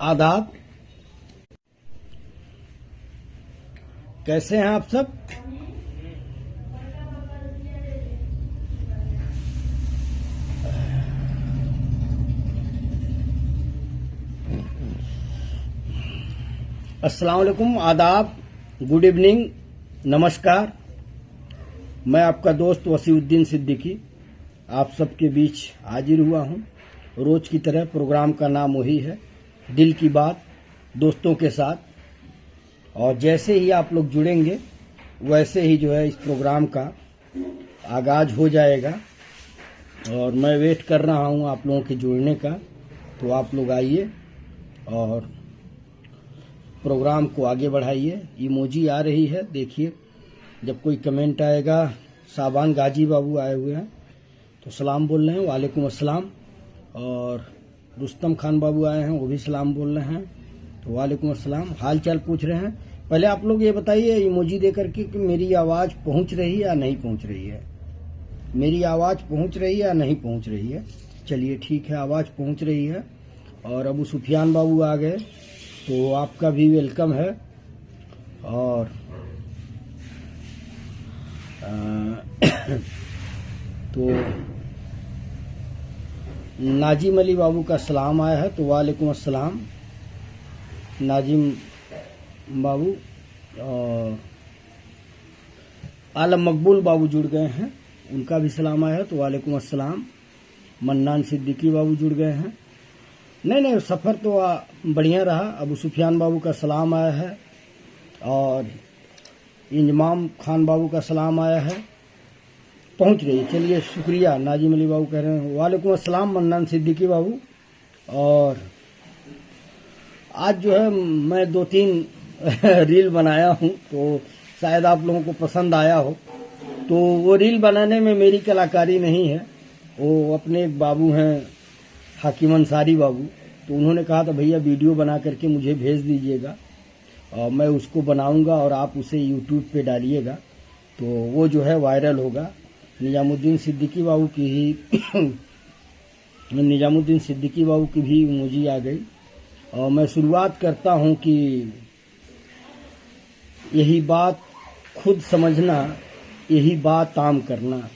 आदाब। कैसे हैं आप सब? अस्सलाम वालेकुम, आदाब, गुड इवनिंग, नमस्कार। मैं आपका दोस्त वसीउद्दीन सिद्दीकी आप सबके बीच हाजिर हुआ हूं। रोज की तरह प्रोग्राम का नाम वही है, दिल की बात, दोस्तों के साथ। और जैसे ही आप लोग जुड़ेंगे वैसे ही जो है इस प्रोग्राम का आगाज हो जाएगा। और मैं वेट कर रहा हूं आप लोगों के जुड़ने का। तो आप लोग आइए और प्रोग्राम को आगे बढ़ाइए। इमोजी आ रही है, देखिए। जब कोई कमेंट आएगा, साबान गाजी बाबू आए हुए हैं तो सलाम बोल रहे हैं, वालेकुम अस्सलाम। और रुस्तम खान बाबू आए हैं, वो भी सलाम बोल रहे हैं, तो वालेकुम अस्सलाम। हाल चाल पूछ रहे हैं। पहले आप लोग ये बताइए इमोजी दे करके कि मेरी आवाज़ पहुंच रही है या नहीं पहुंच रही है। मेरी आवाज़ पहुंच रही है या नहीं पहुंच रही है? चलिए ठीक है, आवाज़ पहुंच रही है। और अबू सुफियान बाबू आ गए तो आपका भी वेलकम है। और तो नाजिम अली बाबू का सलाम आया है, तो वालेकुम अस्सलाम नाजिम बाबू। और आलम मकबूल बाबू जुड़ गए हैं, उनका भी सलाम आया है, तो वालेकुम अस्सलाम। मन्नान सिद्दीकी बाबू जुड़ गए हैं। नहीं, सफ़र तो बढ़िया रहा। अबू सुफियान बाबू का सलाम आया है और इंजमाम खान बाबू का सलाम आया है, पहुंच रही है। चलिए शुक्रिया। नाजिम अली बाबू कह रहे हैं वालेकुम अस्सलाम मन्नान सिद्दीकी बाबू। और आज जो है मैं 2-3 रील बनाया हूं, तो शायद आप लोगों को पसंद आया हो। तो वो रील बनाने में मेरी कलाकारी नहीं है, वो अपने एक बाबू हैं हाकिम अंसारी बाबू, तो उन्होंने कहा था भैया वीडियो बना करके मुझे भेज दीजिएगा और मैं उसको बनाऊंगा और आप उसे यूट्यूब पे डालिएगा, तो वो जो है वायरल होगा। निजामुद्दीन सिद्दीकी बाबू की ही निजामुद्दीन सिद्दीकी बाबू की भी इमोजी आ गई। और मैं शुरुआत करता हूं कि यही बात खुद समझना, यही बात आम करना,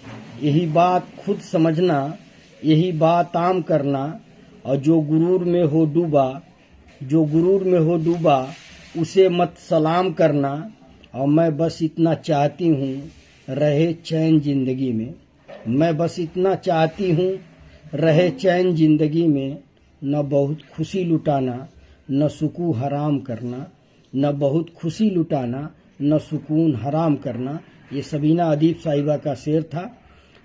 यही बात खुद समझना, यही बात आम करना। और जो गुरूर में हो डूबा, जो गुरूर में हो डूबा, उसे मत सलाम करना। और मैं बस इतना चाहती हूँ रहे चैन जिंदगी में, मैं बस इतना चाहती हूँ रहे चैन जिंदगी में। न बहुत खुशी लुटाना, न सुकून हराम करना, न बहुत खुशी लुटाना, न सुकून हराम करना। ये सबीना अदीब साहिबा का शेर था।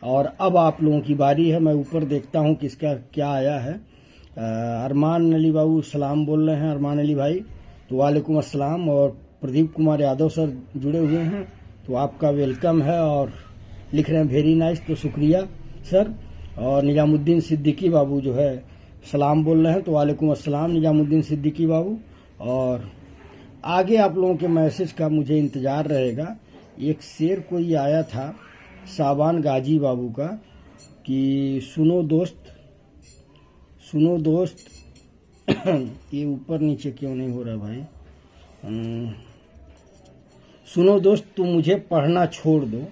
और अब आप लोगों की बारी है। मैं ऊपर देखता हूँ किसका क्या आया है। अरमान अली बाबू सलाम बोल रहे हैं, अरमान अली भाई, तो वालेकुम अस्सलाम। और प्रदीप कुमार यादव सर जुड़े हुए हैं, तो आपका वेलकम है। और लिख रहे हैं वेरी नाइस, तो शुक्रिया सर। और निजामुद्दीन सिद्दीकी बाबू जो है सलाम बोल रहे हैं, तो वालेकुम अस्सलाम निजामुद्दीन सिद्दीकी बाबू। और आगे आप लोगों के मैसेज का मुझे इंतज़ार रहेगा। एक शेर कोई आया था साबान गाजी बाबू का कि सुनो दोस्त, सुनो दोस्त ये ऊपर नीचे क्यों नहीं हो रहा भाई? सुनो दोस्त तुम मुझे पढ़ना छोड़ दो,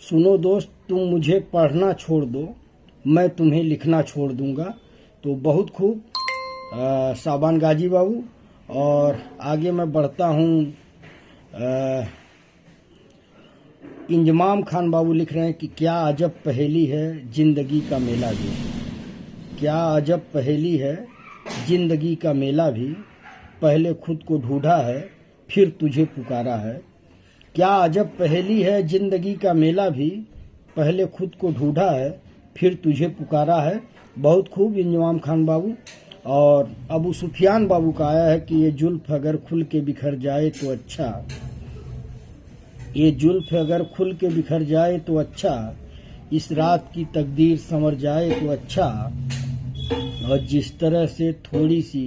सुनो दोस्त तुम मुझे पढ़ना छोड़ दो, मैं तुम्हें लिखना छोड़ दूंगा। तो बहुत खूब साबान गाजी बाबू। और आगे मैं बढ़ता हूँ। इंजमाम खान बाबू लिख रहे हैं कि क्या अजब पहेली है जिंदगी का मेला भी, क्या अजब पहेली है जिंदगी का मेला भी, पहले खुद को ढूंढा है फिर तुझे पुकारा है। क्या अजब पहेली है जिंदगी का मेला भी, पहले खुद को ढूंढा है फिर तुझे पुकारा है। बहुत खूब इंजमाम खान बाबू। और अबू सुफियान बाबू का आया है कि ये जुल्फ अगर खुल के बिखर जाए तो अच्छा, ये जुल्फ अगर खुल के बिखर जाए तो अच्छा, इस रात की तकदीर संवर जाए तो अच्छा। और जिस तरह से थोड़ी सी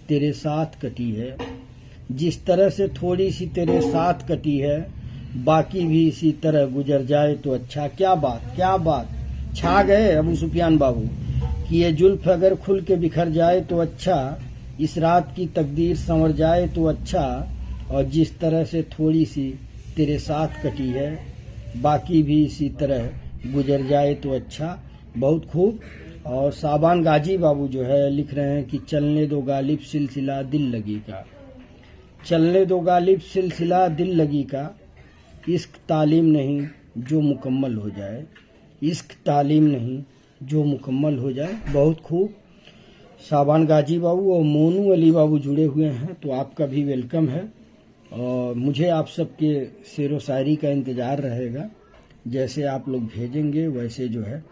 तेरे साथ कटी है, जिस तरह से थोड़ी सी तेरे साथ कटी है, बाकी भी इसी तरह गुजर जाए तो अच्छा। क्या बात, क्या बात, छा गए अबू सुफियान बाबू कि ये जुल्फ अगर खुल के बिखर जाए तो अच्छा, इस रात की तकदीर संवर जाए तो अच्छा, और जिस तरह से थोड़ी सी तेरे साथ कटी है बाकी भी इसी तरह गुजर जाए तो अच्छा। बहुत खूब। और साबान गाजी बाबू जो है लिख रहे हैं कि चलने दो गालिब सिलसिला दिल लगी का, चलने दो गालिब सिलसिला दिल लगी का, इश्क तालीम नहीं जो मुकम्मल हो जाए, इश्क तालीम नहीं जो मुकम्मल हो जाए। बहुत खूब। साबान गाजी बाबू और मोनू अली बाबू जुड़े हुए हैं, तो आपका भी वेलकम है। और मुझे आप सबके शेर व शायरी का इंतज़ार रहेगा, जैसे आप लोग भेजेंगे वैसे जो है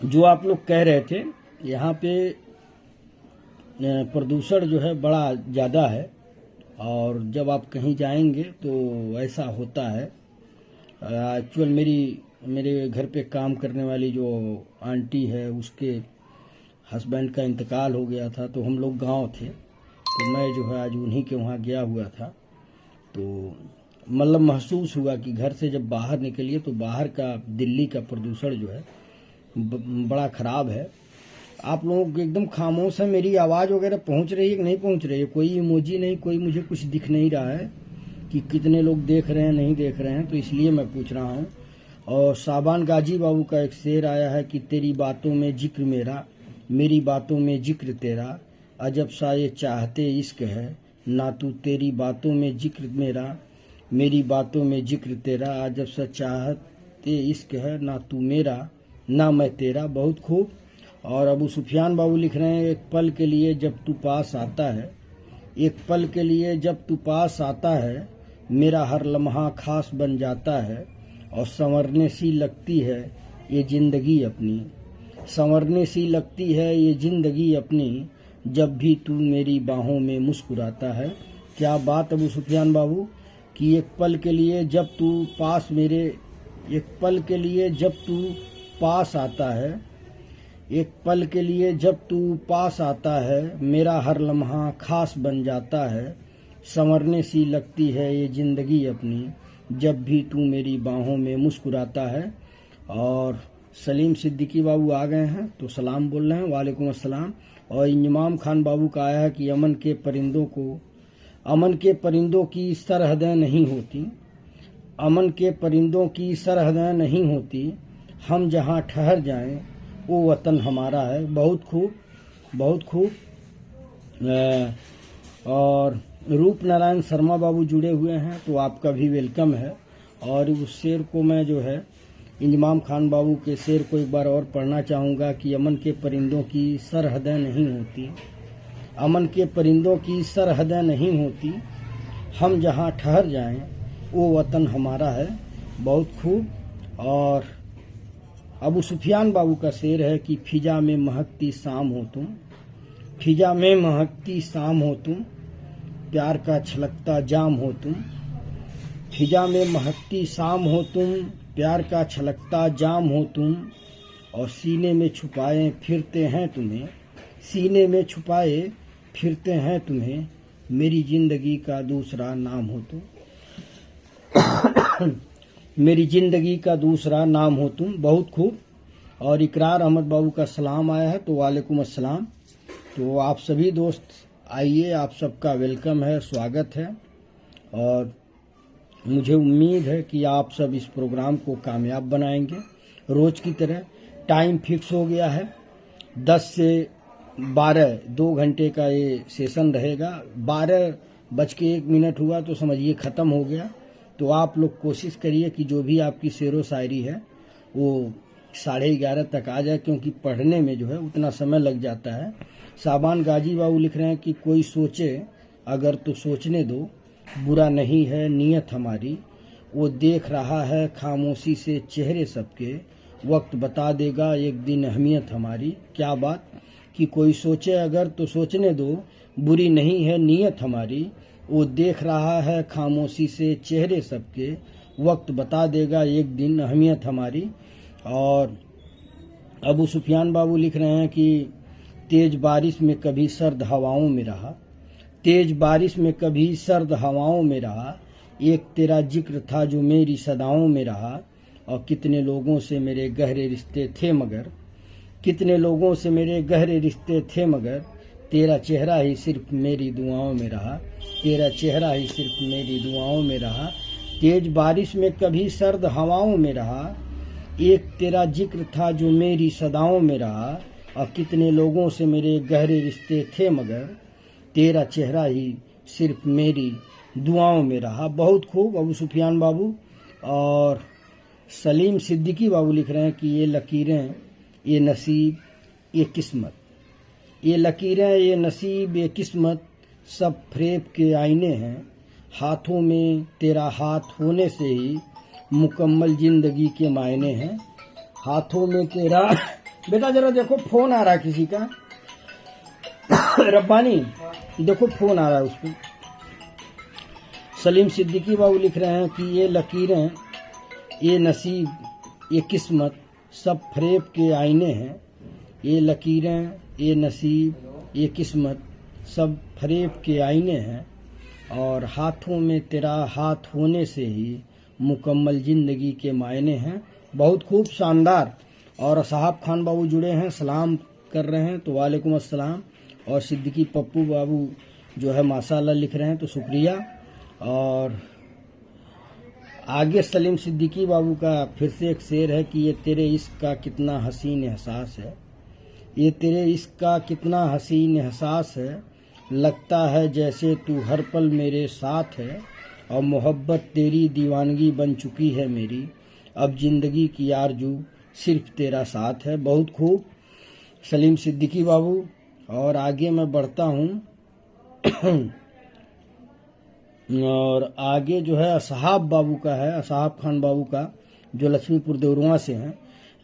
जो आप लोग कह रहे थे यहाँ पे प्रदूषण जो है बड़ा ज़्यादा है, और जब आप कहीं जाएंगे तो ऐसा होता है। एक्चुअल मेरे घर पे काम करने वाली जो आंटी है उसके हस्बैंड का इंतकाल हो गया था, तो हम लोग गांव थे, तो मैं जो है आज उन्हीं के वहाँ गया हुआ था। तो मतलब महसूस हुआ कि घर से जब बाहर निकलिए तो बाहर का दिल्ली का प्रदूषण जो है बड़ा ख़राब है। आप लोगों को एकदम खामोश है, मेरी आवाज़ वगैरह पहुंच रही है कि नहीं पहुंच रही है? कोई इमोजी नहीं, कोई मुझे कुछ दिख नहीं रहा है कि कितने लोग देख रहे हैं नहीं देख रहे हैं, तो इसलिए मैं पूछ रहा हूं। और साबान गाजी बाबू का एक शेर आया है कि तेरी बातों में जिक्र मेरा, मेरी बातों में जिक्र तेरा, अजब सा ये चाहते इश्क है ना तू, तेरी बातों में जिक्र मेरा, मेरी बातों में जिक्र तेरा, अजब सा चाहते इश्क है ना तू मेरा ना मैं तेरा। बहुत खूब। और अबू सुफियान बाबू लिख रहे हैं एक पल के लिए जब तू पास आता है, एक पल के लिए जब तू पास आता है, मेरा हर लम्हा खास बन जाता है, और संवरने सी लगती है ये जिंदगी अपनी, संवरने सी लगती है ये जिंदगी अपनी, जब भी तू मेरी बाहों में मुस्कुराता है। क्या बात अबू सुफियान बाबू कि एक पल के लिए जब तू पास मेरे, एक पल के लिए जब तू पास आता है, एक पल के लिए जब तू पास आता है, मेरा हर लम्हा खास बन जाता है, संवरने सी लगती है ये जिंदगी अपनी, जब भी तू मेरी बाहों में मुस्कुराता है। और सलीम सिद्दीकी बाबू आ गए हैं तो सलाम बोल रहे हैं, वालेकुम अस्सलाम। और इंजमाम खान बाबू का आया है कि अमन के परिंदों को, अमन के परिंदों की सरहदें नहीं होती, अमन के परिंदों की सरहदें नहीं होती, हम जहाँ ठहर जाएं वो वतन हमारा है। बहुत खूब, बहुत खूब। और रूप नारायण शर्मा बाबू जुड़े हुए हैं, तो आपका भी वेलकम है। और उस शेर को मैं जो है इंजमाम खान बाबू के शेर को एक बार और पढ़ना चाहूँगा कि अमन के परिंदों की सरहदें नहीं होती, अमन के परिंदों की सरहदें नहीं होती, हम जहाँ ठहर जाएं वो वतन हमारा है। बहुत खूब। और अबू सुफियान बाबू का शेर है कि फिजा में महकती शाम हो तुम, फिजा में महकती शाम हो तुम, प्यार का छलकता जाम हो तुम, फिजा में महकती शाम हो तुम, प्यार का छलकता जाम हो तुम, और सीने में छुपाए फिरते हैं तुम्हें, सीने में छुपाए फिरते हैं तुम्हें, मेरी जिंदगी का दूसरा नाम हो तुम, मेरी जिंदगी का दूसरा नाम हो तुम। बहुत खूब। और इकरार अहमद बाबू का सलाम आया है, तो वालेकुम अस्सलाम। तो आप सभी दोस्त आइए, आप सबका वेलकम है, स्वागत है। और मुझे उम्मीद है कि आप सब इस प्रोग्राम को कामयाब बनाएंगे। रोज की तरह टाइम फिक्स हो गया है, 10 से 12 2 घंटे का ये सेशन रहेगा। 12:01 हुआ तो समझिए ख़त्म हो गया। तो आप लोग कोशिश करिए कि जो भी आपकी शेर व शायरी है वो 11:30 तक आ जाए, क्योंकि पढ़ने में जो है उतना समय लग जाता है। साबान गाजी बाबू लिख रहे हैं कि कोई सोचे अगर तो सोचने दो, बुरा नहीं है नीयत हमारी, वो देख रहा है खामोशी से चेहरे सबके, वक्त बता देगा एक दिन अहमियत हमारी। क्या बात कि कोई सोचे अगर तो सोचने दो, बुरी नहीं है नीयत हमारी, वो देख रहा है खामोशी से चेहरे सबके, वक्त बता देगा एक दिन अहमियत हमारी। और अबू सुफियान बाबू लिख रहे हैं कि तेज बारिश में कभी सर्द हवाओं में रहा, तेज बारिश में कभी सर्द हवाओं में रहा, एक तेरा जिक्र था जो मेरी सदाओं में रहा, और कितने लोगों से मेरे गहरे रिश्ते थे मगर, कितने लोगों से मेरे गहरे रिश्ते थे मगर तेरा चेहरा ही सिर्फ मेरी दुआओं में रहा, तेरा चेहरा ही सिर्फ मेरी दुआओं में रहा। तेज बारिश में कभी सर्द हवाओं में रहा, एक तेरा जिक्र था जो मेरी सदाओं में रहा। और कितने लोगों से मेरे गहरे रिश्ते थे मगर तेरा चेहरा ही सिर्फ मेरी दुआओं में रहा। बहुत खूब अबू सुफियान बाबू। और सलीम सिद्दीकी बाबू लिख रहे हैं कि ये लकीरें, ये नसीब, ये किस्मत, ये लकीरें, ये नसीब, ये किस्मत सब फ़रेब के आईने हैं। हाथों में तेरा हाथ होने से ही मुकम्मल जिंदगी के मायने हैं। हाथों में तेरा बेटा जरा देखो फोन आ रहा है किसी का। रब्बानी देखो फोन आ रहा है उसको। सलीम सिद्दीकी बाबू लिख रहे हैं कि ये लकीरें, ये नसीब, ये किस्मत सब फ़रेब के आईने हैं। ये लकीरें, ये नसीब, ये किस्मत सब फ़रेब के आईने हैं। और हाथों में तेरा हाथ होने से ही मुकम्मल जिंदगी के मायने हैं। बहुत खूब, शानदार। और साहब खान बाबू जुड़े हैं, सलाम कर रहे हैं, तो वालेकुम अस्सलाम। और सिद्दीकी पप्पू बाबू जो है माशाल्लाह लिख रहे हैं, तो शुक्रिया। और आगे सलीम सिद्दीकी बाबू का फिर से एक शेर है कि ये तेरे इश्क का कितना हसीन एहसास है, ये तेरे इश्क का कितना हसीन एहसास है। लगता है जैसे तू हर पल मेरे साथ है, और मोहब्बत तेरी दीवानगी बन चुकी है मेरी। अब जिंदगी की आरजू सिर्फ तेरा साथ है। बहुत खूब सलीम सिद्दीकी बाबू। और आगे मैं बढ़ता हूँ। और आगे जो है असहाब बाबू का है, असहाब खान बाबू का, जो लक्ष्मीपुर देवरुआ से हैं।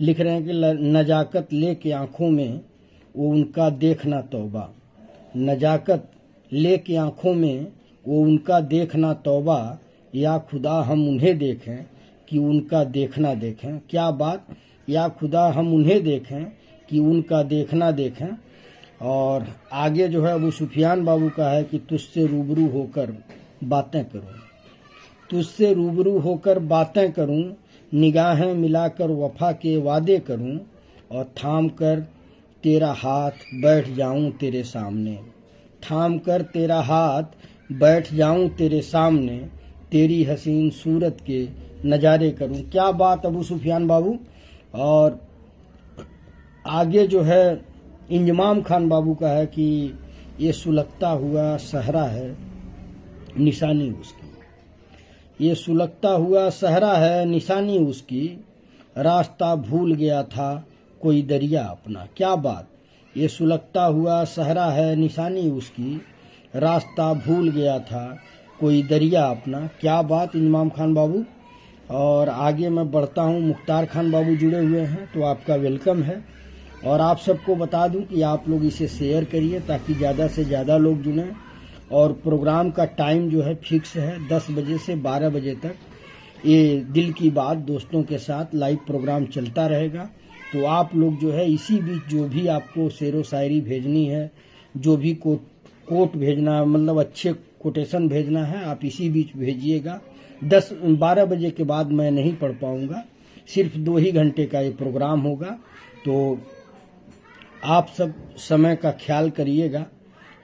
लिख रहे हैं कि नजाकत लेके आंखों में वो उनका देखना तौबा, नजाकत लेके आंखों में वो उनका देखना तौबा। या खुदा हम उन्हें देखें कि उनका देखना देखें। क्या बात, या खुदा हम उन्हें देखें कि उनका देखना देखें। और आगे जो है अबू सुफियान बाबू का है कि तुझसे रूबरू होकर बातें करूं, तुझसे रूबरू होकर बातें करूं, निगाहें मिलाकर वफा के वादे करूं, और थाम कर तेरा हाथ बैठ जाऊं तेरे सामने, थाम कर तेरा हाथ बैठ जाऊं तेरे सामने, तेरी हसीन सूरत के नज़ारे करूं। क्या बात अबू सुफियान बाबू। और आगे जो है इंजमाम खान बाबू का है कि ये सुलगता हुआ सहरा है निशानी उसकी, ये सुलगता हुआ सहरा है निशानी उसकी, रास्ता भूल गया था कोई दरिया अपना। क्या बात, ये सुलगता हुआ सहरा है निशानी उसकी, रास्ता भूल गया था कोई दरिया अपना। क्या बात इंजमाम खान बाबू। और आगे मैं बढ़ता हूँ, मुख्तार खान बाबू जुड़े हुए हैं, तो आपका वेलकम है। और आप सबको बता दूं कि आप लोग इसे शेयर करिए ताकि ज़्यादा से ज़्यादा लोग जुड़ें। और प्रोग्राम का टाइम जो है फिक्स है 10 बजे से 12 बजे तक। ये दिल की बात दोस्तों के साथ लाइव प्रोग्राम चलता रहेगा। तो आप लोग जो है इसी बीच जो भी आपको शेरो शायरी भेजनी है, जो भी कोट भेजना है, मतलब अच्छे कोटेशन भेजना है, आप इसी बीच भेजिएगा। 10-12 बजे के बाद मैं नहीं पढ़ पाऊंगा, सिर्फ 2 ही घंटे का ये प्रोग्राम होगा। तो आप सब समय का ख्याल करिएगा,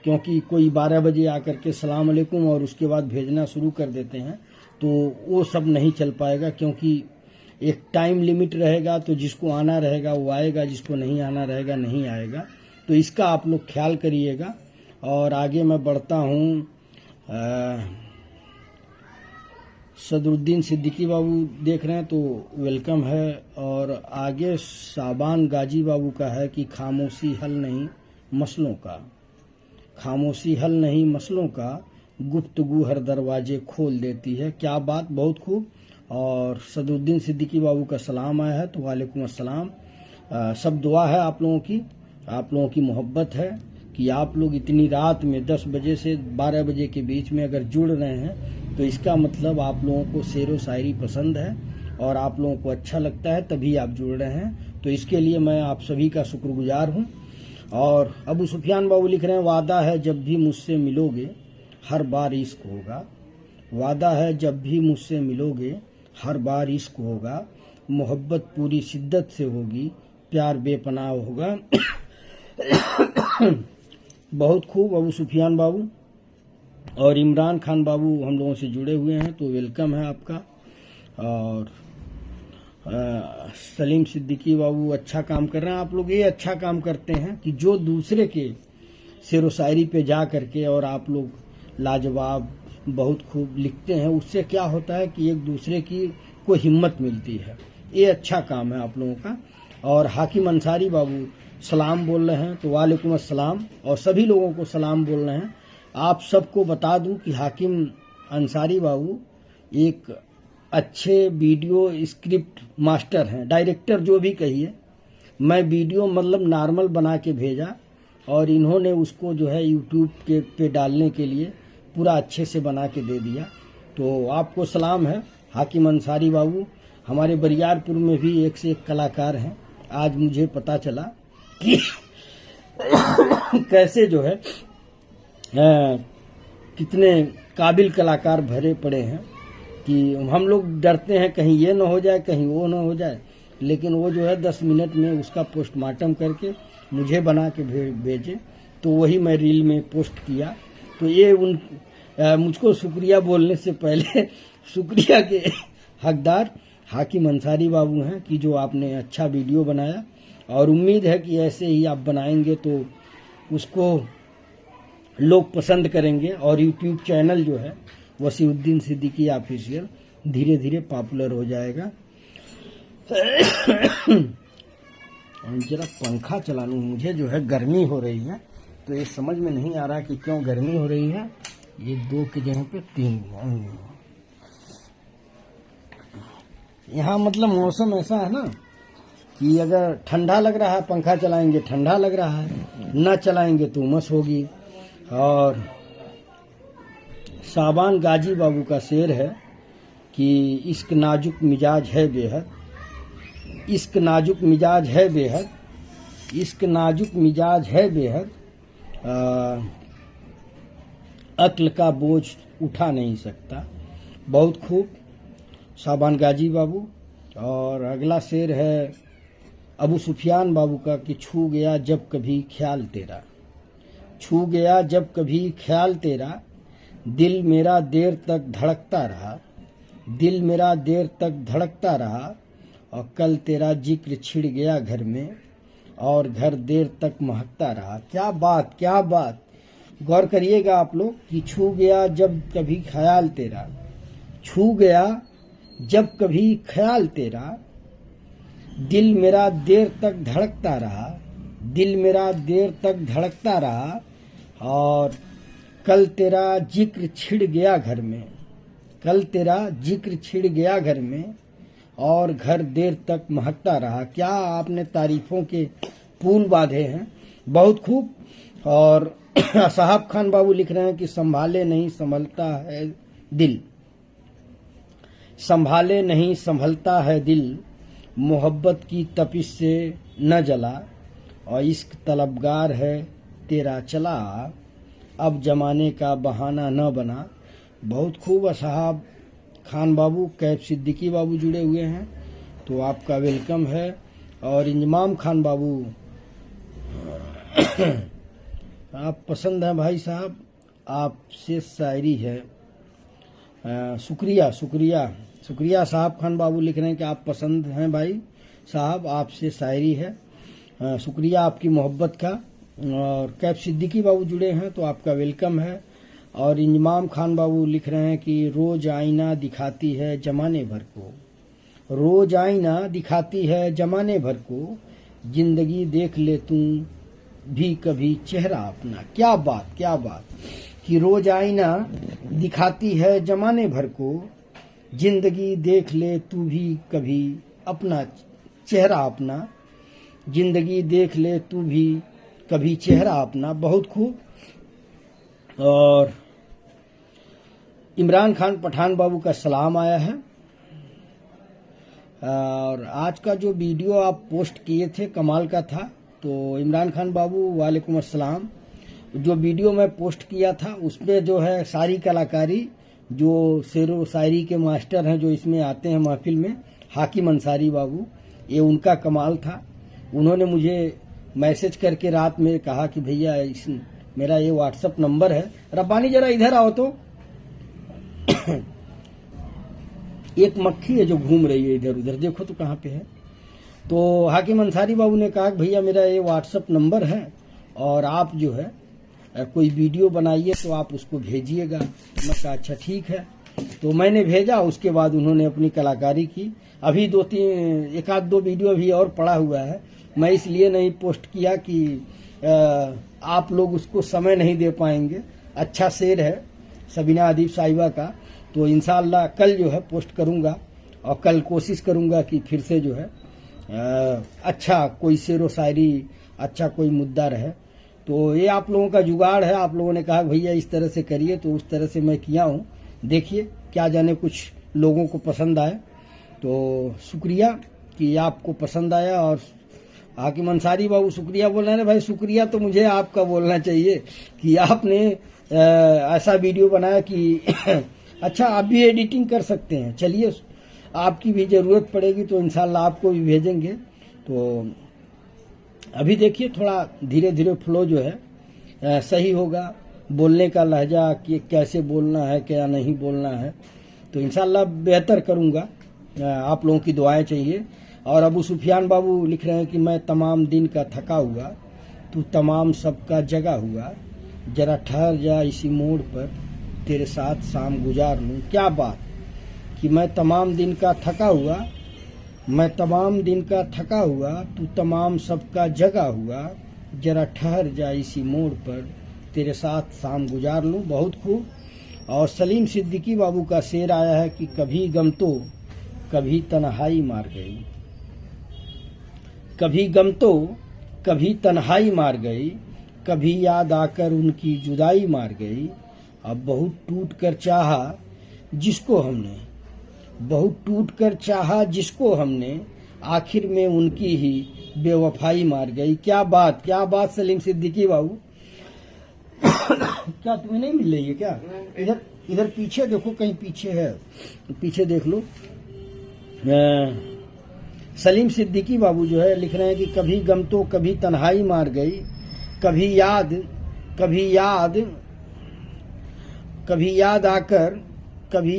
क्योंकि कोई 12 बजे आकर के सलाम अलैकुम और उसके बाद भेजना शुरू कर देते हैं, तो वो सब नहीं चल पाएगा। क्योंकि एक टाइम लिमिट रहेगा, तो जिसको आना रहेगा वो आएगा, जिसको नहीं आना रहेगा नहीं आएगा। तो इसका आप लोग ख्याल करिएगा। और आगे मैं बढ़ता हूँ। सदरुद्दीन सिद्दीकी बाबू देख रहे हैं, तो वेलकम है। और आगे शाबान गाजी बाबू का है कि खामोशी हल नहीं मसलों का, खामोशी हल नहीं मसलों का, गुफ्तगू हर दरवाजे खोल देती है। क्या बात, बहुत खूब। और सदरुद्दीन सिद्दीकी बाबू का सलाम आया है, तो वालेकुम अस्सलाम। सब दुआ है आप लोगों की मोहब्बत है कि आप लोग इतनी रात में 10 बजे से 12 बजे के बीच में अगर जुड़ रहे हैं, तो इसका मतलब आप लोगों को शेर व शायरी पसंद है और आप लोगों को अच्छा लगता है, तभी आप जुड़ रहे हैं। तो इसके लिए मैं आप सभी का शुक्रगुजार हूँ। और अबू सुफियान बाबू लिख रहे हैं, वादा है जब भी मुझसे मिलोगे हर बार इश्क होगा, वादा है जब भी मुझसे मिलोगे हर बार इश्क होगा, मोहब्बत पूरी शिद्दत से होगी, प्यार बेपनाह होगा। बहुत खूब। अबू सुफियान बाबू और इमरान खान बाबू हम लोगों से जुड़े हुए हैं, तो वेलकम है आपका। और सलीम सिद्दीकी बाबू अच्छा काम कर रहे हैं। आप लोग ये अच्छा काम करते हैं कि जो दूसरे के शेर व शायरी पे जा करके और आप लोग लाजवाब बहुत खूब लिखते हैं, उससे क्या होता है कि एक दूसरे की को हिम्मत मिलती है। ये अच्छा काम है आप लोगों का। और हाकिम अंसारी बाबू सलाम बोल रहे हैं, तो वालेकुम अस्सलाम, और सभी लोगों को सलाम बोल रहे हैं। आप सबको बता दूं कि हाकिम अंसारी बाबू एक अच्छे वीडियो स्क्रिप्ट मास्टर हैं, डायरेक्टर जो भी कहिए। मैं वीडियो मतलब नॉर्मल बना के भेजा और इन्होंने उसको जो है यूट्यूब के पे डालने के लिए पूरा अच्छे से बना के दे दिया। तो आपको सलाम है हाकिम अंसारी बाबू। हमारे बरियारपुर में भी एक से एक कलाकार हैं। आज मुझे पता चला कि कैसे जो है कितने काबिल कलाकार भरे पड़े हैं, कि हम लोग डरते हैं कहीं ये ना हो जाए, कहीं वो ना हो जाए, लेकिन वो जो है 10 मिनट में उसका पोस्टमार्टम करके मुझे बना के भेजे, तो वही मैं रील में पोस्ट किया। तो ये मुझको शुक्रिया बोलने से पहले शुक्रिया के हकदार हाकिम अंसारी बाबू हैं कि जो आपने अच्छा वीडियो बनाया, और उम्मीद है कि ऐसे ही आप बनाएंगे तो उसको लोग पसंद करेंगे और यूट्यूब चैनल जो है वसीउद्दीन सिद्दीकी ऑफिशियल धीरे धीरे पॉपुलर हो जाएगा। जरा पंखा चला लूं, मुझे जो है गर्मी हो रही है, तो ये समझ में नहीं आ रहा कि क्यों गर्मी हो रही है। ये 2 की जगह पे 3। यहाँ मतलब मौसम ऐसा है ना कि अगर ठंडा लग रहा है पंखा चलाएंगे ठंडा लग रहा है, न चलाएंगे तो उमस होगी। और शाबान गाजी बाबू का शेर है कि इश्क नाजुक मिजाज है बेहद, इश्क नाजुक मिजाज है बेहद, इश्क नाजुक मिजाज है बेहद, अक्ल का बोझ उठा नहीं सकता। बहुत खूब शाबान गाजी बाबू। और अगला शेर है अबू सुफियान बाबू का कि छू गया जब कभी ख्याल तेरा, छू गया जब कभी ख्याल तेरा, दिल मेरा देर तक धड़कता रहा, दिल मेरा देर तक धड़कता रहा, और कल तेरा जिक्र छिड़ गया घर में और घर देर तक महकता रहा। क्या बात, क्या बात। गौर करिएगा आप लोग कि छू गया जब कभी ख्याल तेरा, छू गया जब कभी ख्याल तेरा, दिल मेरा देर तक धड़कता रहा, दिल मेरा देर तक धड़कता रहा, और कल तेरा जिक्र छिड़ गया घर में, कल तेरा जिक्र छिड़ गया घर में और घर देर तक महकता रहा। क्या आपने तारीफों के पुल बांधे हैं, बहुत खूब। और साहब खान बाबू लिख रहे हैं कि संभाले नहीं संभलता है दिल, संभाले नहीं संभलता है दिल, मोहब्बत की तपिश से न जला, और इश्क तलबगार है तेरा चला, अब जमाने का बहाना न बना। बहुत खूब। साहब खान बाबू कैफ सिद्दीकी बाबू जुड़े हुए हैं, तो आपका वेलकम है। और इंजमाम खान बाबू आप पसंद हैं भाई साहब, आपसे शायरी है। शुक्रिया शुक्रिया शुक्रिया। साहब खान बाबू लिख रहे हैं कि आप पसंद हैं भाई साहब, आपसे शायरी है। शुक्रिया आपकी मोहब्बत का। और कैफ सिद्दीकी बाबू जुड़े हैं, तो आपका वेलकम है। और इंजमाम खान बाबू लिख रहे हैं कि रोज आईना दिखाती है जमाने भर को, रोज आईना दिखाती है जमाने भर को, जिंदगी देख ले तू भी कभी चेहरा अपना। क्या बात, क्या बात। कि रोज आईना दिखाती है जमाने भर को, जिंदगी देख ले तू भी कभी अपना चेहरा अपना, जिंदगी देख ले तू भी कभी चेहरा अपना। बहुत खूब। और इमरान खान पठान बाबू का सलाम आया है। और आज का जो वीडियो आप पोस्ट किए थे कमाल का था। तो इमरान खान बाबू वालेकुम अस्सलाम। जो वीडियो मैं पोस्ट किया था उसमें जो है सारी कलाकारी जो शेर व शायरी के मास्टर हैं जो इसमें आते हैं महफिल में, हाकिम अंसारी बाबू, ये उनका कमाल था। उन्होंने मुझे मैसेज करके रात में कहा कि भैया मेरा ये व्हाट्सएप नंबर है। रब्बानी जरा इधर आओ तो। एक मक्खी है जो घूम रही है इधर उधर, देखो तो कहाँ पे है। तो हाकिम अंसारी बाबू ने कहा कि भैया मेरा ये व्हाट्सएप नंबर है और आप जो है कोई वीडियो बनाइए तो आप उसको भेजिएगा। मैं कहा अच्छा ठीक है। तो मैंने भेजा, उसके बाद उन्होंने अपनी कलाकारी की। अभी एक आध दो वीडियो अभी और पड़ा हुआ है, मैं इसलिए नहीं पोस्ट किया कि आप लोग उसको समय नहीं दे पाएंगे। अच्छा शेर है सबीना अदीब साहिबा का, तो इंशाअल्लाह कल जो है पोस्ट करूंगा और कल कोशिश करूंगा कि फिर से जो है अच्छा कोई शेर व शायरी, अच्छा कोई मुद्दा रहे। तो ये आप लोगों का जुगाड़ है। आप लोगों ने कहा भैया इस तरह से करिए, तो उस तरह से मैं किया हूँ। देखिए क्या जाने कुछ लोगों को पसंद आए। तो शुक्रिया कि आपको पसंद आया। और हाकिम अंसारी बाबू शुक्रिया बोल रहे हैं। भाई शुक्रिया तो मुझे आपका बोलना चाहिए कि आपने ऐसा वीडियो बनाया कि अच्छा आप भी एडिटिंग कर सकते हैं। चलिए आपकी भी जरूरत पड़ेगी तो इंशाल्लाह आपको भी भेजेंगे। तो अभी देखिए थोड़ा धीरे धीरे फ्लो जो है सही होगा। बोलने का लहजा कि कैसे बोलना है क्या नहीं बोलना है, तो इंशाल्लाह बेहतर करूंगा। आप लोगों की दुआएं चाहिए। और अबू सुफियान बाबू लिख रहे हैं कि मैं तमाम दिन का थका हुआ, तू तमाम सबका जगा हुआ, जरा ठहर जा इसी मोड़ पर, तेरे साथ शाम गुजार लूं। क्या बात कि मैं तमाम दिन का थका हुआ, मैं तमाम दिन का थका हुआ, तू तमाम सबका जगा हुआ, जरा ठहर जा इसी मोड़ पर, तेरे साथ शाम गुजार लूं। बहुत खूब। और सलीम सिद्दीकी बाबू का शेर आया है कि कभी गम तो कभी तन्हाई मार गई, कभी गम तो कभी तन्हाई मार गई, कभी याद आकर उनकी जुदाई मार गई। अब बहुत टूट कर चाहा जिसको हमने, बहुत टूट कर चाहा जिसको हमने, आखिर में उनकी ही बेवफाई मार गई। क्या बात सलीम सिद्दीकी बाबू। क्या तुम्हें नहीं मिल रही है क्या? इधर पीछे देखो, कहीं पीछे है, पीछे देख लो। सलीम सिद्दीकी बाबू जो है लिख रहे हैं कि कभी गम तो कभी तन्हाई मार गई, कभी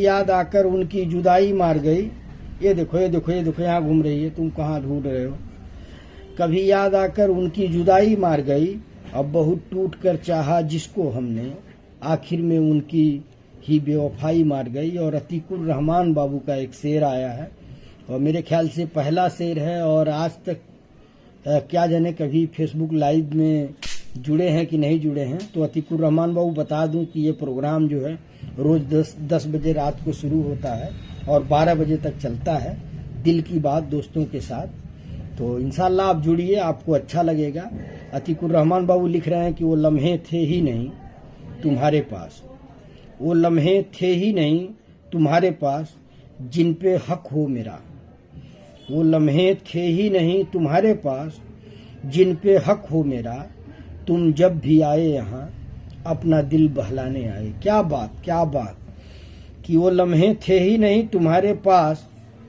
याद आकर उनकी जुदाई मार गई। ये देखो यहाँ घूम रही है, तुम कहाँ ढूंढ रहे हो? कभी याद आकर उनकी जुदाई मार गई, अब बहुत टूट कर चाहा जिसको हमने, आखिर में उनकी ही बेवफाई मार गई। और अतीकुर रहमान बाबू का एक शेर आया है और मेरे ख्याल से पहला शेर है। और आज तक क्या जाने कभी फेसबुक लाइव में जुड़े हैं कि नहीं जुड़े हैं। तो अतीकुर रहमान बाबू बता दूं कि ये प्रोग्राम जो है रोज 10 बजे रात को शुरू होता है और 12 बजे तक चलता है, दिल की बात दोस्तों के साथ। तो इंशाल्लाह आप जुड़िए, आपको अच्छा लगेगा। अतीकुर रहमान बाबू लिख रहे हैं कि वो लम्हे थे ही नहीं तुम्हारे पास, वो लम्हे थे ही नहीं तुम्हारे पास, जिन पे हक हो मेरा, वो लम्हे थे ही नहीं तुम्हारे पास, जिन पे हक हो मेरा, तुम जब भी आए यहाँ अपना दिल बहलाने आए। क्या बात कि वो लम्हे थे ही नहीं तुम्हारे पास,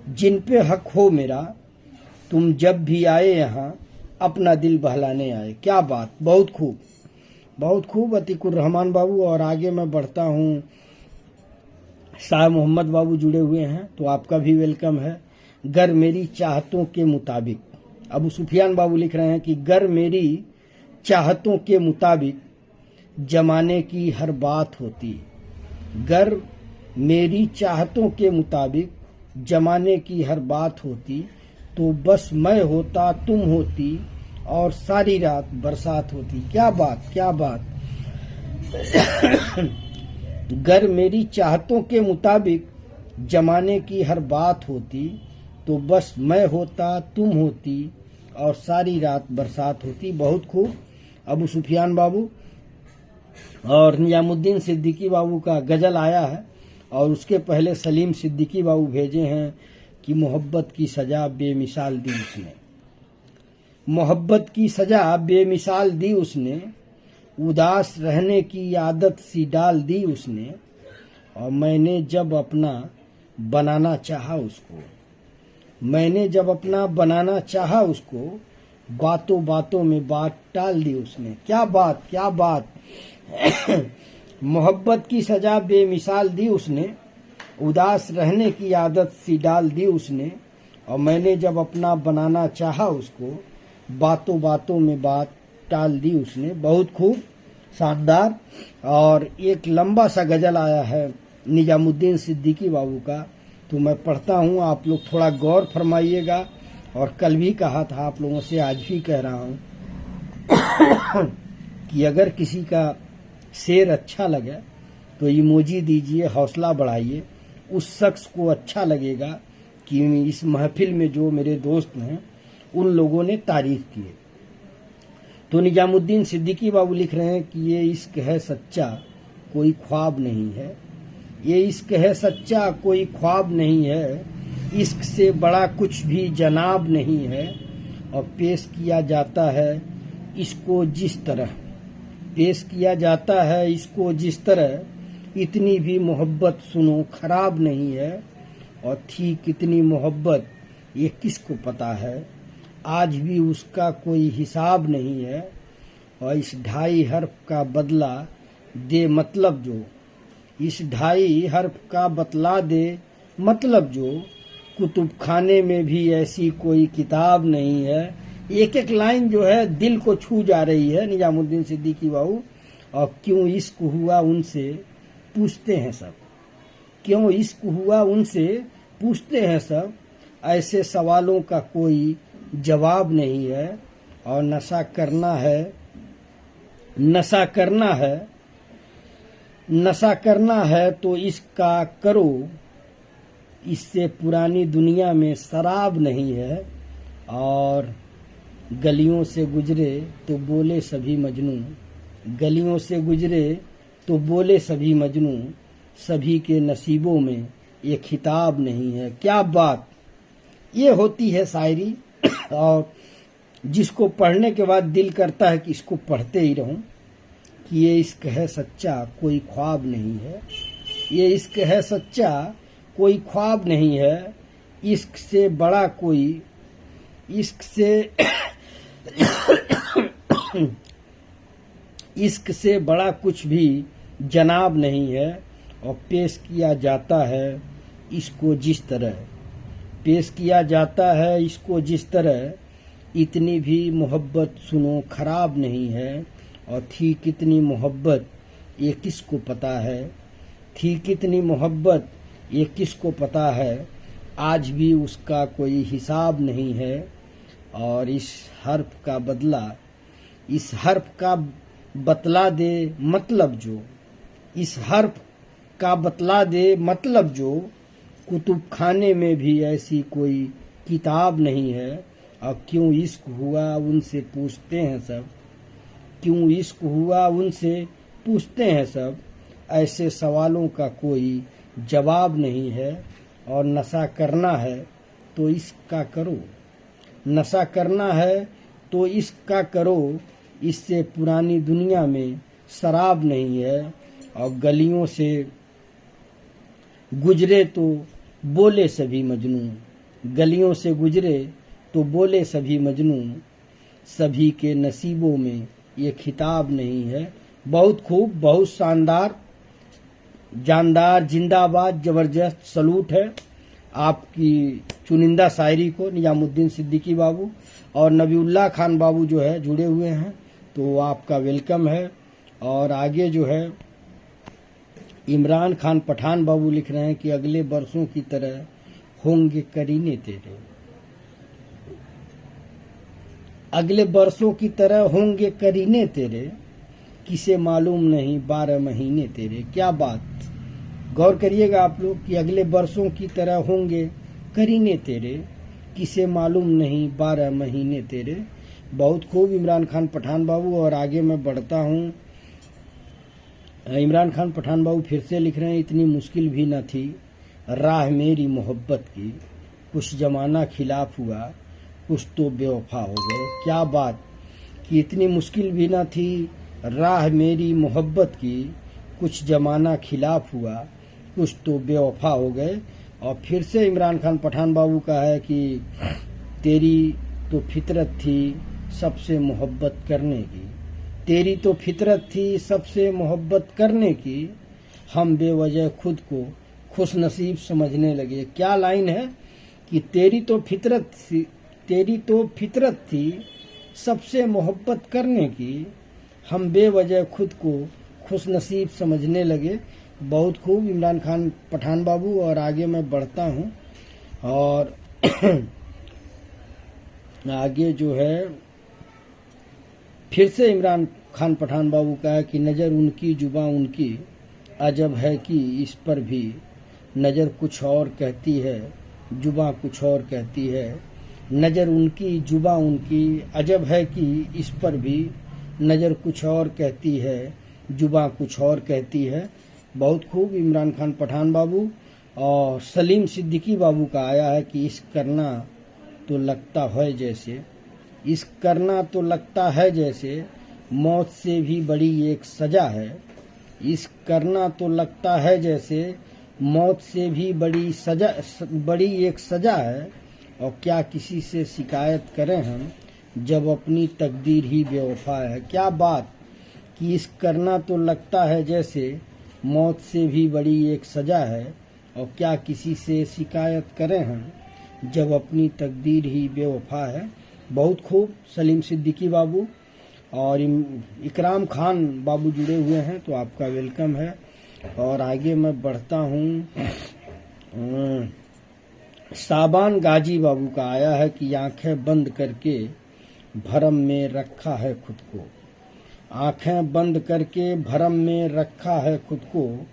जिन पे हक हो मेरा, तुम जब भी आए यहाँ अपना दिल बहलाने आए। क्या बात, बहुत खूब अतीकुर रहमान बाबू। और आगे मैं बढ़ता हूँ, शाह मोहम्मद बाबू जुड़े हुए हैं, तो आपका भी वेलकम है। गर मेरी चाहतों के मुताबिक, अबू सुफियान बाबू लिख रहे हैं कि गर मेरी चाहतों के मुताबिक जमाने की हर बात होती, गर मेरी चाहतों के मुताबिक जमाने की हर बात होती, तो बस मैं होता तुम होती और सारी रात बरसात होती। क्या बात गर मेरी चाहतों के मुताबिक जमाने की हर बात होती, तो बस मैं होता तुम होती और सारी रात बरसात होती। बहुत खूब अबू सुफियान बाबू। और निजामुद्दीन सिद्दीकी बाबू का गजल आया है और उसके पहले सलीम सिद्दीकी बाबू भेजे हैं कि मोहब्बत की सजा बेमिसाल दी उसने, मोहब्बत की सजा बेमिसाल दी उसने, उदास रहने की आदत सी डाल दी उसने, और मैंने जब अपना बनाना चाहा उसको, मैंने जब अपना बनाना चाहा उसको, बातों बातों में बात टाल दी उसने। क्या बात, क्या बात। मोहब्बत की सजा बेमिसाल दी उसने, उदास रहने की आदत सी डाल दी उसने, और मैंने जब अपना बनाना चाहा उसको, बातों बातों में बात टाल दी उसने। बहुत खूब, शानदार। और एक लंबा सा गजल आया है निजामुद्दीन सिद्दीकी बाबू का, तो मैं पढ़ता हूँ, आप लोग थोड़ा गौर फरमाइएगा। और कल भी कहा था आप लोगों से, आज भी कह रहा हूँ कि अगर किसी का शेर अच्छा लगे तो इमोजी दीजिए, हौसला बढ़ाइए। उस शख्स को अच्छा लगेगा कि इस महफिल में जो मेरे दोस्त हैं उन लोगों ने तारीफ की है। तो निजामुद्दीन सिद्दीकी बाबू लिख रहे हैं कि ये इश्क है सच्चा, कोई ख्वाब नहीं है। ये इश्क है सच्चा, कोई ख्वाब नहीं है। इश्क से बड़ा कुछ भी जनाब नहीं है। और पेश किया जाता है इसको जिस तरह, पेश किया जाता है इसको जिस तरह, इतनी भी मोहब्बत सुनो खराब नहीं है। और थी कितनी मोहब्बत ये किसको पता है, आज भी उसका कोई हिसाब नहीं है। और इस 2.5 हर्फ का बदला दे मतलब जो, इस 2.5 हर्फ का बतला दे मतलब जो, कुतुब खाने में भी ऐसी कोई किताब नहीं है। एक एक लाइन जो है दिल को छू जा रही है निजामुद्दीन सिद्दीकी बाबू। और क्यों इश्क हुआ उनसे पूछते हैं सब, क्यों इश्क हुआ उनसे पूछते हैं सब, ऐसे सवालों का कोई जवाब नहीं है। और नशा करना है, नशा करना है, नशा करना है तो इसका करो, इससे पुरानी दुनिया में शराब नहीं है। और गलियों से गुजरे तो बोले सभी मजनू, गलियों से गुजरे तो बोले सभी मजनू, सभी के नसीबों में ये खिताब नहीं है। क्या बात, ये होती है शायरी। और जिसको पढ़ने के बाद दिल करता है कि इसको पढ़ते ही रहूं, कि ये इश्क है सच्चा, कोई ख्वाब नहीं है। ये इश्क है सच्चा, कोई ख्वाब नहीं है। इश्क से बड़ा कोई, इश्क से इश्क से बड़ा कुछ भी जनाब नहीं है। और पेश किया जाता है इसको जिस तरह, पेश किया जाता है इसको जिस तरह, इतनी भी मोहब्बत सुनो खराब नहीं है। और थी कितनी मोहब्बत ये किसको पता है, थी कितनी मोहब्बत ये किसको पता है, आज भी उसका कोई हिसाब नहीं है। और इस हर्फ का बदला, इस हर्फ का बतला दे मतलब जो, इस हर्फ का बतला दे मतलब जो, कुतुब खाने में भी ऐसी कोई किताब नहीं है। और क्यों इश्क हुआ उनसे पूछते हैं सब, क्यों इश्क हुआ उनसे पूछते हैं सब, ऐसे सवालों का कोई जवाब नहीं है। और नशा करना है तो इसका करो, नशा करना है तो इसका करो, इससे पुरानी दुनिया में शराब नहीं है। और गलियों से गुजरे तो बोले सभी मजनू, गलियों से गुजरे तो बोले सभी मजनू, सभी के नसीबों में ये खिताब नहीं है। बहुत खूब, बहुत शानदार, जानदार, जिंदाबाद, जबरदस्त सलूट है आपकी चुनिंदा शायरी को निजामुद्दीन सिद्दीकी बाबू। और नबीउल्लाह खान बाबू जो है जुड़े हुए हैं, तो आपका वेलकम है। और आगे जो है इमरान खान पठान बाबू लिख रहे हैं कि अगले बरसों की तरह होंगे करीने तेरे, अगले बरसों की तरह होंगे करीने तेरे, किसे मालूम नहीं 12 महीने तेरे। क्या बात, गौर करिएगा आप लोग कि अगले बरसों की तरह होंगे करीने तेरे, किसे मालूम नहीं 12 महीने तेरे। बहुत खूब इमरान खान पठान बाबू। और आगे मैं बढ़ता हूँ। इमरान खान पठान बाबू फिर से लिख रहे हैं, इतनी मुश्किल भी न थी राह मेरी मोहब्बत की, कुछ जमाना खिलाफ हुआ, कुछ तो बेवफा हो गए। क्या बात, कि इतनी मुश्किल भी न थी राह मेरी मोहब्बत की, कुछ जमाना खिलाफ हुआ, कुछ तो बेवफा हो गए। और फिर से इमरान खान पठान बाबू का है कि तेरी तो फितरत थी सबसे मोहब्बत करने की। तेरी तो फितरत थी सबसे मोहब्बत करने की, हम बेवजह खुद को खुशनसीब समझने लगे। क्या लाइन है कि तेरी तो फितरत थी सबसे मोहब्बत करने की, हम बेवजह खुद को खुशनसीब समझने लगे। बहुत खूब इमरान खान पठान बाबू। और आगे मैं बढ़ता हूँ और आगे जो है फिर से इमरान खान पठान बाबू का है कि नज़र उनकी जुबां उनकी, अजब है कि इस पर भी नज़र कुछ और कहती है, जुबां कुछ और कहती है। नज़र उनकी जुबां उनकी, अजब है कि इस पर भी नज़र कुछ और कहती है, जुबां कुछ और कहती है। बहुत खूब इमरान खान पठान बाबू। और सलीम सिद्दीकी बाबू का आया है कि इश्क करना तो लगता है जैसे, इश्क करना तो लगता है जैसे मौत से भी बड़ी एक सजा है। इश्क करना तो लगता है जैसे मौत से भी बड़ी एक सजा है। और क्या किसी से शिकायत करें हम जब अपनी तकदीर ही बेवफा है। क्या बात कि इश्क करना तो लगता है जैसे मौत से भी बड़ी एक सजा है। और क्या किसी से शिकायत करें हम जब अपनी तकदीर ही बेवफा है। बहुत खूब सलीम सिद्दीकी बाबू। और इकराम खान बाबू जुड़े हुए हैं तो आपका वेलकम है। और आगे मैं बढ़ता हूँ। साबान गाजी बाबू का आया है कि आंखें बंद करके भरम में रखा है खुद को, आंखें बंद करके भरम में रखा है खुद को,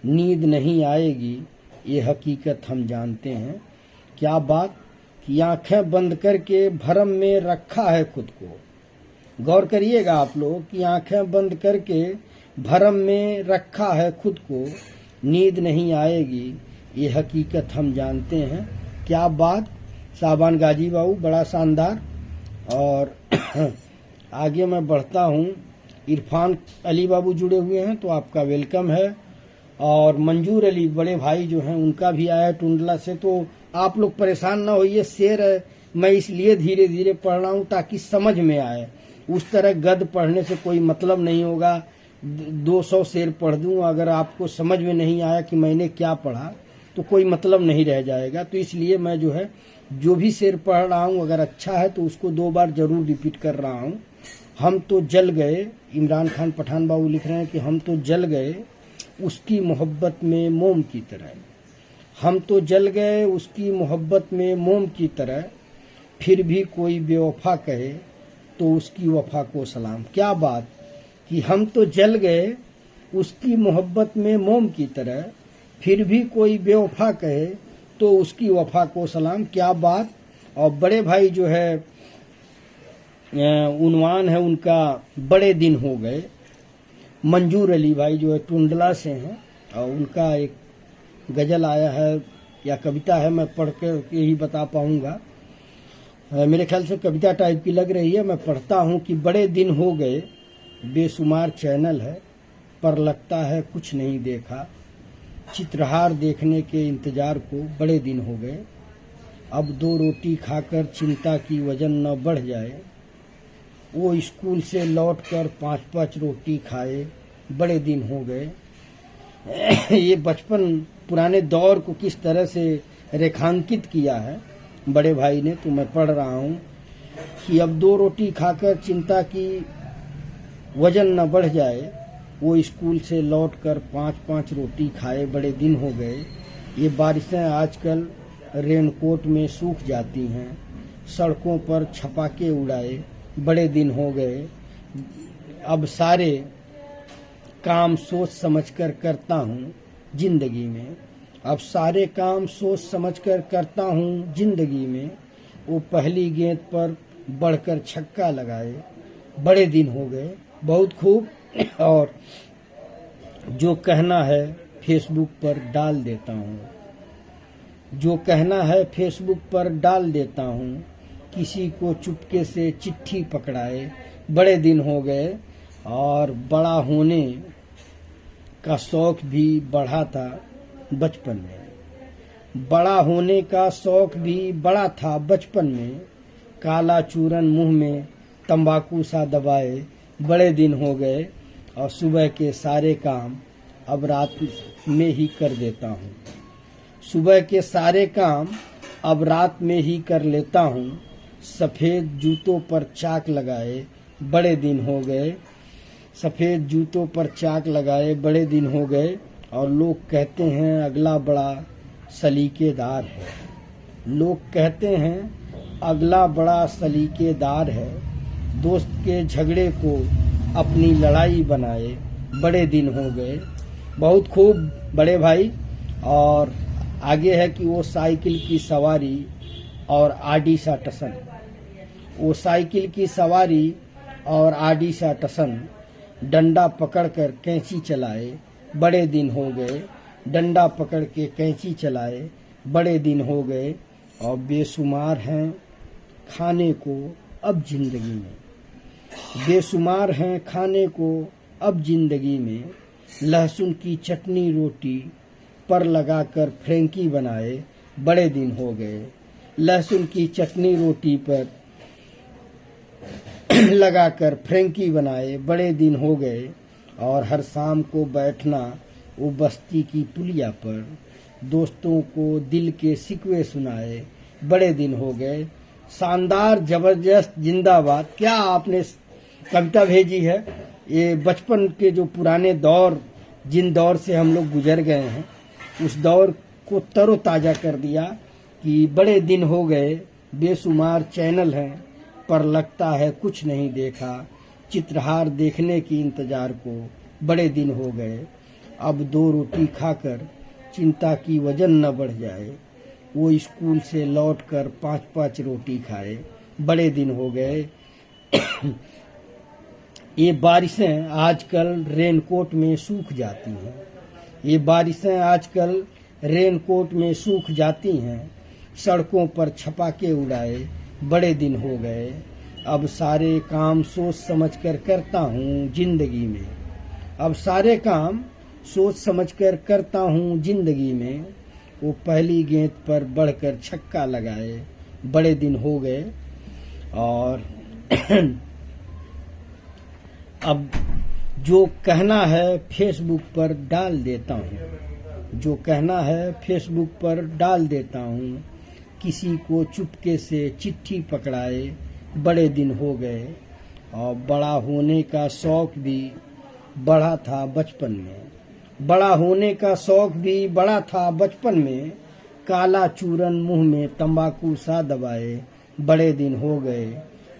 नींद नहीं आएगी ये हकीकत हम जानते हैं। क्या बात कि आंखें बंद करके भरम में रखा है खुद को। गौर करिएगा आप लोग कि आंखें बंद करके भरम में रखा है खुद को, नींद नहीं आएगी ये हकीकत हम जानते हैं। क्या बात साबान गाजी बाबू, बड़ा शानदार। और आगे मैं बढ़ता हूँ। इरफान अली बाबू जुड़े हुए हैं तो आपका वेलकम है। और मंजूर अली बड़े भाई जो हैं उनका भी आया टुंडला से। तो आप लोग परेशान ना होइए, शेर है मैं इसलिए धीरे धीरे पढ़ रहा हूँ ताकि समझ में आए। उस तरह गद्य पढ़ने से कोई मतलब नहीं होगा। 200 शेर पढ़ दूं, अगर आपको समझ में नहीं आया कि मैंने क्या पढ़ा तो कोई मतलब नहीं रह जाएगा। तो इसलिए मैं जो है जो भी शेर पढ़ रहा हूँ अगर अच्छा है तो उसको 2 बार जरूर रिपीट कर रहा हूँ। हम तो जल गए, इमरान खान पठान बाबू लिख रहे हैं कि हम तो जल गए उसकी मोहब्बत में मोम की तरह, हम तो जल गए उसकी मोहब्बत में मोम की तरह, फिर भी कोई बेवफा कहे तो उसकी वफा को सलाम। क्या बात कि हम तो जल गए उसकी मोहब्बत में मोम की तरह, फिर भी कोई बेवफा कहे तो उसकी वफा को सलाम। क्या बात। और बड़े भाई जो है उन्वान है उनका बड़े दिन हो गए। मंजूर अली भाई जो है टुंडला से हैं और उनका एक गजल आया है या कविता है, मैं पढ़ कर यही बता पाऊंगा। मेरे ख्याल से कविता टाइप की लग रही है। मैं पढ़ता हूँ कि बड़े दिन हो गए, बेशुमार चैनल है पर लगता है कुछ नहीं देखा, चित्रहार देखने के इंतजार को बड़े दिन हो गए। अब 2 रोटी खाकर चिंता की वजन न बढ़ जाए, वो स्कूल से लौटकर 5-5 रोटी खाए बड़े दिन हो गए। ये बचपन पुराने दौर को किस तरह से रेखांकित किया है बड़े भाई ने, तो मैं पढ़ रहा हूँ कि अब 2 रोटी खाकर चिंता की वजन न बढ़ जाए, वो स्कूल से लौटकर 5-5 रोटी खाए बड़े दिन हो गए। ये बारिशें आजकल रेनकोट में सूख जाती हैं, सड़कों पर छपाके उड़ाए बड़े दिन हो गए। अब सारे काम सोच समझकर करता हूँ जिंदगी में, अब सारे काम सोच समझकर करता हूँ जिंदगी में, वो पहली गेंद पर बढ़कर छक्का लगाए बड़े दिन हो गए। बहुत खूब। और जो कहना है फेसबुक पर डाल देता हूँ, जो कहना है फेसबुक पर डाल देता हूँ, किसी को चुपके से चिट्ठी पकड़ाए बड़े दिन हो गए। और बड़ा होने का शौक भी बढ़ा था बचपन में, बड़ा होने का शौक भी बड़ा था बचपन में, काला चूरन मुंह में तंबाकू सा दबाए, बड़े दिन हो गए और सुबह के सारे काम अब रात में ही कर देता हूँ। सुबह के सारे काम अब रात में ही कर लेता हूँ। सफेद जूतों पर चाक लगाए, बड़े दिन हो गए। सफेद जूतों पर चाक लगाए, बड़े दिन हो गए। और लोग कहते हैं अगला बड़ा सलीकेदार है। लोग कहते हैं अगला बड़ा सलीकेदार है। दोस्त के झगड़े को अपनी लड़ाई बनाए, बड़े दिन हो गए। बहुत खूब बड़े भाई। और आगे है कि वो साइकिल की सवारी और आडी सा टसन। वो साइकिल की सवारी और आडी सा टसन, डंडा पकड़कर कैंची चलाए, बड़े दिन हो गए। डंडा पकड़ के कैंची चलाए, बड़े दिन हो गए। और बेशुमार हैं खाने को अब जिंदगी में। बेशुमार हैं खाने को अब जिंदगी में। लहसुन की चटनी रोटी पर लगाकर फ्रेंकी बनाए, बड़े दिन हो गए। लहसुन की चटनी रोटी पर लगाकर फ्रेंकी बनाए, बड़े दिन हो गए। और हर शाम को बैठना वो बस्ती की पुलिया पर, दोस्तों को दिल के शिकवे सुनाए, बड़े दिन हो गए। शानदार, जबरदस्त, जिंदाबाद। क्या आपने कविता भेजी है। ये बचपन के जो पुराने दौर, जिन दौर से हम लोग गुजर गए हैं, उस दौर को तरोताजा कर दिया कि बड़े दिन हो गए। बेशुमार चैनल हैं पर लगता है कुछ नहीं देखा। चित्रहार देखने की इंतजार को बड़े दिन हो गए। अब 2 रोटी खाकर चिंता की वजन न बढ़ जाए। वो स्कूल से लौटकर 5-5 रोटी खाए, बड़े दिन हो गए। ये बारिशें आजकल रेनकोट में सूख जाती हैं। ये बारिशें आजकल रेनकोट में सूख जाती हैं। सड़कों पर छपाके उड़ाए, बड़े दिन हो गए। अब सारे काम सोच समझकर करता हूँ जिंदगी में। अब सारे काम सोच समझकर करता हूँ जिंदगी में। वो पहली गेंद पर बढ़कर छक्का लगाए, बड़े दिन हो गए। और अब जो कहना है फेसबुक पर डाल देता हूँ। जो कहना है फेसबुक पर डाल देता हूँ। किसी को चुपके से चिट्ठी पकड़ाए, बड़े दिन हो गए। और बड़ा होने का शौक भी बड़ा था बचपन में। बड़ा होने का शौक भी बड़ा था बचपन में। काला चूरन मुंह में तंबाकू सा दबाए, बड़े दिन हो गए।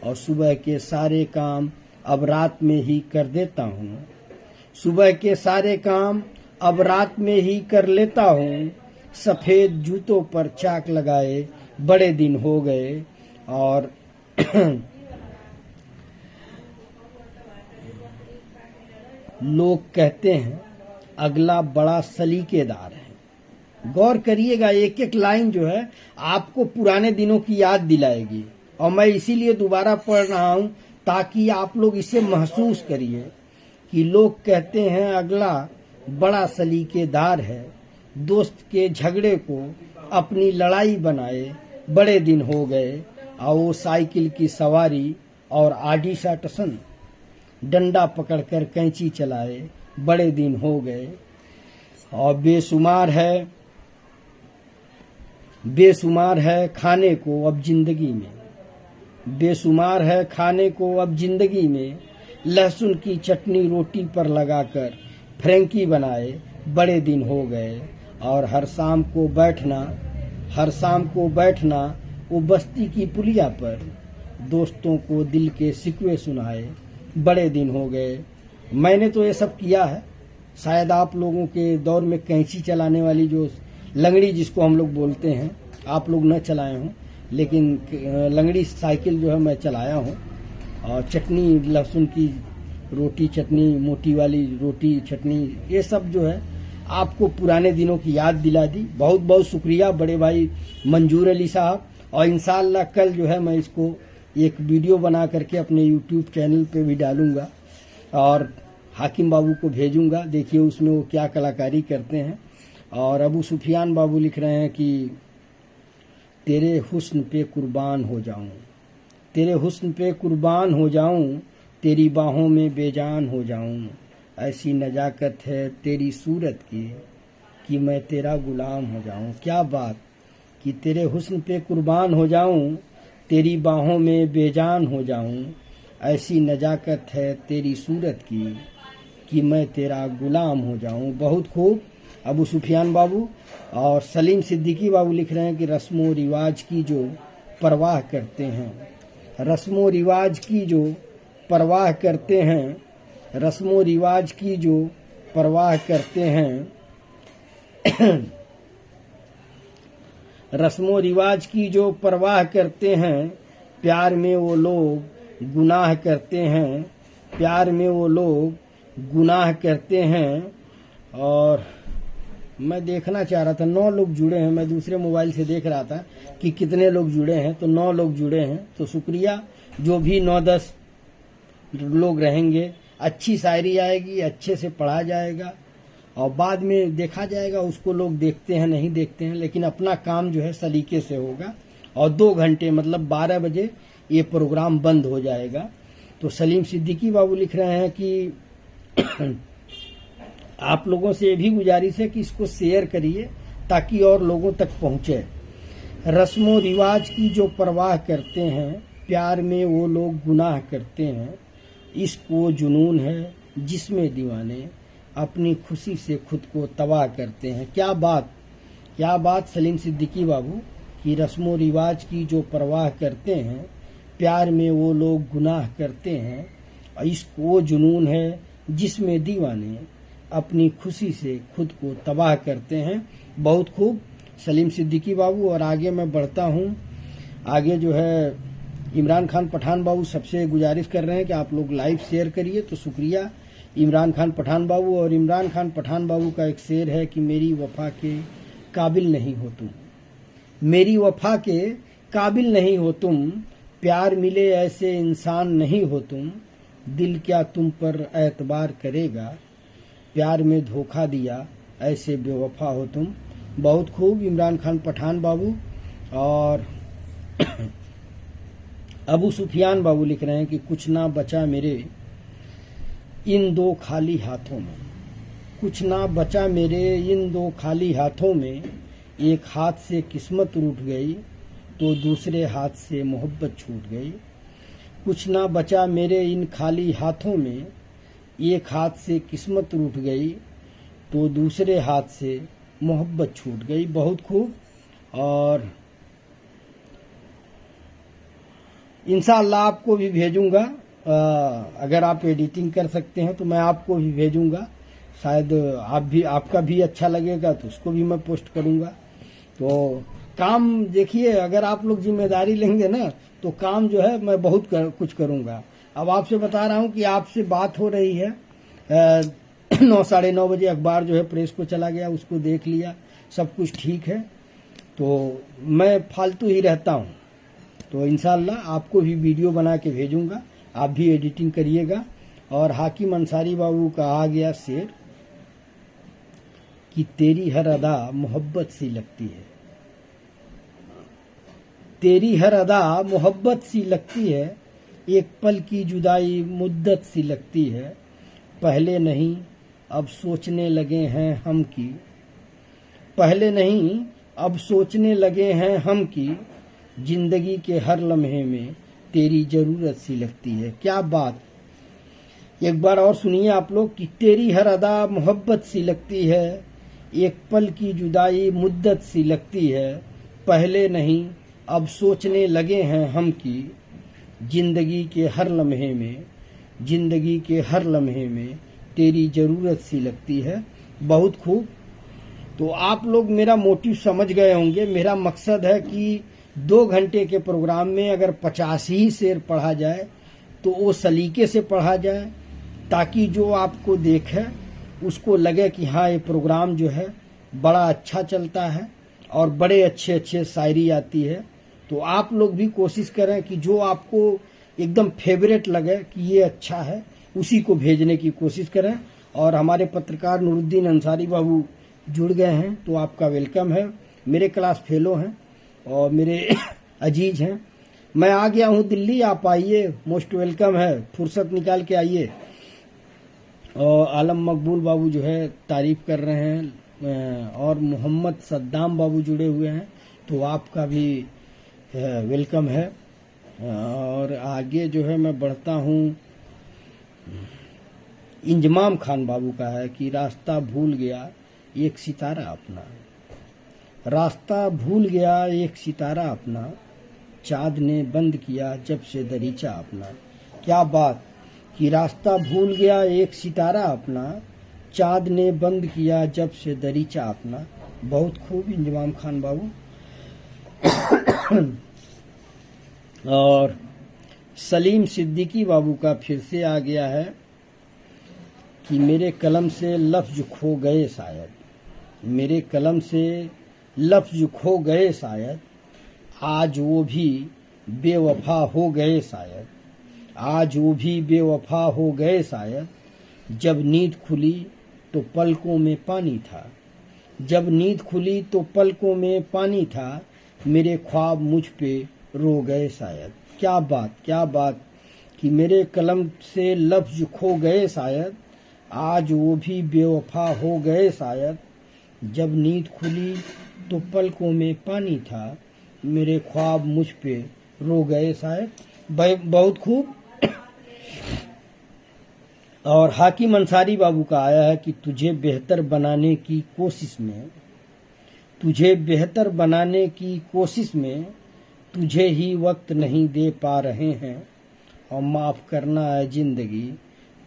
और सुबह के सारे काम अब रात में ही कर देता हूँ। सुबह के सारे काम अब रात में ही कर लेता हूँ। सफेद जूतों पर चाक लगाए, बड़े दिन हो गए। और लोग कहते हैं अगला बड़ा सलीकेदार है। गौर करिएगा, एक एक लाइन जो है आपको पुराने दिनों की याद दिलाएगी। और मैं इसीलिए दोबारा पढ़ रहा हूं ताकि आप लोग इसे महसूस करिए कि लोग कहते हैं अगला बड़ा सलीकेदार है। दोस्त के झगड़े को अपनी लड़ाई बनाए, बड़े दिन हो गए। और वो साइकिल की सवारी और आडी सा टसन, डंडा पकड़कर कैंची चलाए, बड़े दिन हो गए। और बेशुमार है खाने को अब जिंदगी में। बेशुमार है खाने को अब जिंदगी में। लहसुन की चटनी रोटी पर लगाकर फ्रेंकी बनाए, बड़े दिन हो गए। और हर शाम को बैठना वो बस्ती की पुलिया पर, दोस्तों को दिल के शिकवे सुनाए, बड़े दिन हो गए। मैंने तो ये सब किया है। शायद आप लोगों के दौर में कैंची चलाने वाली जो लंगड़ी जिसको हम लोग बोलते हैं, आप लोग न चलाए हों, लेकिन लंगड़ी साइकिल जो है मैं चलाया हूँ। और चटनी, लहसुन की रोटी चटनी, मोटी वाली रोटी चटनी, ये सब जो है आपको पुराने दिनों की याद दिला दी। बहुत बहुत शुक्रिया बड़े भाई मंजूर अली साहब। और इंशाअल्लाह कल जो है मैं इसको एक वीडियो बना करके अपने यूट्यूब चैनल पे भी डालूंगा और हाकिम बाबू को भेजूंगा। देखिए उसमें वो क्या कलाकारी करते हैं। और अबू सुफियान बाबू लिख रहे हैं कि तेरे हुस्न पे कुर्बान हो जाऊं, तेरे हुस्न पे कुर्बान हो जाऊं, तेरी बाहों में बेजान हो जाऊं। ऐसी नजाकत है तेरी सूरत की कि मैं तेरा गुलाम हो जाऊं। क्या बात, कि तेरे हुस्न पे कुर्बान हो जाऊं, तेरी बाहों में बेजान हो जाऊं। ऐसी नजाकत है तेरी सूरत की कि मैं तेरा गुलाम हो जाऊं। बहुत खूब। अबू सुफियान बाबू और सलीम सिद्दीकी बाबू लिख रहे हैं कि रस्मों रिवाज की जो परवाह करते हैं, रस्मों रिवाज की जो परवाह करते हैं, रस्मों रिवाज की जो परवाह करते हैं, रस्मों रिवाज की जो परवाह करते हैं, प्यार में वो लोग गुनाह करते हैं, प्यार में वो लोग गुनाह करते हैं। और मैं देखना चाह रहा था 9 लोग जुड़े हैं, मैं दूसरे मोबाइल से देख रहा था कि कितने लोग जुड़े हैं, तो 9 लोग जुड़े हैं। तो शुक्रिया, जो भी 9-10 लोग रहेंगे, अच्छी शायरी आएगी, अच्छे से पढ़ा जाएगा और बाद में देखा जाएगा उसको लोग देखते हैं नहीं देखते हैं, लेकिन अपना काम जो है सलीके से होगा। और 2 घंटे मतलब 12 बजे ये प्रोग्राम बंद हो जाएगा। तो सलीम सिद्दीकी बाबू लिख रहे हैं कि आप लोगों से ये भी गुजारिश है कि इसको शेयर करिए ताकि और लोगों तक पहुंचे। रस्मों रिवाज की जो परवाह करते हैं, प्यार में वो लोग गुनाह करते हैं। इश्क वो जुनून है जिसमें दीवाने अपनी खुशी से खुद को तबाह करते हैं। क्या बात, क्या बात सलीम सिद्दीकी बाबू, कि रस्मों रिवाज की जो परवाह करते हैं, प्यार में वो लोग गुनाह करते हैं। इश्क वो जुनून है जिसमें दीवाने अपनी खुशी से खुद को तबाह करते हैं। बहुत खूब सलीम सिद्दीकी बाबू। और आगे मैं बढ़ता हूँ। आगे जो है इमरान खान पठान बाबू सबसे गुजारिश कर रहे हैं कि आप लोग लाइव शेयर करिए, तो शुक्रिया इमरान खान पठान बाबू। और इमरान खान पठान बाबू का एक शेर है कि मेरी वफा के काबिल नहीं हो तुम, मेरी वफा के काबिल नहीं हो तुम, प्यार मिले ऐसे इंसान नहीं हो तुम, दिल क्या तुम पर एतबार करेगा, प्यार में धोखा दिया ऐसे बेवफा हो तुम। बहुत खूब इमरान खान पठान बाबू। और अबू सुफियान बाबू लिख रहे हैं कि कुछ ना बचा मेरे इन 2 खाली हाथों में, कुछ ना बचा मेरे इन 2 खाली हाथों में, एक हाथ से किस्मत रूठ गई तो दूसरे हाथ से मोहब्बत छूट गई। कुछ ना बचा मेरे इन खाली हाथों में, एक हाथ से किस्मत रूठ गई तो दूसरे हाथ से मोहब्बत छूट गई। बहुत खूब। और इंशाअल्लाह आपको भी भेजूंगा, अगर आप एडिटिंग कर सकते हैं तो मैं आपको भी भेजूंगा। शायद आपका भी अच्छा लगेगा तो उसको भी मैं पोस्ट करूंगा। तो काम देखिए, अगर आप लोग जिम्मेदारी लेंगे ना तो काम जो है मैं बहुत कुछ करूंगा। अब आपसे बता रहा हूं कि आपसे बात हो रही है, 9-9:30 बजे अखबार जो है प्रेस को चला गया, उसको देख लिया, सब कुछ ठीक है। तो मैं फालतू ही रहता हूं। तो इंशाअल्लाह आपको भी वीडियो बना के भेजूंगा, आप भी एडिटिंग करिएगा। और हाकिम अंसारी बाबू का आ गया शेर कि तेरी हर अदा मोहब्बत सी लगती है, तेरी हर अदा मोहब्बत सी लगती है, एक पल की जुदाई मुद्दत सी लगती है, पहले नहीं अब सोचने लगे हैं हम की, पहले नहीं अब सोचने लगे हैं हम की, जिंदगी के हर लम्हे में तेरी जरूरत सी लगती है। क्या बात, एक बार और सुनिए आप लोग कि तेरी हर अदा मोहब्बत सी लगती है, एक पल की जुदाई मुद्दत सी लगती है, पहले नहीं अब सोचने लगे हैं हम की, जिंदगी के हर लम्हे में, जिंदगी के हर लम्हे में तेरी जरूरत सी लगती है। बहुत खूब। तो आप लोग मेरा मोटिव समझ गए होंगे। मेरा मकसद है कि 2 घंटे के प्रोग्राम में अगर 50 ही शेर पढ़ा जाए तो वो सलीके से पढ़ा जाए, ताकि जो आपको देखे उसको लगे कि हाँ ये प्रोग्राम जो है बड़ा अच्छा चलता है और बड़े अच्छे अच्छे शायरी आती है। तो आप लोग भी कोशिश करें कि जो आपको एकदम फेवरेट लगे कि ये अच्छा है, उसी को भेजने की कोशिश करें। और हमारे पत्रकार नूरुद्दीन अंसारी बाबू जुड़ गए हैं, तो आपका वेलकम है। मेरे क्लास फेलो हैं और मेरे अजीज हैं, मैं आ गया हूँ दिल्ली, आप आइए, मोस्ट वेलकम है, फुर्सत निकाल के आइए। और आलम मकबूल बाबू जो है तारीफ कर रहे हैं, और मोहम्मद सद्दाम बाबू जुड़े हुए हैं, तो आपका भी वेलकम है। और आगे जो है मैं बढ़ता हूँ, इंजमाम खान बाबू का है कि रास्ता भूल गया एक सितारा अपना, रास्ता भूल गया एक सितारा अपना, चाँद ने बंद किया जब से दरीचा अपना। क्या बात कि रास्ता भूल गया एक सितारा अपना, चाँद ने बंद किया जब से दरीचा अपना। बहुत खूब इंजमाम खान बाबू। और सलीम सिद्दीकी बाबू का फिर से आ गया है कि मेरे कलम से लफ्ज खो गए शायद, मेरे कलम से लफ्ज खो गए शायद, आज वो भी बेवफा हो गए शायद, आज वो भी बेवफा हो गए शायद। जब नींद खुली तो पलकों में पानी था, जब नींद खुली तो पलकों में पानी था, मेरे ख्वाब मुझ पे रो गए शायद। क्या बात कि मेरे कलम से लफ्ज खो गए शायद, आज वो भी बेवफा हो गए शायद। जब नींद खुली तो पलकों में पानी था, मेरे ख्वाब मुझ पे रो गए शायद। बहुत खूब। और हाकिम अंसारी बाबू का आया है कि तुझे बेहतर बनाने की कोशिश में, तुझे बेहतर बनाने की कोशिश में, तुझे ही वक्त नहीं दे पा रहे हैं, और माफ़ करना है जिंदगी,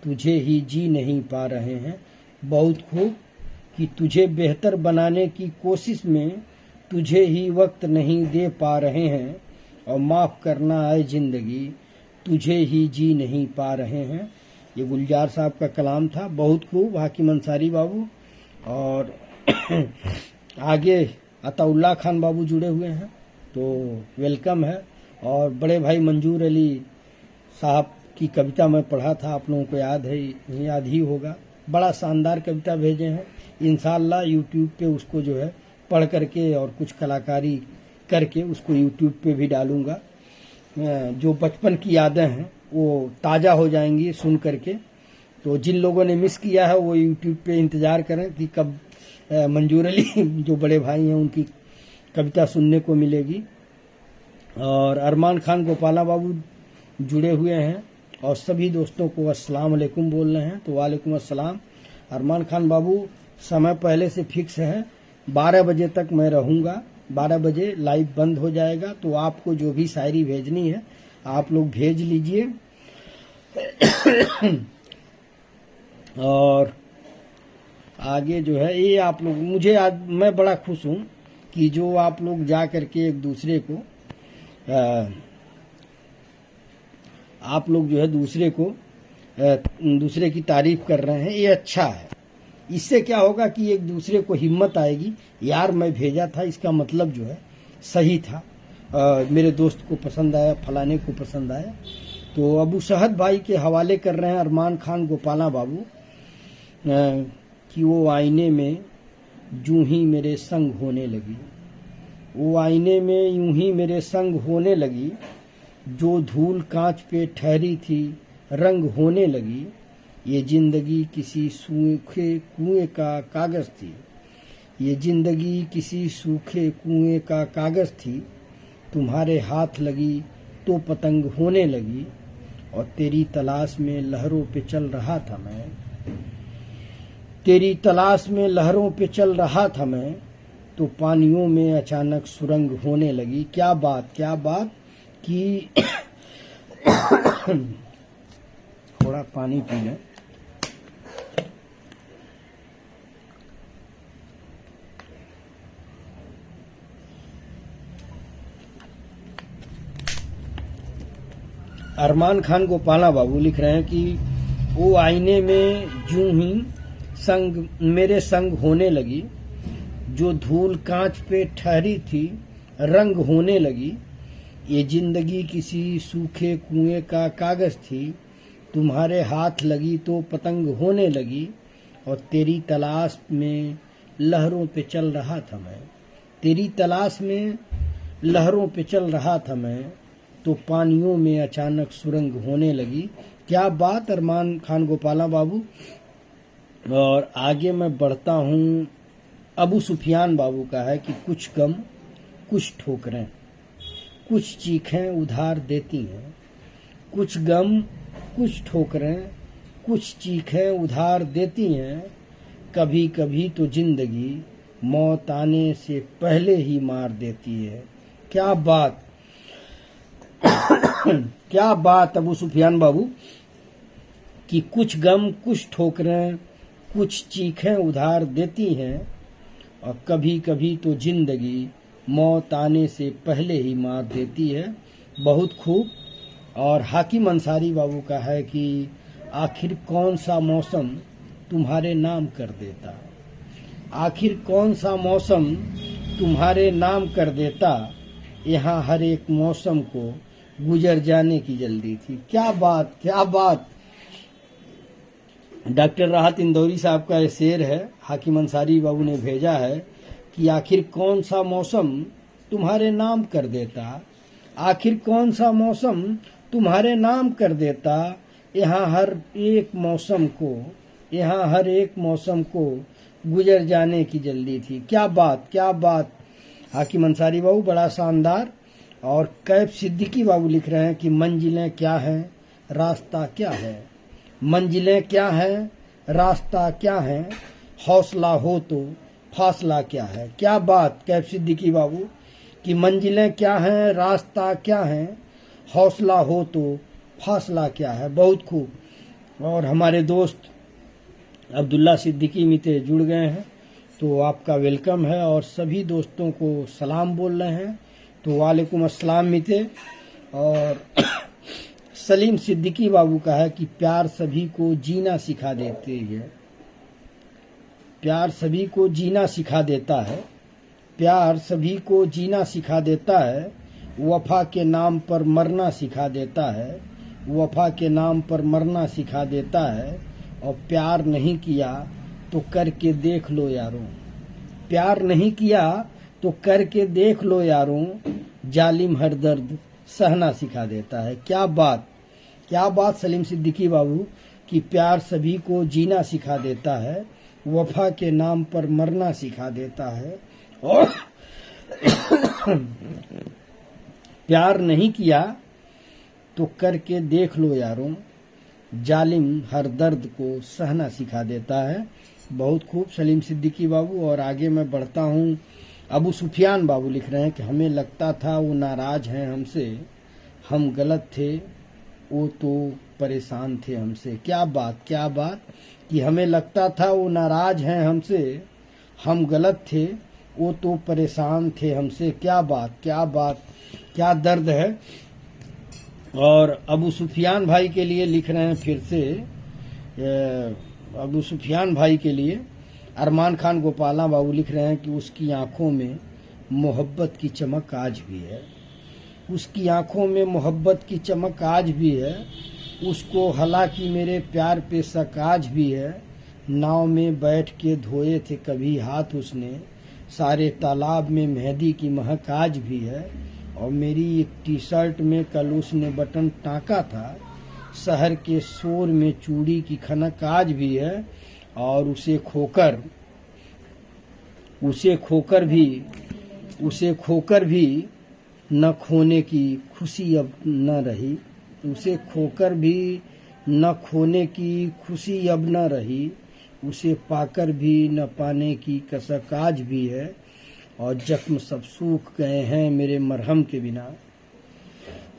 तुझे ही जी नहीं पा रहे हैं। बहुत खूब कि तुझे बेहतर बनाने की कोशिश में, तुझे ही वक्त नहीं दे पा रहे हैं, और माफ़ करना है जिंदगी, तुझे ही जी नहीं पा रहे हैं। ये गुलजार साहब का कलाम था। बहुत खूब हाकिम अंसारी बाबू। और आगे अताउल्ला खान बाबू जुड़े हुए हैं, तो वेलकम है। और बड़े भाई मंजूर अली साहब की कविता मैं पढ़ा था, आप लोगों को याद ही होगा। बड़ा शानदार कविता भेजे हैं। इंशाअल्लाह यूट्यूब पे उसको जो है पढ़ करके और कुछ कलाकारी करके उसको यूट्यूब पे भी डालूंगा। जो बचपन की यादें हैं वो ताज़ा हो जाएंगी सुन करके। तो जिन लोगों ने मिस किया है वो यूट्यूब पे इंतज़ार करें कि कब मंजूर अली जो बड़े भाई हैं उनकी कविता सुनने को मिलेगी। और अरमान खान गोपाला बाबू जुड़े हुए हैं, और सभी दोस्तों को अस्सलाम वालेकुम बोल रहे हैं, तो वालेकुम अस्सलाम। अरमान खान बाबू, समय पहले से फिक्स है, 12 बजे तक मैं रहूँगा, 12 बजे लाइव बंद हो जाएगा। तो आपको जो भी शायरी भेजनी है आप लोग भेज लीजिए। और आगे जो है ये आप लोग, मुझे आज मैं बड़ा खुश हूँ कि जो आप लोग जा करके एक दूसरे को आप लोग जो है दूसरे की तारीफ कर रहे हैं, ये अच्छा है। इससे क्या होगा कि एक दूसरे को हिम्मत आएगी, यार मैं भेजा था, इसका मतलब जो है सही था, मेरे दोस्त को पसंद आया, फलाने को पसंद आया। तो अबू शहद भाई के हवाले कर रहे हैं अरमान खान गोपाला बाबू कि वो आईने में यूं ही मेरे संग होने लगी, वो आईने में यूं ही मेरे संग होने लगी, जो धूल कांच पे ठहरी थी रंग होने लगी। ये जिंदगी किसी सूखे कुएं का कागज थी, ये जिंदगी किसी सूखे कुएं का कागज थी, तुम्हारे हाथ लगी तो पतंग होने लगी, और तेरी तलाश में लहरों पे चल रहा था मैं, तेरी तलाश में लहरों पे चल रहा था मैं, तो पानियों में अचानक सुरंग होने लगी। क्या बात कि थोड़ा पानी पी लें। अरमान खान गोपाला बाबू लिख रहे हैं कि वो आईने में यूं ही मेरे संग होने लगी, जो धूल कांच पे ठहरी थी रंग होने लगी। ये जिंदगी किसी सूखे कुएं का कागज थी, तुम्हारे हाथ लगी तो पतंग होने लगी, और तेरी तलाश में लहरों पे चल रहा था मैं, तेरी तलाश में लहरों पे चल रहा था मैं, तो पानियों में अचानक सुरंग होने लगी। क्या बात अरमान खान गोपाला बाबू। और आगे मैं बढ़ता हूँ। अबू सुफियान बाबू का है कि कुछ गम कुछ ठोकरें, कुछ चीखें उधार देती हैं। कुछ गम कुछ ठोकरें, कुछ चीखें उधार देती हैं। कभी कभी तो जिंदगी मौत आने से पहले ही मार देती है। क्या बात क्या बात अबू सुफियान बाबू कि कुछ गम कुछ ठोकरें, कुछ चीखें उधार देती हैं और कभी कभी तो जिंदगी मौत आने से पहले ही मार देती है। बहुत खूब। और हाकिम अंसारी बाबू का है कि आखिर कौन सा मौसम तुम्हारे नाम कर देता, आखिर कौन सा मौसम तुम्हारे नाम कर देता, यहाँ हर एक मौसम को गुजर जाने की जल्दी थी। क्या बात क्या बात। डॉक्टर राहत इंदौरी साहब का ये शेर है, हाकिम अंसारी बाबू ने भेजा है कि आखिर कौन सा मौसम तुम्हारे नाम कर देता, आखिर कौन सा मौसम तुम्हारे नाम कर देता, यहाँ हर एक मौसम को, यहाँ हर एक मौसम को गुजर जाने की जल्दी थी। क्या बात क्या बात हाकिम अंसारी बाबू, बड़ा शानदार। और कैफ सिद्दीकी बाबू लिख रहे हैं कि मंजिलें क्या हैं, रास्ता क्या है, मंजिलें क्या हैं, रास्ता क्या है, हौसला हो तो फासला क्या है। क्या बात कैफ सिद्दीकी बाबू कि मंजिलें क्या हैं, रास्ता क्या है, हौसला हो तो फासला क्या है। बहुत खूब। और हमारे दोस्त अब्दुल्ला सिद्दीकी मिते जुड़ गए हैं, तो आपका वेलकम है और सभी दोस्तों को सलाम बोल रहे हैं, तो वालेकुम अस्सलाम मिते। और सलीम सिद्दीकी बाबू का है कि प्यार सभी को जीना सिखा देती है, प्यार सभी को जीना सिखा देता है, प्यार सभी को जीना सिखा देता है, वफा के नाम पर मरना सिखा देता है, वफा के नाम पर मरना सिखा देता है। और प्यार नहीं किया तो करके देख लो यारों, प्यार नहीं किया तो करके देख लो यारों, जालिम हर दर्द सहना सिखा देता है। क्या बात सलीम सिद्दीकी बाबू कि प्यार सभी को जीना सिखा देता है, वफा के नाम पर मरना सिखा देता है, और प्यार नहीं किया तो करके देख लो यारों, जालिम हर दर्द को सहना सिखा देता है। बहुत खूब सलीम सिद्दीकी बाबू। और आगे मैं बढ़ता हूँ। अबू सुफियान बाबू लिख रहे हैं कि हमें लगता था वो नाराज हैं हमसे, हम गलत थे, वो तो परेशान थे हमसे। क्या बात कि हमें लगता था वो नाराज हैं हमसे, हम गलत थे, वो तो परेशान थे हमसे। क्या बात क्या दर्द है। और अबू सुफियान भाई के लिए लिख रहे हैं फिर से, अबू सुफियान भाई के लिए अरमान खान गोपाला बाबू लिख रहे हैं कि उसकी आंखों में मोहब्बत की चमक आज भी है, उसकी आंखों में मोहब्बत की चमक आज भी है, उसको हालांकि मेरे प्यार पे शक आज भी है। नाव में बैठ के धोए थे कभी हाथ उसने, सारे तालाब में मेहंदी की महक आज भी है। और मेरी एक टी शर्ट में कल उसने बटन टाँका था, शहर के शोर में चूड़ी की खनक आज भी है। और उसे खोकर भी न खोने की खुशी अब न रही, उसे खोकर भी न खोने की खुशी अब न रही, उसे पाकर भी न पाने की कसक आज भी है। और जख्म सब सूख गए हैं मेरे मरहम के बिना,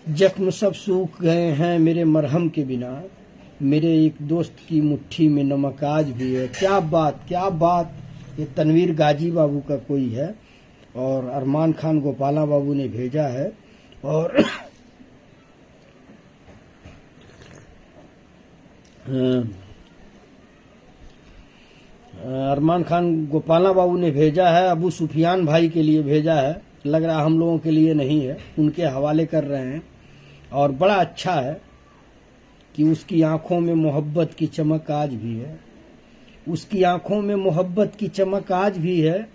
जख्म सब सूख गए हैं मेरे मरहम के बिना, मेरे एक दोस्त की मुट्ठी में नमक आज भी है। क्या बात। ये तनवीर गाजी बाबू का कोई है और अरमान खान गोपाला बाबू ने भेजा है। और अरमान खान गोपाला बाबू ने भेजा है, अबू सुफियान भाई के लिए भेजा है, लग रहा हम लोगों के लिए नहीं है, उनके हवाले कर रहे हैं। और बड़ा अच्छा है कि उसकी आंखों में मोहब्बत की चमक आज भी है, उसकी आंखों में मोहब्बत की चमक आज भी है,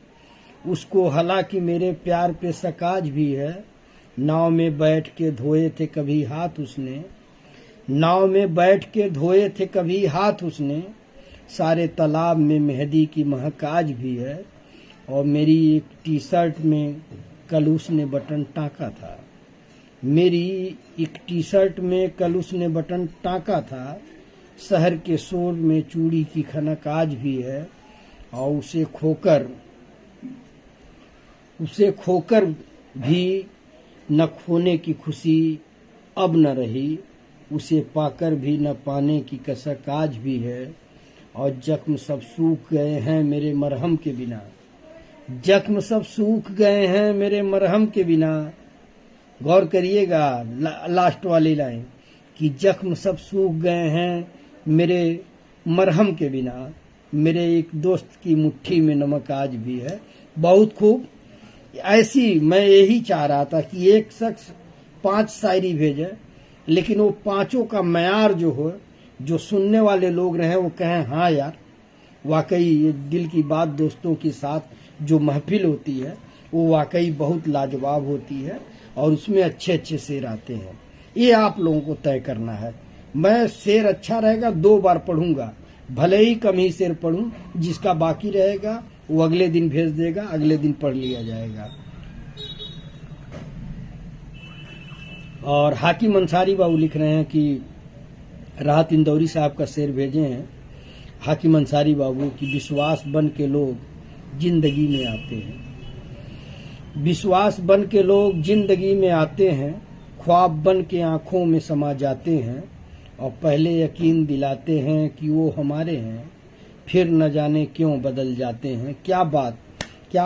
उसको हालांकि मेरे प्यार पे शक आज भी है। नाव में बैठ के धोए थे कभी हाथ उसने, नाव में बैठ के धोए थे कभी हाथ उसने, सारे तालाब में मेहंदी की महक आज भी है। और मेरी एक टी शर्ट में कल उसने बटन टाँका था, मेरी एक टी शर्ट में कल उसने बटन टाँका था, शहर के शोर में चूड़ी की खनक आज भी है। और उसे खोकर भी न खोने की खुशी अब न रही, उसे पाकर भी न पाने की कसक आज भी है। और जख्म सब सूख गए हैं मेरे मरहम के बिना, जख्म सब सूख गए हैं मेरे मरहम के बिना। गौर करिएगा लास्ट वाली लाइन कि जख्म सब सूख गए हैं मेरे मरहम के बिना, मेरे एक दोस्त की मुट्ठी में नमक आज भी है। बहुत खूब। ऐसी मैं यही चाह रहा था कि एक शख्स 5 शायरी भेजे, लेकिन वो पांचों का मयार जो हो, जो सुनने वाले लोग रहे वो कहें हाँ यार वाकई ये दिल की बात दोस्तों के साथ जो महफिल होती है वो वाकई बहुत लाजवाब होती है और उसमें अच्छे अच्छे शेर आते हैं। ये आप लोगों को तय करना है। मैं शेर अच्छा रहेगा 2 बार पढ़ूंगा, भले ही कम ही शेर पढ़ूं, जिसका बाकी रहेगा वो अगले दिन भेज देगा, अगले दिन पढ़ लिया जाएगा। और हाकिम अंसारी बाबू लिख रहे हैं कि राहत इंदौरी साहब का शेर भेजे हैं हाकिम अंसारी बाबू की, विश्वास बन के लोग जिंदगी में आते हैं, विश्वास बन के लोग जिंदगी में आते हैं, ख्वाब बन के आंखों में समा जाते हैं और पहले यकीन दिलाते हैं कि वो हमारे हैं, फिर न जाने क्यों बदल जाते हैं। क्या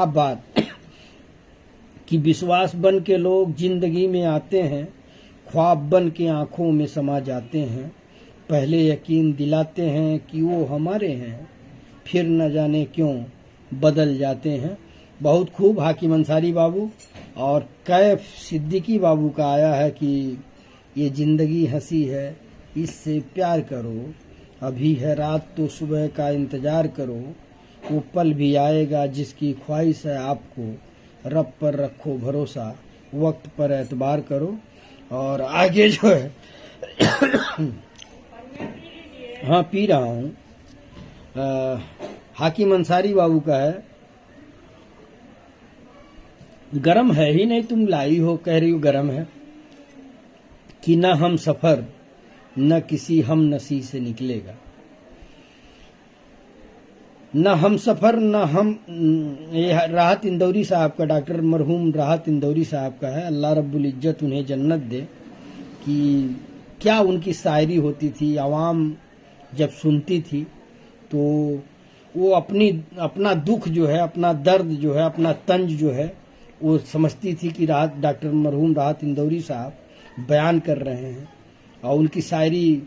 बात कि विश्वास बन के लोग जिंदगी में आते हैं, ख्वाब बन के आंखों में समा जाते हैं, पहले यकीन दिलाते हैं कि वो हमारे हैं, फिर न जाने क्यों बदल जाते हैं। बहुत खूब हाकिम अंसारी बाबू। और कैफ सिद्दीकी बाबू का आया है कि ये जिंदगी हंसी है इससे प्यार करो, अभी है रात तो सुबह का इंतजार करो, वो पल भी आएगा जिसकी ख्वाहिश है आपको, रब पर रखो भरोसा वक्त पर एतबार करो। और आगे जो है हाँ पी रहा हूँ, हाकिम अंसारी बाबू का है, गरम है ही नहीं तुम लाई हो, कह रही हो गरम है कि न हम सफर न किसी हम नसी से निकलेगा, न हम सफर न हम। ये राहत इंदौरी साहब का, डॉक्टर मरहूम राहत इंदौरी साहब का है, अल्लाह रब्बुल इज्जत उन्हें जन्नत दे। कि क्या उनकी शायरी होती थी, आवाम जब सुनती थी तो वो अपना दुख जो है, अपना दर्द जो है, अपना तंज जो है वो समझती थी कि डॉक्टर मरहूम राहत इंदौरी साहब बयान कर रहे हैं। और उनकी शायरी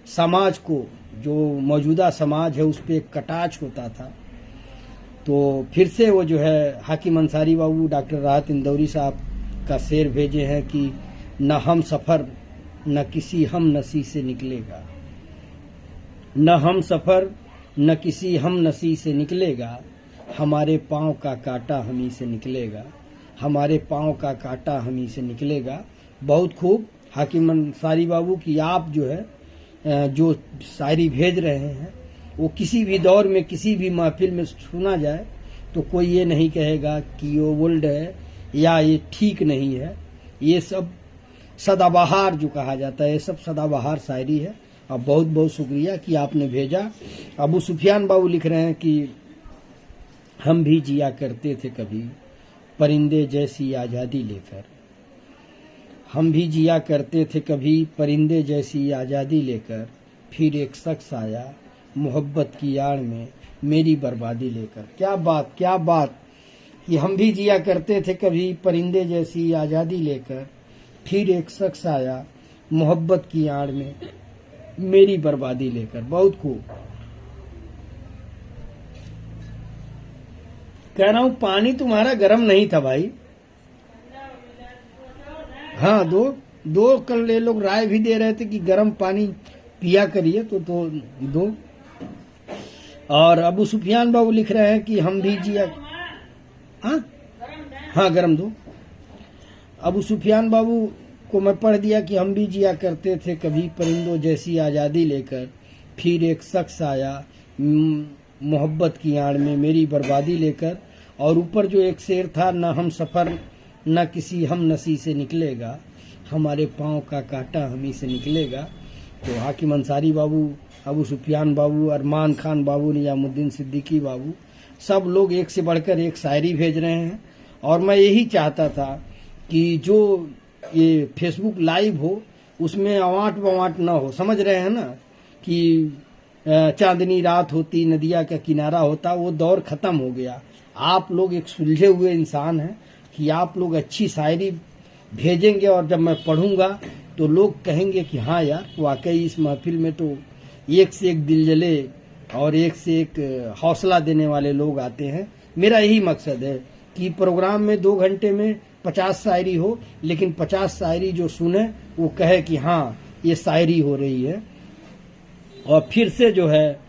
समाज को, जो मौजूदा समाज है उस पर एक कटाक्ष होता था। तो फिर से वो जो है हाकिम अंसारी बाबू डॉक्टर राहत इंदौरी साहब का शेर भेजे हैं कि न हम सफ़र न किसी हम नसी से निकलेगा, न हम सफ़र न किसी हम नसी से निकलेगा, हमारे पाँव का कांटा हमी से निकलेगा, हमारे पाँव का कांटा हमी से निकलेगा। बहुत खूब हाकिम अंसारी बाबू की आप जो है जो शायरी भेज रहे हैं वो किसी भी दौर में किसी भी महफिल में सुना जाए तो कोई ये नहीं कहेगा कि ये ओल्ड है या ये ठीक नहीं है। ये सब सदाबहार जो कहा जाता है, ये सब सदाबहार शायरी है। और बहुत बहुत शुक्रिया कि आपने भेजा। अबू सुफियान बाबू लिख रहे हैं कि हम भी जिया करते थे कभी परिंदे जैसी आज़ादी लेकर, हम भी जिया करते थे कभी परिंदे जैसी आज़ादी लेकर, फिर एक शख्स आया मोहब्बत की आड़ में मेरी बर्बादी लेकर। क्या बात कि हम भी जिया करते थे कभी परिंदे जैसी आज़ादी लेकर, फिर एक शख्स आया मोहब्बत की आड़ में मेरी बर्बादी लेकर। बहुत खूब। कह रहा हूं पानी तुम्हारा गर्म नहीं था भाई। हाँ, दो कल ये लोग राय भी दे रहे थे कि गर्म पानी पिया करिए, तो दो। और अबू सुफियान बाबू लिख रहे हैं कि हम भी जिया, हाँ गर्म दो। अबू सुफियान बाबू को मैं पढ़ दिया कि हम भी जिया करते थे कभी परिंदों जैसी आज़ादी लेकर, फिर एक शख्स आया मोहब्बत की आड़ में मेरी बर्बादी लेकर। और ऊपर जो एक शेर था, न हम सफ़र न किसी हम नसी से निकलेगा, हमारे पाँव का कांटा हम ही से निकलेगा। तो हाकिम अंसारी बाबू, अबू सुफियान बाबू, अरमान खान बाबू, निजामुद्दीन सिद्दीकी बाबू, सब लोग एक से बढ़कर एक शायरी भेज रहे हैं। और मैं यही चाहता था कि जो ये फेसबुक लाइव हो उसमें अवांट बवांट ना हो, समझ रहे हैं ना, कि चांदनी रात होती नदिया का किनारा होता, वो दौर खत्म हो गया। आप लोग एक सुलझे हुए इंसान हैं कि आप लोग अच्छी शायरी भेजेंगे और जब मैं पढ़ूंगा तो लोग कहेंगे कि हाँ यार वाकई इस महफिल में तो एक से एक दिल जले और एक से एक हौसला देने वाले लोग आते हैं। मेरा यही मकसद है कि प्रोग्राम में 2 घंटे में 50 शायरी हो, लेकिन 50 शायरी जो सुने वो कहे कि हाँ ये शायरी हो रही है। और फिर से जो है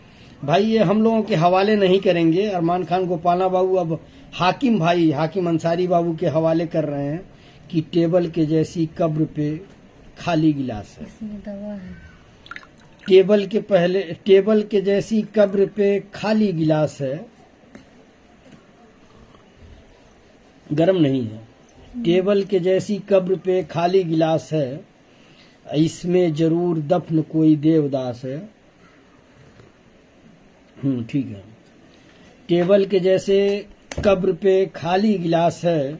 भाई ये हम लोगों के हवाले नहीं करेंगे। अरमान खान गोपाला बाबू अब हाकिम भाई, हाकिम अंसारी बाबू के हवाले कर रहे हैं कि टेबल के जैसी कब्र पे खाली गिलास है, इसमें दवा है। टेबल के जैसी कब्र पे खाली गिलास है, गर्म नहीं है। टेबल के जैसी कब्र पे खाली गिलास है, इसमें जरूर दफन कोई देवदास है। ठीक है। टेबल के जैसे कब्र पे खाली गिलास है,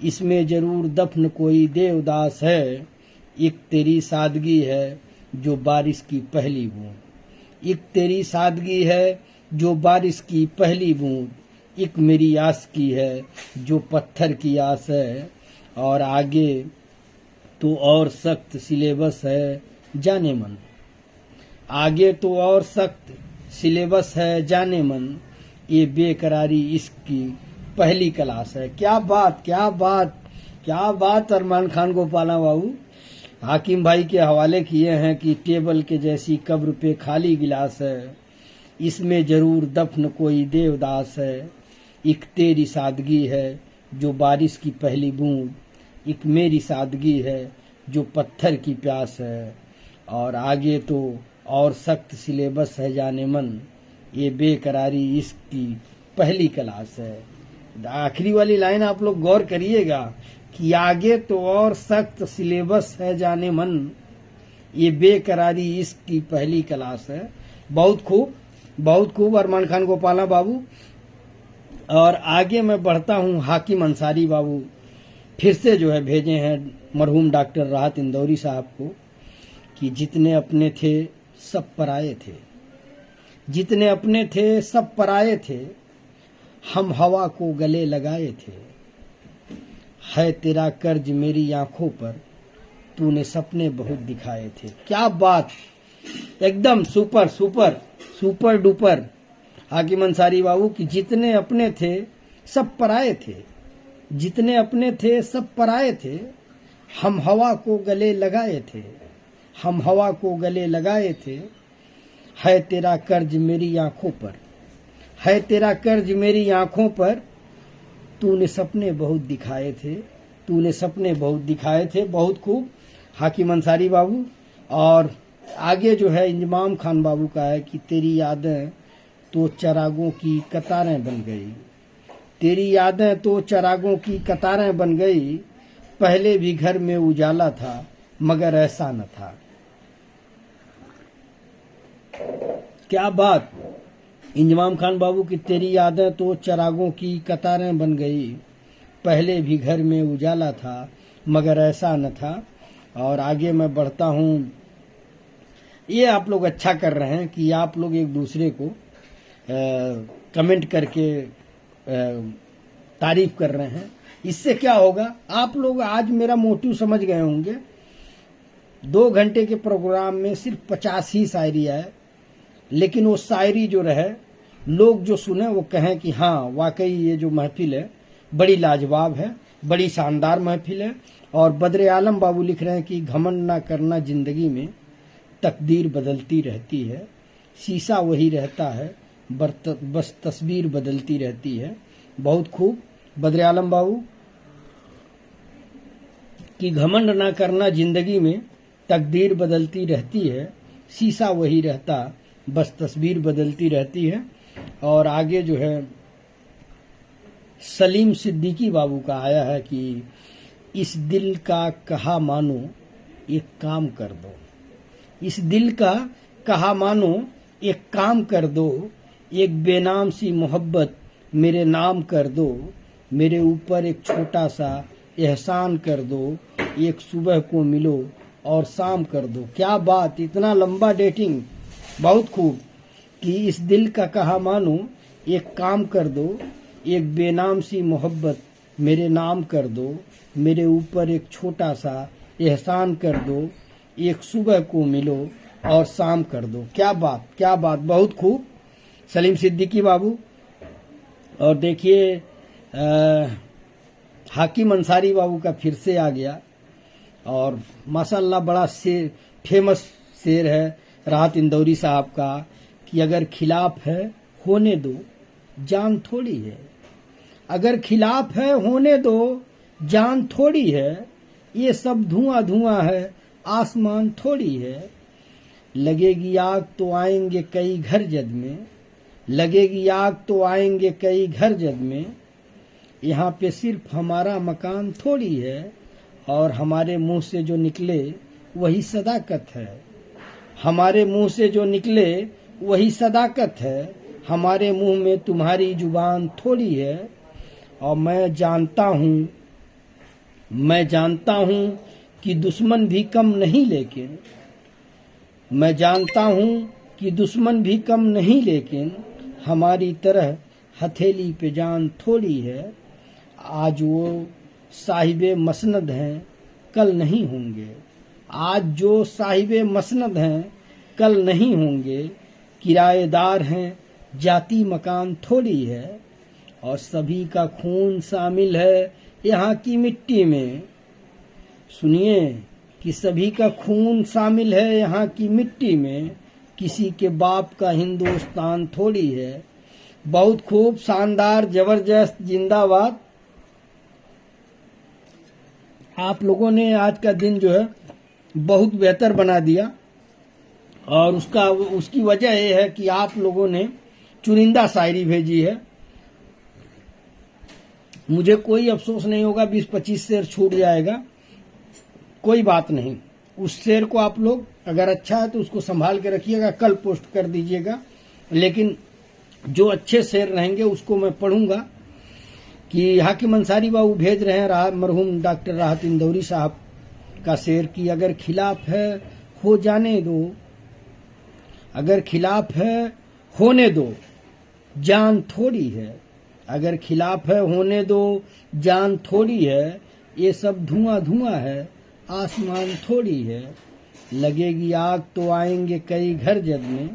इसमें जरूर दफन कोई देवदास है। एक तेरी सादगी है जो बारिश की पहली बूंद, एक तेरी सादगी है जो बारिश की पहली बूंद, एक मेरी आस की है जो पत्थर की आस है। और आगे तो और सख्त सिलेबस है जाने मन, आगे तो और सख्त सिलेबस है जाने मन, ये बेकरारी इसकी पहली क्लास है। क्या बात, क्या बात, क्या बात। अरमान खान गोपाला बाबू हाकिम भाई के हवाले किए हैं कि टेबल के जैसी कब्र पे खाली गिलास है, इसमें जरूर दफन कोई देवदास है। एक तेरी सादगी है जो बारिश की पहली बूंद, एक मेरी सादगी है जो पत्थर की प्यास है। और आगे तो और सख्त सिलेबस है जाने मन, ये बेकरारी इसकी पहली क्लास है। आखिरी वाली लाइन आप लोग गौर करिएगा कि आगे तो और सख्त सिलेबस है जाने मन, ये बेकरारी इसकी पहली क्लास है। बहुत खूब, बहुत खूब अरमान खान गोपाला बाबू। और आगे मैं बढ़ता हूँ, हाकिम अंसारी बाबू फिर से जो है भेजे हैं मरहूम डॉक्टर राहत इंदौरी साहब को कि जितने अपने थे सब पराये थे, जितने अपने थे सब पराये थे, हम हवा को गले लगाए थे। है तेरा कर्ज मेरी आंखों पर, तूने सपने बहुत दिखाए थे। क्या बात, एकदम सुपर सुपर सुपर डुपर हाकिम अंसारी बाबू कि जितने अपने थे सब पराये थे, जितने अपने थे सब पराये थे, हम हवा को गले लगाए थे, हम हवा को गले लगाए थे। है तेरा कर्ज मेरी आंखों पर, है तेरा कर्ज मेरी आंखों पर, तूने सपने बहुत दिखाए थे, तूने सपने बहुत दिखाए थे। बहुत खूब हाकिम अंसारी बाबू। और आगे जो है इंजमाम खान बाबू का है कि तेरी यादें तो चरागों की कतारें बन गई, तेरी यादें तो चरागों की कतारें बन गई, पहले भी घर में उजाला था मगर ऐसा न था। क्या बात। इंजमाम खान बाबू की तेरी यादें तो चरागों की कतारें बन गई, पहले भी घर में उजाला था मगर ऐसा न था। और आगे मैं बढ़ता हूँ, ये आप लोग अच्छा कर रहे हैं कि आप लोग एक दूसरे को कमेंट करके तारीफ कर रहे हैं। इससे क्या होगा, आप लोग आज मेरा मोटिव समझ गए होंगे। 2 घंटे के प्रोग्राम में सिर्फ 50 ही शायरी आए, लेकिन वो शायरी जो रहे लोग जो सुने वो कहें कि हाँ वाकई ये जो महफिल है बड़ी लाजवाब है, बड़ी शानदार महफिल है। और बद्र आलम बाबू लिख रहे हैं कि घमंड ना करना जिंदगी में, तकदीर बदलती रहती है, शीशा वही रहता है बस तस्वीर बदलती रहती है। बहुत खूब बद्र आलम बाबू। कि घमंड ना करना, जिंदगी में तकदीर बदलती रहती है, शीशा वही रहता, बस तस्वीर बदलती रहती है। और आगे जो है सलीम सिद्दीकी बाबू का आया है कि इस दिल का कहा मानो एक काम कर दो, इस दिल का कहा मानो एक काम कर दो, एक बेनाम सी मोहब्बत मेरे नाम कर दो, मेरे ऊपर एक छोटा सा एहसान कर दो, एक सुबह को मिलो और शाम कर दो। क्या बात, इतना लंबा डेटिंग, बहुत खूब। कि इस दिल का कहा मानो एक काम कर दो, एक बेनाम सी मोहब्बत मेरे नाम कर दो, मेरे ऊपर एक छोटा सा एहसान कर दो, एक सुबह को मिलो और शाम कर दो। क्या बात, क्या बात, बहुत खूब सलीम सिद्दीकी बाबू। और देखिए हाकिम अंसारी बाबू का फिर से आ गया, और माशाल्लाह बड़ा फेमस शेर है राहत इंदौरी साहब का कि अगर खिलाफ है होने दो, जान थोड़ी है, अगर खिलाफ है होने दो, जान थोड़ी है, ये सब धुआं धुआं है, आसमान थोड़ी है, लगेगी आग तो आएंगे कई घर जद में, लगेगी आग तो आएंगे कई घर जद में, यहाँ पे सिर्फ हमारा मकान थोड़ी है, और हमारे मुंह से जो निकले वही सदाकत है, हमारे मुंह से जो निकले वही सदाकत है, हमारे मुंह में तुम्हारी जुबान थोड़ी है। और मैं जानता हूँ कि दुश्मन भी कम नहीं, लेकिन मैं जानता हूँ कि दुश्मन भी कम नहीं, लेकिन हमारी तरह हथेली पे जान थोड़ी है। आज वो साहिबे मसनद हैं, कल नहीं होंगे, आज जो साहिबे मसनद हैं कल नहीं होंगे, किराएदार हैं जाती मकान थोड़ी है, और सभी का खून शामिल है यहाँ की मिट्टी में। सुनिए कि सभी का खून शामिल है यहाँ की मिट्टी में, किसी के बाप का हिंदुस्तान थोड़ी है। बहुत खूब, शानदार, जबरदस्त, जिंदाबाद। आप लोगों ने आज का दिन जो है बहुत बेहतर बना दिया, और उसकी वजह यह है कि आप लोगों ने चुनिंदा शायरी भेजी है। मुझे कोई अफसोस नहीं होगा, 20-25 शेर छूट जाएगा, कोई बात नहीं। उस शेर को आप लोग अगर अच्छा है तो उसको संभाल के रखिएगा, कल पोस्ट कर दीजिएगा, लेकिन जो अच्छे शेर रहेंगे उसको मैं पढ़ूंगा। कि हाकिम अंसारी बाबू भेज रहे हैं मरहूम डॉक्टर राहत इंदौरी साहब का शेर कि अगर खिलाफ है हो जाने दो, अगर खिलाफ है होने दो, जान थोड़ी है, अगर खिलाफ है होने दो, जान थोड़ी है, ये सब धुआं धुआं है, आसमान थोड़ी है, लगेगी आग तो आएंगे कई घर जद में,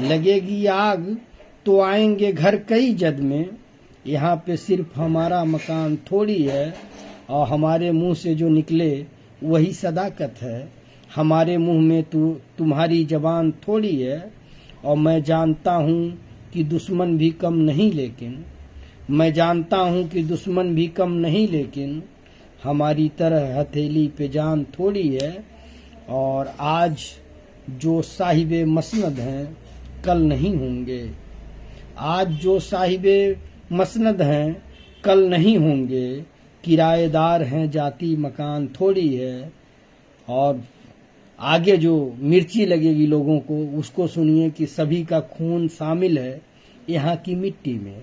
लगेगी आग तो आएंगे घर कई जद में, यहाँ पे सिर्फ हमारा मकान थोड़ी है, और हमारे मुंह से जो निकले वही सदाकत है, हमारे मुंह में तुम्हारी जबान थोड़ी है। और मैं जानता हूँ कि दुश्मन भी कम नहीं, लेकिन मैं जानता हूँ कि दुश्मन भी कम नहीं, लेकिन हमारी तरह हथेली पे जान थोड़ी है। और आज जो साहिबे मसनद हैं कल नहीं होंगे, आज जो साहिबे मसनद हैं कल नहीं होंगे, किराएदार हैं जाती मकान थोड़ी है। और आगे जो मिर्ची लगेगी लोगों को उसको सुनिए कि सभी का खून शामिल है यहाँ की मिट्टी में,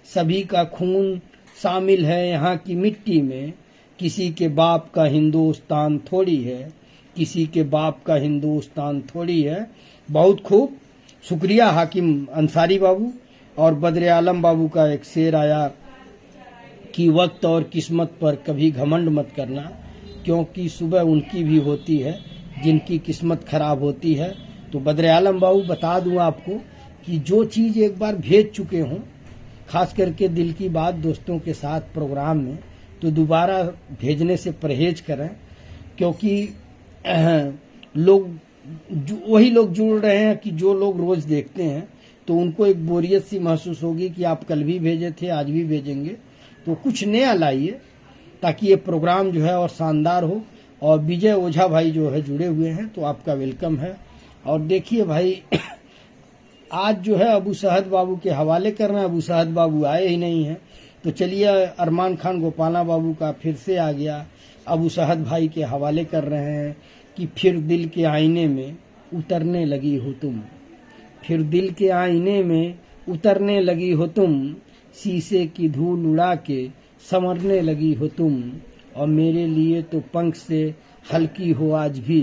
सभी का खून शामिल है यहाँ की मिट्टी में, किसी के बाप का हिंदुस्तान थोड़ी है, किसी के बाप का हिंदुस्तान थोड़ी है। बहुत खूब, शुक्रिया हाकिम अंसारी बाबू। और बद्र आलम बाबू का एक शेर आया कि वक्त और किस्मत पर कभी घमंड मत करना, क्योंकि सुबह उनकी भी होती है जिनकी किस्मत खराब होती है। तो बद्र आलम बाबू बता दूं आपको कि जो चीज़ एक बार भेज चुके हों, खास करके दिल की बात दोस्तों के साथ प्रोग्राम में, तो दोबारा भेजने से परहेज करें, क्योंकि वही लोग जुड़ रहे हैं कि जो लोग रोज देखते हैं, तो उनको एक बोरियत सी महसूस होगी कि आप कल भी भेजे थे, आज भी भेजेंगे। तो कुछ नया लाइए, ताकि ये प्रोग्राम जो है और शानदार हो। और विजय ओझा भाई जो है जुड़े हुए हैं, तो आपका वेलकम है। और देखिए भाई आज जो है अबू शहद बाबू के हवाले करना, अबू शहद बाबू आए ही नहीं हैं, तो चलिए अरमान खान गोपाला बाबू का फिर से आ गया। अबू शहद भाई के हवाले कर रहे हैं कि फिर दिल के आईने में उतरने लगी हो तुम, फिर दिल के आईने में उतरने लगी हो तुम, शीशे की धूल उड़ा के संवरने लगी हो तुम, और मेरे लिए तो पंख से हल्की हो आज भी,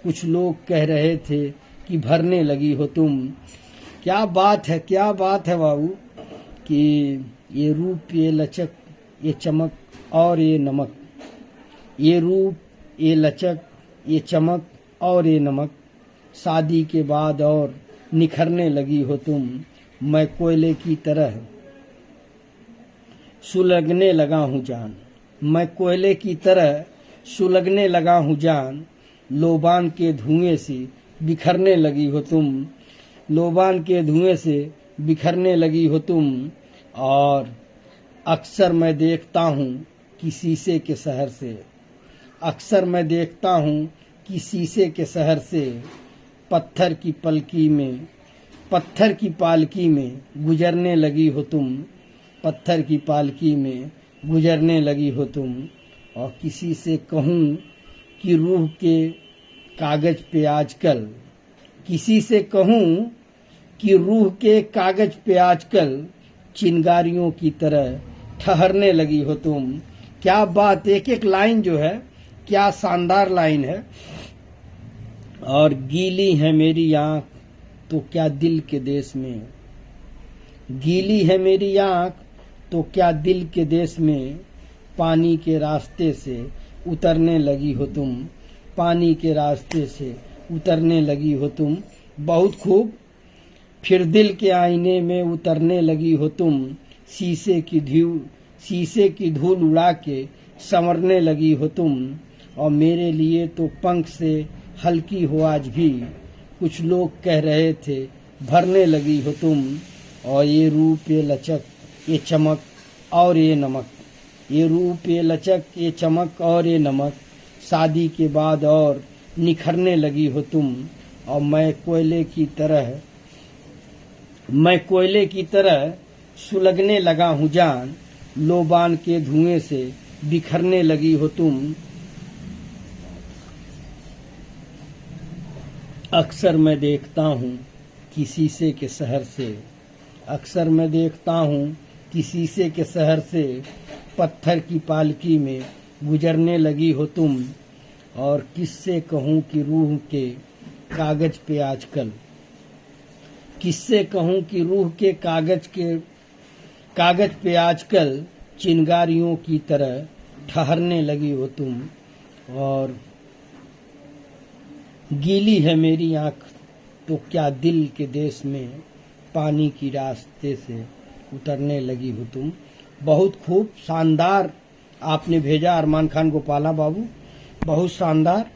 कुछ लोग कह रहे थे कि भरने लगी हो तुम। क्या बात है, क्या बात है बाबू, कि ये रूप, ये लचक, ये चमक और ये नमक, ये रूप, ये लचक, ये चमक और ये नमक, शादी के बाद और निखरने लगी हो तुम, मैं कोयले की तरह सुलगने लगा हूँ जान, मैं कोयले की तरह सुलगने लगा हूँ जान, लोबान के धुएं से बिखरने लगी हो तुम, लोबान के धुएं से बिखरने लगी हो तुम। और अक्सर मैं देखता हूँ कि शीशे के शहर से, अक्सर मैं देखता हूँ कि शीशे के शहर से, पत्थर की पलकी में, पत्थर की पालकी में गुजरने लगी हो तुम, पत्थर की पालकी में गुजरने लगी हो तुम। और किसी से कहूँ कि रूह के कागज पे आजकल, किसी से कहूँ कि रूह के कागज पे आजकल चिंगारियों की तरह ठहरने लगी हो तुम। क्या बात, एक एक लाइन जो है क्या शानदार लाइन है। और गीली है मेरी आँख तो क्या दिल के देश में, गीली है मेरी आँख तो क्या दिल के देश में, पानी के रास्ते से उतरने लगी हो तुम, पानी के रास्ते से उतरने लगी हो तुम। बहुत खूब। फिर दिल के आईने में उतरने लगी हो तुम, शीशे की धूल उड़ा के संवरने लगी हो तुम, और मेरे लिए तो पंख से हल्की हो आज भी, कुछ लोग कह रहे थे भरने लगी हो तुम। और ये रूप, ये लचक, ये चमक और ये नमक, ये रूप, ये लचक, ये चमक और ये नमक, शादी के बाद और निखरने लगी हो तुम। और मैं कोयले की तरह सुलगने लगा हूँ जान, लोबान के धुएं से बिखरने लगी हो तुम। अक्सर मैं देखता हूँ कि शीशे के शहर से, अक्सर मैं देखता हूँ कि शीशे के शहर से, पत्थर की पालकी में गुजरने लगी हो तुम। और किससे कहूँ कि रूह के कागज पे आजकल, किससे कहूँ कि रूह के कागज पे आजकल चिंगारियों की तरह ठहरने लगी हो तुम। और गीली है मेरी आँख तो क्या दिल के देश में, पानी की रास्ते से उतरने लगी हो तुम। बहुत खूब, शानदार आपने भेजा अरमान खान गोपाला बाबू, बहुत शानदार।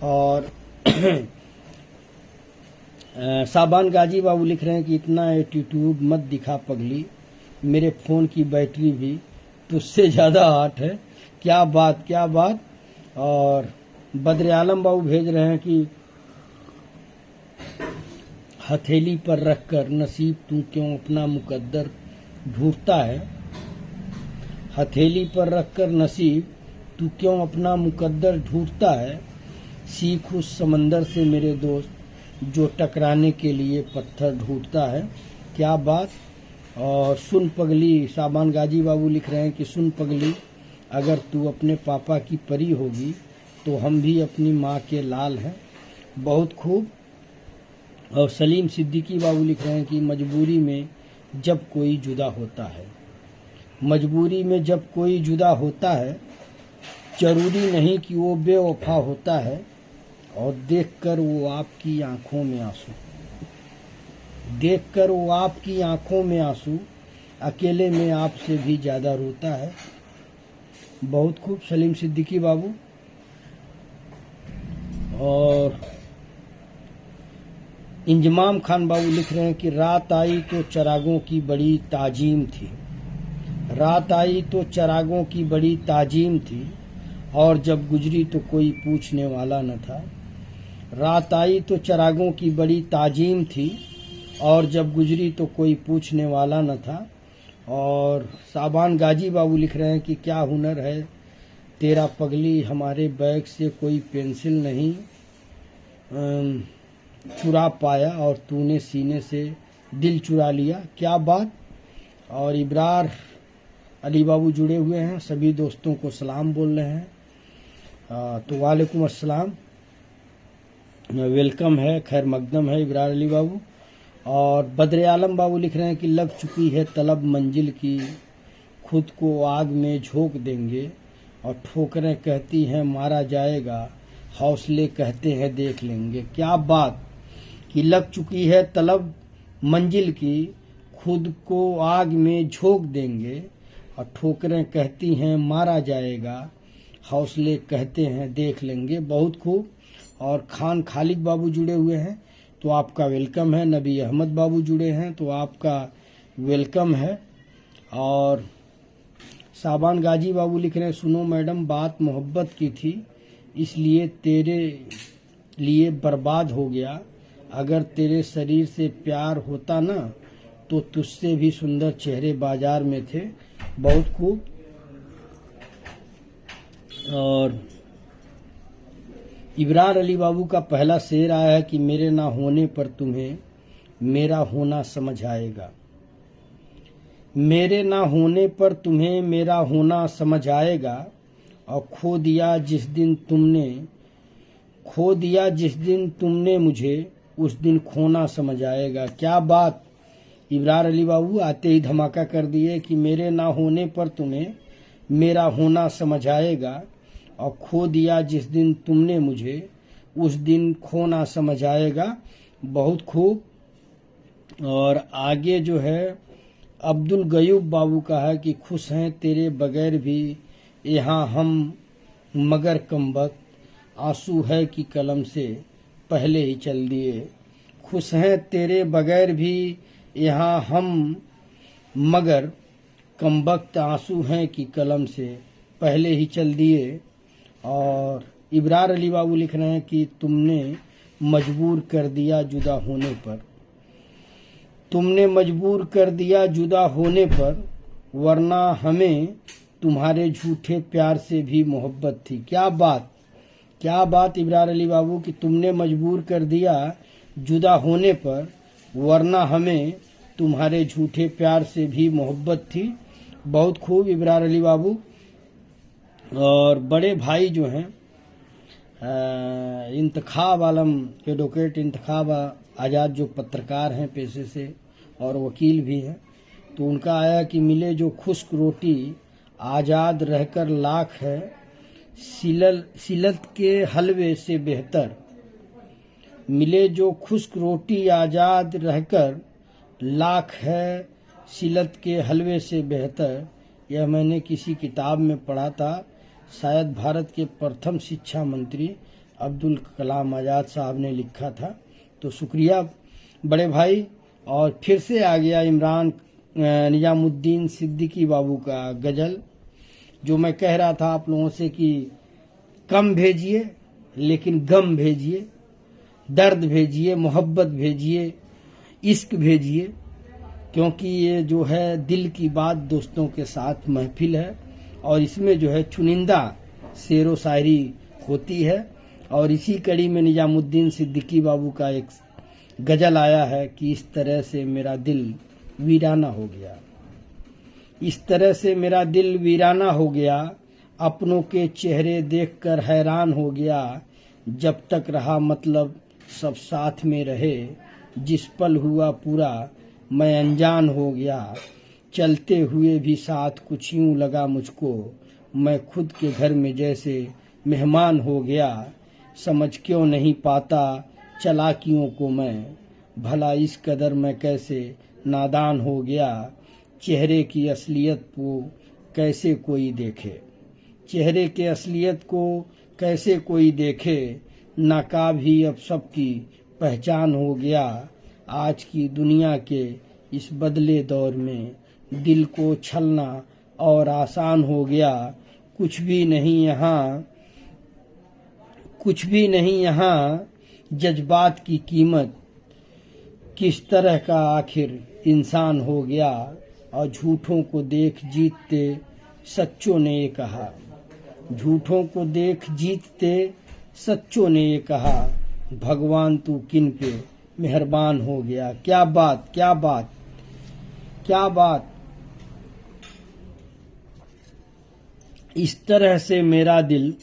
और साबान गाजी बाबू लिख रहे हैं कि इतना एटीट्यूड मत दिखा पगली, मेरे फोन की बैटरी भी तुझसे ज्यादा हॉट है। क्या बात, क्या बात। और बद्र आलम बाबू भेज रहे हैं कि हथेली पर रखकर नसीब तू क्यों अपना मुकद्दर ढूंढता है, हथेली पर रखकर नसीब तू क्यों अपना मुकद्दर ढूंढता है, सीख उस समंदर से मेरे दोस्त जो टकराने के लिए पत्थर ढूंढता है। क्या बात। और सुन पगली, साबान गाजी बाबू लिख रहे हैं कि सुन पगली, अगर तू अपने पापा की परी होगी तो हम भी अपनी माँ के लाल हैं। बहुत खूब। और सलीम सिद्दीकी बाबू लिख रहे हैं कि मजबूरी में जब कोई जुदा होता है, मजबूरी में जब कोई जुदा होता है, जरूरी नहीं कि वो बेवफा होता है, और देखकर वो आपकी आंखों में आंसू, देखकर वो आपकी आंखों में आंसू, अकेले में आपसे भी ज्यादा रोता है। बहुत खूब सलीम सिद्दीकी बाबू। और इंजमाम खान बाबू लिख रहे हैं कि रात आई तो चरागों की बड़ी ताजीम थी, रात आई तो चरागों की बड़ी ताजीम थी, और जब गुजरी तो कोई पूछने वाला न था। रात आई तो चरागों की बड़ी ताजीम थी, और जब गुजरी तो कोई पूछने वाला न था। और साबान गाजी बाबू लिख रहे हैं कि क्या हुनर है तेरा पगली, हमारे बैग से कोई पेंसिल नहीं चुरा पाया, और तूने सीने से दिल चुरा लिया। क्या बात। और इब्रार अली बाबू जुड़े हुए हैं, सभी दोस्तों को सलाम बोल रहे हैं। तो वालेकुम अस्सलाम, वेलकम है, खैर मकदम है इब्रार अली बाबू। और बद्र आलम बाबू लिख रहे हैं कि लग चुकी है तलब मंजिल की, खुद को आग में झोंक देंगे, और ठोकरें कहती हैं मारा जाएगा, हौसले कहते हैं देख लेंगे। क्या बात कि लग चुकी है तलब मंजिल की, खुद को आग में झोंक देंगे, और ठोकरें कहती हैं मारा जाएगा, हौसले कहते हैं देख लेंगे। बहुत खूब। और खान खालिद बाबू जुड़े हुए हैं, तो आपका वेलकम है। नबी अहमद बाबू जुड़े हैं, तो आपका वेलकम है। और साबान गाजी बाबू लिख रहे हैं, सुनो मैडम बात मोहब्बत की थी, इसलिए तेरे लिए बर्बाद हो गया। अगर तेरे शरीर से प्यार होता ना, तो तुझसे भी सुंदर चेहरे बाजार में थे। बहुत खूब। और इब्रार अली बाबू का पहला शेर आया है कि मेरे ना होने पर तुम्हें मेरा होना समझ आएगा। मेरे ना होने पर तुम्हें मेरा होना समझ आएगा, और खो दिया जिस दिन तुमने मुझे, उस दिन खोना समझ आएगा। क्या बात। इब्रार अली बाबू आते ही धमाका कर दिए कि मेरे ना होने पर तुम्हें मेरा होना समझ आएगा, और खो दिया जिस दिन तुमने मुझे, उस दिन खोना समझ आएगा। बहुत खूब। और आगे जो है अब्दुल गयूब बाबू का है कि खुश हैं तेरे बगैर भी यहाँ हम, मगर कमबख्त आंसू है कि कलम से पहले ही चल दिए। खुश हैं तेरे बगैर भी यहाँ हम, मगर कमबख्त आंसू हैं कि कलम से पहले ही चल दिए। और इब्रार अली बाबू लिख रहे हैं कि तुमने मजबूर कर दिया जुदा होने पर, तुमने मजबूर कर दिया जुदा होने पर, वरना हमें तुम्हारे झूठे प्यार से भी मोहब्बत थी। क्या बात। क्या बात इब्रार अली बाबू कि तुमने मजबूर कर दिया जुदा होने पर, वरना हमें तुम्हारे झूठे प्यार से भी मोहब्बत थी। बहुत खूब इब्रार अली बाबू। और बड़े भाई जो हैं इंतखाब आलम एडवोकेट इंतखाब आज़ाद, जो पत्रकार हैं पेशे से और वकील भी हैं, तो उनका आया कि मिले जो खुश्क रोटी आज़ाद रहकर लाख है, सिलत के हलवे से बेहतर। मिले जो खुश्क रोटी आज़ाद रहकर लाख है, सिलत के हलवे से बेहतर। यह मैंने किसी किताब में पढ़ा था, शायद भारत के प्रथम शिक्षा मंत्री अब्दुल कलाम आज़ाद साहब ने लिखा था। तो शुक्रिया बड़े भाई। और फिर से आ गया इमरान निजामुद्दीन सिद्दीकी बाबू का गज़ल, जो मैं कह रहा था आप लोगों से कि कम भेजिए लेकिन गम भेजिए, दर्द भेजिए, मोहब्बत भेजिए, इश्क भेजिए, क्योंकि ये जो है दिल की बात दोस्तों के साथ महफिल है, और इसमें जो है चुनिंदा शेरो शायरी होती है। और इसी कड़ी में निजामुद्दीन सिद्दीकी बाबू का एक गज़ल आया है कि इस तरह से मेरा दिल वीराना हो गया, इस तरह से मेरा दिल वीराना हो गया, अपनों के चेहरे देखकर हैरान हो गया, जब तक रहा मतलब सब साथ में रहे, जिस पल हुआ पूरा मैं अनजान हो गया, चलते हुए भी साथ कुछ यूं लगा मुझको, मैं खुद के घर में जैसे मेहमान हो गया, समझ क्यों नहीं पाता चालाकियों को मैं, भला इस कदर मैं कैसे नादान हो गया, चेहरे की असलियत को कैसे कोई देखे, चेहरे के असलियत को कैसे कोई देखे, नकाब ही अब सबकी पहचान हो गया, आज की दुनिया के इस बदले दौर में दिल को छलना और आसान हो गया। कुछ भी नहीं यहाँ, कुछ भी नहीं यहाँ, जज्बात की कीमत किस तरह का आखिर इंसान हो गया। और झूठों को देख जीतते सच्चों ने ये कहा, झूठों को देख जीतते सच्चों ने ये कहा, भगवान तू किन पे मेहरबान हो गया। क्या बात, क्या बात, क्या बात। इस तरह से मेरा दिल,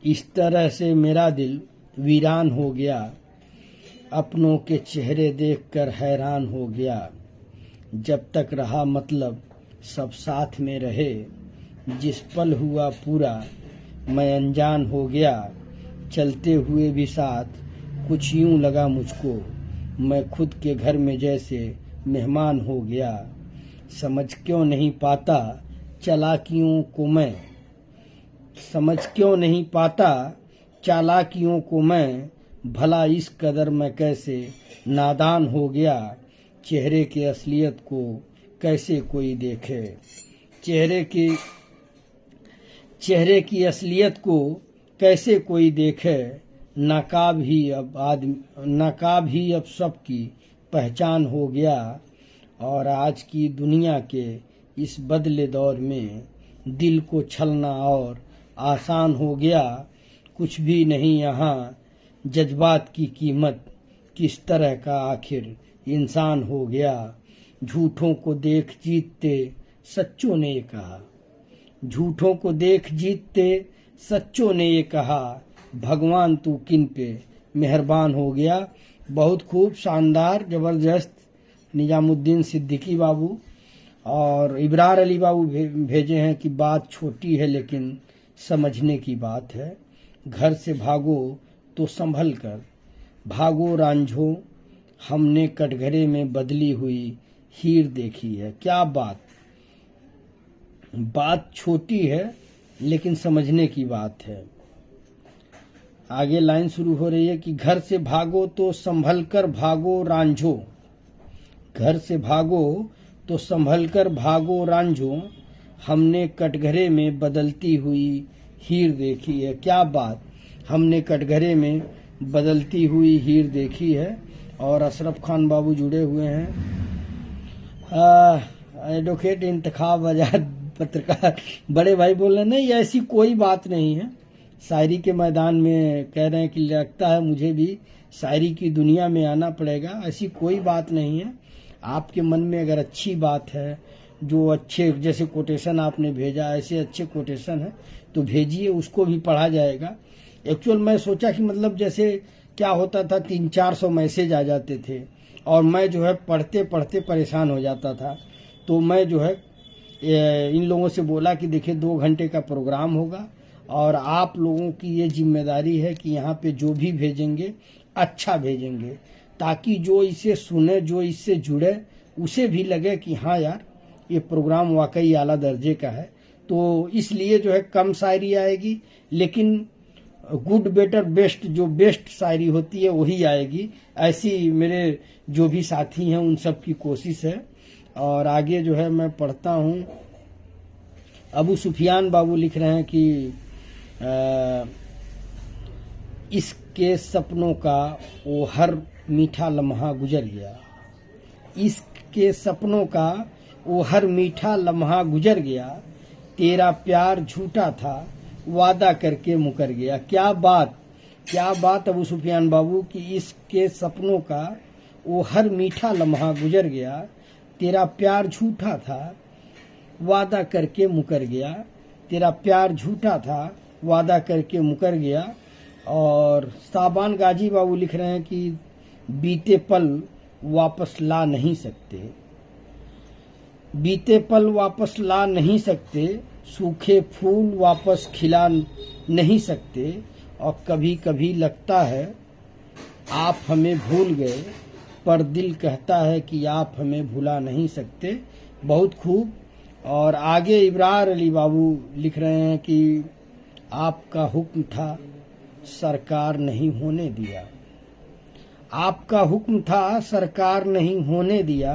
इस तरह से मेरा दिल वीरान हो गया। अपनों के चेहरे देखकर हैरान हो गया। जब तक रहा मतलब सब साथ में रहे, जिस पल हुआ पूरा मैं अनजान हो गया। चलते हुए भी साथ कुछ यूं लगा मुझको, मैं खुद के घर में जैसे मेहमान हो गया। समझ क्यों नहीं पाता चालाकियों को मैं, समझ क्यों नहीं पाता चालाकियों को मैं, भला इस कदर मैं कैसे नादान हो गया। चेहरे की असलियत को कैसे कोई देखे, चेहरे की असलियत को कैसे कोई देखे। नकाब ही अब सबकी पहचान हो गया। और आज की दुनिया के इस बदले दौर में दिल को छलना और आसान हो गया। कुछ भी नहीं यहाँ, जज्बात की कीमत किस तरह का आखिर इंसान हो गया। झूठों को देख जीतते सच्चों ने ये कहा, झूठों को देख जीतते सच्चों ने ये कहा, भगवान तू किन पे मेहरबान हो गया। बहुत खूब, शानदार, जबरदस्त। निजामुद्दीन सिद्दीकी बाबू और इब्रार अली बाबू भेजे हैं कि बात छोटी है लेकिन समझने की बात है। घर से भागो तो संभल कर भागो रांझो, हमने कटघरे में बदली हुई हीर देखी है। क्या बात, बात छोटी है लेकिन समझने की बात है। आगे लाइन शुरू हो रही है कि घर से भागो तो संभल कर भागो रांझो, घर से भागो तो संभल कर भागो रांझो, हमने कटघरे में बदलती हुई हीर देखी है। क्या बात, हमने कटघरे में बदलती हुई हीर देखी है। और अशरफ खान बाबू जुड़े हुए हैं, एडवोकेट इंतखाब आजाद पत्रकार। बड़े भाई बोल रहे हैं नहीं ऐसी कोई बात नहीं है। शायरी के मैदान में कह रहे हैं कि लगता है मुझे भी शायरी की दुनिया में आना पड़ेगा। ऐसी कोई बात नहीं है। आपके मन में अगर अच्छी बात है, जो अच्छे जैसे कोटेशन आपने भेजा, ऐसे अच्छे कोटेशन है तो भेजिए, उसको भी पढ़ा जाएगा। एक्चुअल मैं सोचा कि मतलब जैसे क्या होता था 300-400 मैसेज आ जाते थे और मैं जो है पढ़ते पढ़ते परेशान हो जाता था। तो मैं जो है इन लोगों से बोला कि देखिए 2 घंटे का प्रोग्राम होगा और आप लोगों की ये जिम्मेदारी है कि यहाँ पे जो भी भेजेंगे अच्छा भेजेंगे, ताकि जो इसे सुने, जो इससे जुड़े, उसे भी लगे कि हाँ यार ये प्रोग्राम वाकई आला दर्जे का है। तो इसलिए जो है कम शायरी आएगी लेकिन गुड बेटर बेस्ट, जो बेस्ट शायरी होती है वही आएगी। ऐसी मेरे जो भी साथी हैं उन सब की कोशिश है। और आगे जो है मैं पढ़ता हूँ। अबू सुफियान बाबू लिख रहे हैं कि इसके सपनों का वो हर मीठा लम्हा गुजर गया, इसके सपनों का वो हर मीठा लम्हा गुजर गया, तेरा प्यार झूठा था वादा करके मुकर गया। क्या बात, क्या बात अबू सुफियान बाबू कि इसके सपनों का वो हर मीठा लम्हा गुजर गया, तेरा प्यार झूठा था वादा करके मुकर गया, तेरा प्यार झूठा था वादा करके मुकर गया। और साबान गाजी बाबू लिख रहे हैं कि बीते पल वापस ला नहीं सकते, बीते पल वापस ला नहीं सकते, सूखे फूल वापस खिला नहीं सकते, और कभी कभी लगता है आप हमें भूल गए, पर दिल कहता है कि आप हमें भुला नहीं सकते। बहुत खूब। और आगे इब्रार अली बाबू लिख रहे हैं कि आपका हुक्म था सरकार नहीं होने दिया, आपका हुक्म था सरकार नहीं होने दिया,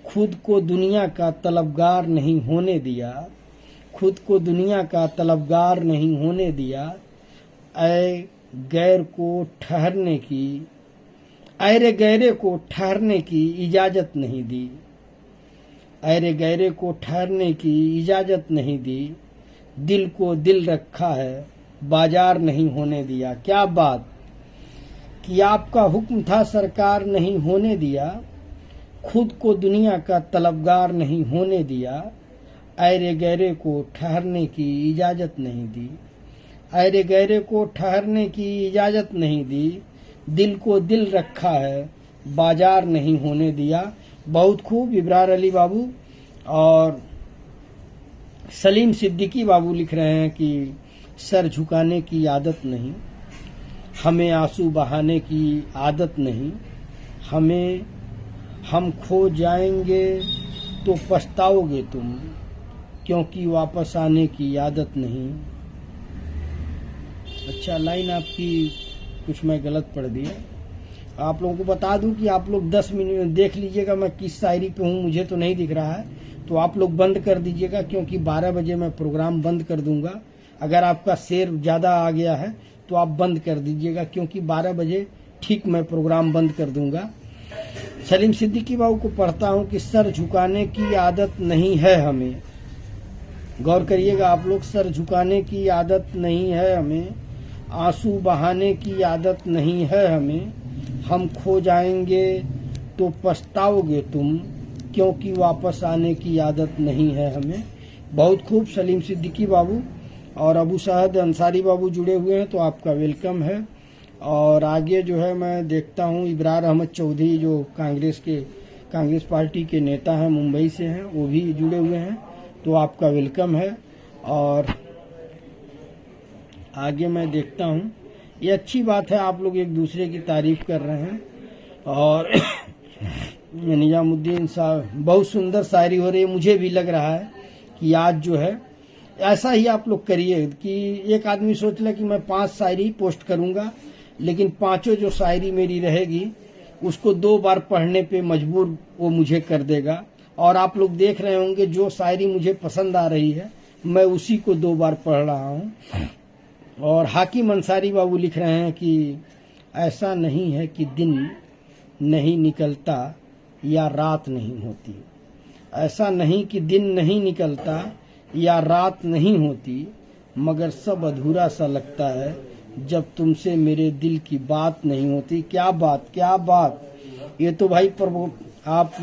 खुद को दुनिया का तलबगार नहीं होने दिया, खुद को दुनिया का तलबगार नहीं होने दिया। ऐ गैर को ठहरने की, ऐरे गैरे को ठहरने की इजाजत नहीं दी, ऐरे गैरे को ठहरने की इजाजत नहीं दी। दिल को दिल रखा है, बाजार नहीं होने दिया। क्या बात कि आपका हुक्म था सरकार नहीं होने दिया, खुद को दुनिया का तलबगार नहीं होने दिया। ऐरे गैरे को ठहरने की इजाजत नहीं दी, ऐरे गैरे को ठहरने की इजाजत नहीं दी। दिल को दिल रखा है, बाजार नहीं होने दिया। बहुत खूब इब्रार अली बाबू। और सलीम सिद्दीकी बाबू लिख रहे हैं कि सर झुकाने की आदत नहीं, हमें आंसू बहाने की आदत नहीं, हम खो जाएंगे तो पछताओगे तुम, क्योंकि वापस आने की आदत नहीं। अच्छा, लाइन आपकी कुछ मैं गलत पढ़ दिया। आप लोगों को बता दूं कि आप लोग 10 मिनट देख लीजिएगा मैं किस शायरी पे हूँ, मुझे तो नहीं दिख रहा है, तो आप लोग बंद कर दीजिएगा, क्योंकि 12 बजे मैं प्रोग्राम बंद कर दूंगा। अगर आपका शेर ज्यादा आ गया है तो आप बंद कर दीजिएगा, क्योंकि 12 बजे ठीक मैं प्रोग्राम बंद कर दूंगा। सलीम सिद्दीकी बाबू को पढ़ता हूँ कि सर झुकाने की आदत नहीं है हमें, गौर करिएगा आप लोग, सर झुकाने की आदत नहीं है हमें, आंसू बहाने की आदत नहीं है हमें, हम खो जाएंगे तो पछताओगे तुम, क्योंकि वापस आने की आदत नहीं है हमें। बहुत खूब सलीम सिद्दीकी बाबू और अबू साहद अंसारी बाबू जुड़े हुए हैं, तो आपका वेलकम है। और आगे जो है मैं देखता हूँ इब्रार अहमद चौधरी जो कांग्रेस पार्टी के नेता हैं, मुंबई से हैं, वो भी जुड़े हुए हैं, तो आपका वेलकम है। और आगे मैं देखता हूँ, ये अच्छी बात है, आप लोग एक दूसरे की तारीफ कर रहे हैं। और निजामुद्दीन साहब, बहुत सुंदर शायरी हो रही है। मुझे भी लग रहा है कि आज जो है ऐसा ही आप लोग करिए कि एक आदमी सोच ले कि मैं 5 शायरी पोस्ट करूंगा, लेकिन 5 जो शायरी मेरी रहेगी उसको 2 बार पढ़ने पे मजबूर वो मुझे कर देगा। और आप लोग देख रहे होंगे जो शायरी मुझे पसंद आ रही है मैं उसी को 2 बार पढ़ रहा हूँ। और हाकिम अंसारी बाबू लिख रहे हैं कि ऐसा नहीं है कि दिन नहीं निकलता या रात नहीं होती, ऐसा नहीं कि दिन नहीं निकलता या रात नहीं होती, मगर सब अधूरा सा लगता है जब तुमसे मेरे दिल की बात नहीं होती। क्या बात, क्या बात। ये तो भाई आप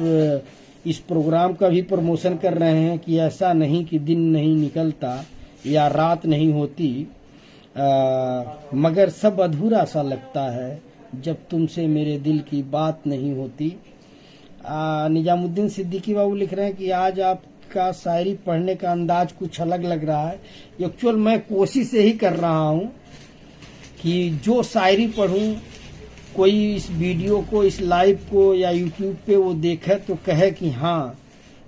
इस प्रोग्राम का भी प्रमोशन कर रहे हैं कि ऐसा नहीं कि दिन नहीं निकलता या रात नहीं होती, मगर सब अधूरा सा लगता है जब तुमसे मेरे दिल की बात नहीं होती। निजामुद्दीन सिद्दीकी बाबू लिख रहे हैं कि आज आपका शायरी पढ़ने का अंदाज कुछ अलग लग रहा है। एक्चुअल मैं कोशिश यही कर रहा हूँ कि जो शायरी पढ़ूं कोई इस वीडियो को, इस लाइव को या यूट्यूब पे वो देखे तो कहे कि हाँ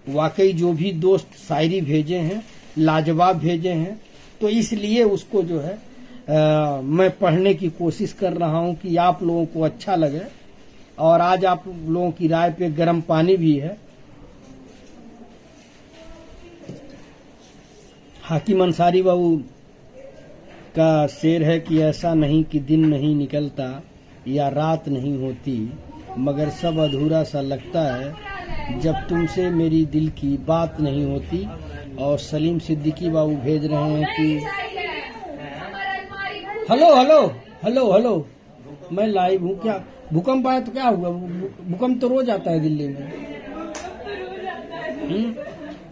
वाकई जो भी दोस्त शायरी भेजे हैं लाजवाब भेजे हैं, तो इसलिए उसको जो है मैं पढ़ने की कोशिश कर रहा हूं कि आप लोगों को अच्छा लगे। और आज आप लोगों की राय पे गर्म पानी भी है। हाकिम अंसारी बाबू का शेर है कि ऐसा नहीं कि दिन नहीं निकलता या रात नहीं होती, मगर सब अधूरा सा लगता है जब तुमसे मेरी दिल की बात नहीं होती। और सलीम सिद्दीकी बाबू भेज रहे हैं कि हेलो हेलो हेलो हेलो, मैं लाइव हूँ। क्या भूकंप आया तो क्या हुआ? भूकंप तो रोज आता है दिल्ली में।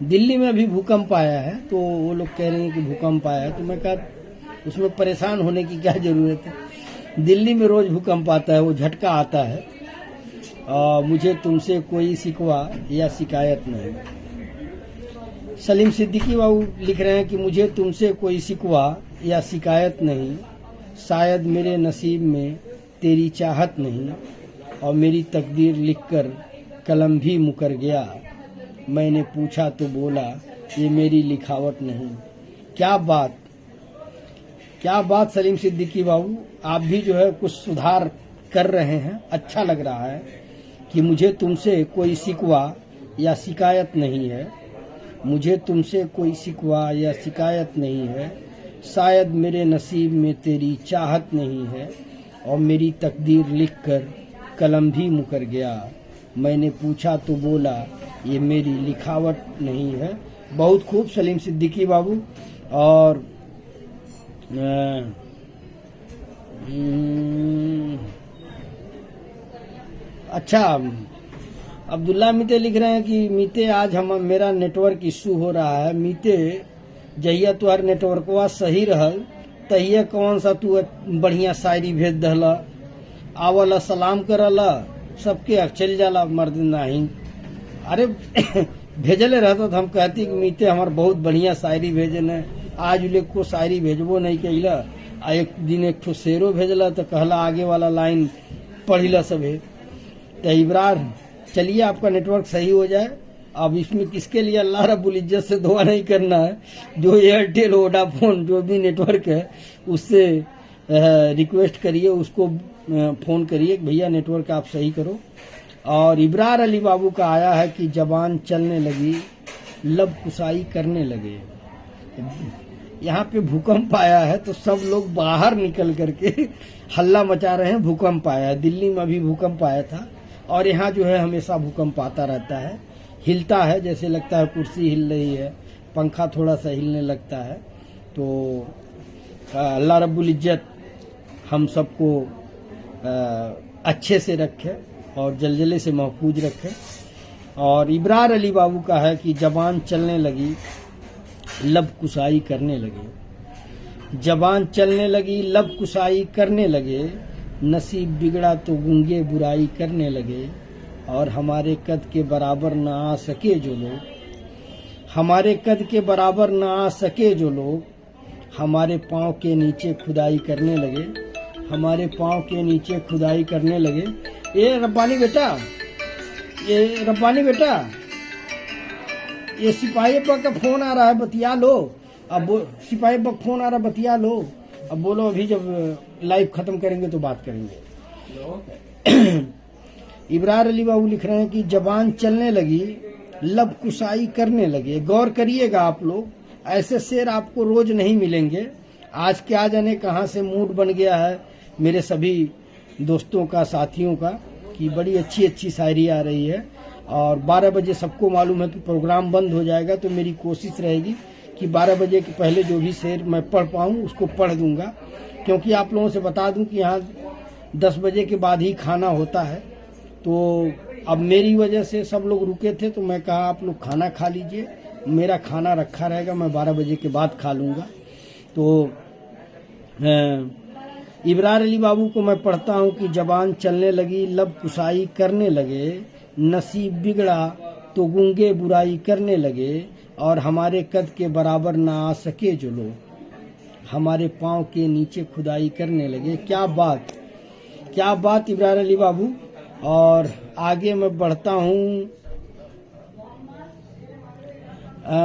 दिल्ली में भी भूकंप आया है, तो वो लोग कह रहे हैं कि भूकंप आया है, तो मैं कहा उसमें परेशान होने की क्या जरूरत है। दिल्ली में रोज भूकंप आता है, वो झटका आता है। मुझे तुमसे कोई शिकवा या शिकायत नहीं। सलीम सिद्दीकी बाबू लिख रहे हैं कि मुझे तुमसे कोई शिकवा या शिकायत नहीं, शायद मेरे नसीब में तेरी चाहत नहीं, और मेरी तकदीर लिखकर कलम भी मुकर गया। मैंने पूछा तो बोला ये मेरी लिखावट नहीं। क्या बात, क्या बात सलीम सिद्दीकी बाबू, आप भी जो है कुछ सुधार कर रहे हैं। अच्छा लग रहा है कि मुझे तुमसे कोई शिकवा या शिकायत नहीं है, मुझे तुमसे कोई शिकवा या शिकायत नहीं है। शायद मेरे नसीब में तेरी चाहत नहीं है और मेरी तकदीर लिखकर कलम भी मुकर गया। मैंने पूछा तो बोला ये मेरी लिखावट नहीं है। बहुत खूब सलीम सिद्दीकी बाबू। और अच्छा, अब्दुल्ला मीते लिख रहे हैं कि मीते आज हम मेरा नेटवर्क इश्यू हो रहा है। मीते जहिया तुहार नेटवर्कवा सही रहल तहिया कौन सा तू बढ़िया शायरी भेज दहला, आवला सलाम करला, सबके चल जाला मर्द नहीं। अरे भेजले रहता तो हम कहती कि मीते हमार बहुत बढ़िया शायरी भेजन, आज लोग को शायरी भेजबो नहीं कैला। एक दिन एक ठो शेरो भेजला तो कहला आगे वाला लाइन पढ़िला सभे। तो इब्रार चलिए आपका नेटवर्क सही हो जाए। अब इसमें किसके लिए अल्लाह रब्बुल इज्जत से दुआ नहीं करना है, जो एयरटेल वोडाफोन जो भी नेटवर्क है उससे रिक्वेस्ट करिए, उसको फोन करिए भैया नेटवर्क आप सही करो। और इब्रार अली बाबू का आया है कि जबान चलने लगी लब कुसाई करने लगे। यहाँ पे भूकंप आया है तो सब लोग बाहर निकल करके हल्ला मचा रहे हैं। भूकंप आया है, दिल्ली में भी भूकंप आया था और यहाँ जो है हमेशा भूकंप आता रहता है, हिलता है, जैसे लगता है कुर्सी हिल रही है, पंखा थोड़ा सा हिलने लगता है। तो अल्लाह रब्बुल इज्जत हम सबको अच्छे से रखे और जलजले से महफूज रखे। और इब्रार अली बाबू का है कि जबान चलने लगी लब कुसाई करने लगे। जबान चलने लगी लब कुसाई करने लगे, नसीब बिगड़ा तो गूंगे बुराई करने लगे। और हमारे कद के बराबर न आ सके जो लोग, हमारे कद के बराबर न आ सके जो लोग, हमारे पाँव के नीचे खुदाई करने लगे, हमारे पाँव के नीचे खुदाई करने लगे। ये रब्बानी बेटा, ये रब्बानी बेटा, ये सिपाही अब्बा का फोन आ रहा है, बतिया लो। अब सिपाही अब्बा फोन आ रहा है, बतिया लो। अब बोलो, अभी जब लाइव खत्म करेंगे तो बात करेंगे। इब्रार अली बाबू लिख रहे हैं कि जबान चलने लगी लब कुसाई करने लगे। गौर करिएगा आप लोग, ऐसे शेर आपको रोज नहीं मिलेंगे। आज क्या जाने कहाँ से मूड बन गया है मेरे सभी दोस्तों का, साथियों का, कि बड़ी अच्छी अच्छी शायरी आ रही है। और 12 बजे सबको मालूम है कि प्रोग्राम बंद हो जाएगा, तो मेरी कोशिश रहेगी कि 12 बजे के पहले जो भी शेर मैं पढ़ पाऊँ उसको पढ़ दूंगा। क्योंकि आप लोगों से बता दूं कि यहाँ 10 बजे के बाद ही खाना होता है। तो अब मेरी वजह से सब लोग रुके थे, तो मैं कहा आप लोग खाना खा लीजिए, मेरा खाना रखा रहेगा, मैं 12 बजे के बाद खा लूँगा। तो इब्रार अली बाबू को मैं पढ़ता हूँ कि जबान चलने लगी लब कुसाई करने लगे, नसीब बिगड़ा तो गूंगे बुराई करने लगे। और हमारे कद के बराबर ना आ सके जो लोग, हमारे पाँव के नीचे खुदाई करने लगे। क्या बात, क्या बात इब्रार अली बाबू। और आगे मैं बढ़ता हूँ।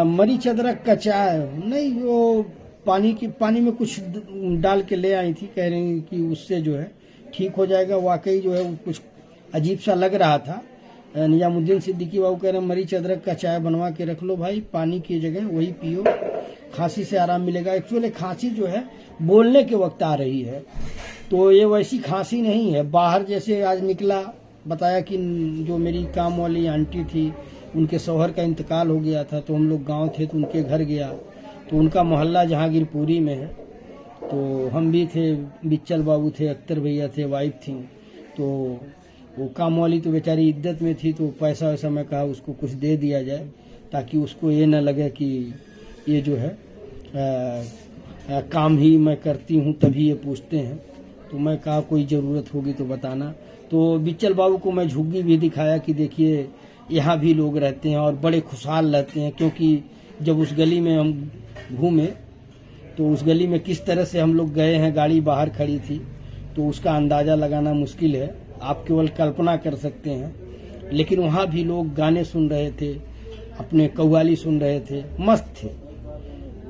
मरीच अदरक का चाय नहीं, वो पानी में कुछ डाल के ले आई थी, कह रही कि उससे जो है ठीक हो जाएगा। वाकई जो है वो कुछ अजीब सा लग रहा था। निजामुद्दीन सिद्दीकी बाबू कह रहे हैं मरीच अदरक का चाय बनवा के रख लो भाई, पानी की जगह वही पियो, खांसी से आराम मिलेगा। एक्चुअली खांसी जो है बोलने के वक्त आ रही है, तो ये वैसी खांसी नहीं है। बाहर जैसे आज निकला, बताया कि जो मेरी काम वाली आंटी थी उनके शौहर का इंतकाल हो गया था, तो हम लोग गांव थे तो उनके घर गया, तो उनका मोहल्ला जहांगीरपुरी में है। तो हम भी थे, बिच्चल बाबू थे, अख्तर भैया थे, वाइफ थी। तो वो काम वाली तो बेचारी इद्दत में थी, तो पैसा वैसा मैं कहा उसको कुछ दे दिया जाए, ताकि उसको ये न लगे कि ये जो है काम ही मैं करती हूँ तभी ये पूछते हैं। तो मैं कहा कोई ज़रूरत होगी तो बताना। तो बिच्चल बाबू को मैं झुग्गी भी दिखाया कि देखिए यहाँ भी लोग रहते हैं और बड़े खुशहाल रहते हैं। क्योंकि जब उस गली में हम घूमे तो उस गली में किस तरह से हम लोग गए हैं, गाड़ी बाहर खड़ी थी, तो उसका अंदाज़ा लगाना मुश्किल है, आप केवल कल्पना कर सकते हैं। लेकिन वहाँ भी लोग गाने सुन रहे थे, अपने कव्वाली सुन रहे थे, मस्त थे।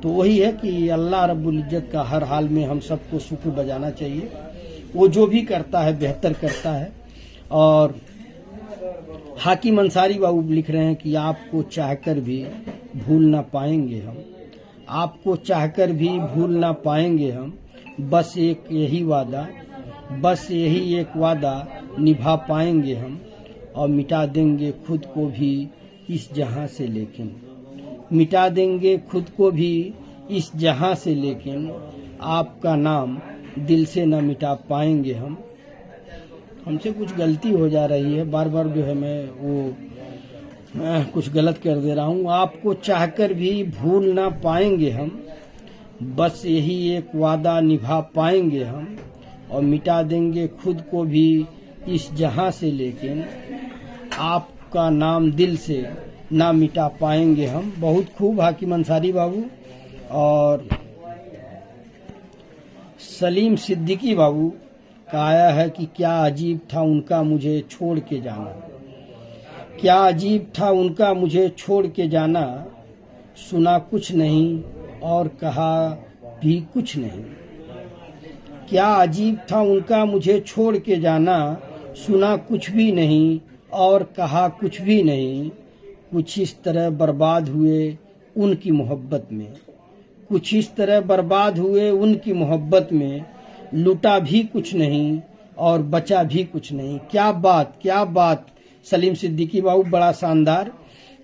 तो वही है कि अल्लाह रब्बुल इज्जत का हर हाल में हम सबको शुक्र बजाना चाहिए। वो जो भी करता है बेहतर करता है। और हाकिम अंसारी बाबू लिख रहे हैं कि आपको चाहकर भी भूल ना पाएंगे हम, आपको चाहकर भी भूल ना पाएंगे हम, बस यही एक वादा निभा पाएंगे हम, और मिटा देंगे खुद को भी इस जहां से, लेकिन मिटा देंगे खुद को भी इस जहां से, लेकिन आपका नाम दिल से न मिटा पाएंगे हम। हमसे कुछ गलती हो जा रही है, बार बार जो है मैं कुछ गलत कर दे रहा हूँ। आपको चाहकर भी भूल ना पाएंगे हम, बस यही एक वादा निभा पाएंगे हम, और मिटा देंगे खुद को भी इस जहां से, लेकिन आपका नाम दिल से ना मिटा पाएंगे हम। बहुत खूब हाकिम अंसारी बाबू। और सलीम सिद्दीकी बाबू का आया है कि क्या अजीब था उनका मुझे छोड़ के जाना, क्या अजीब था उनका मुझे छोड़ के जाना, सुना कुछ नहीं और कहा भी कुछ नहीं। क्या अजीब था उनका मुझे छोड़ के जाना, सुना कुछ भी नहीं और कहा कुछ भी नहीं। कुछ इस तरह बर्बाद हुए उनकी मोहब्बत में, कुछ इस तरह बर्बाद हुए उनकी मोहब्बत में, लूटा भी कुछ नहीं और बचा भी कुछ नहीं। क्या बात, क्या बात सलीम सिद्दीकी बाबू, बड़ा शानदार।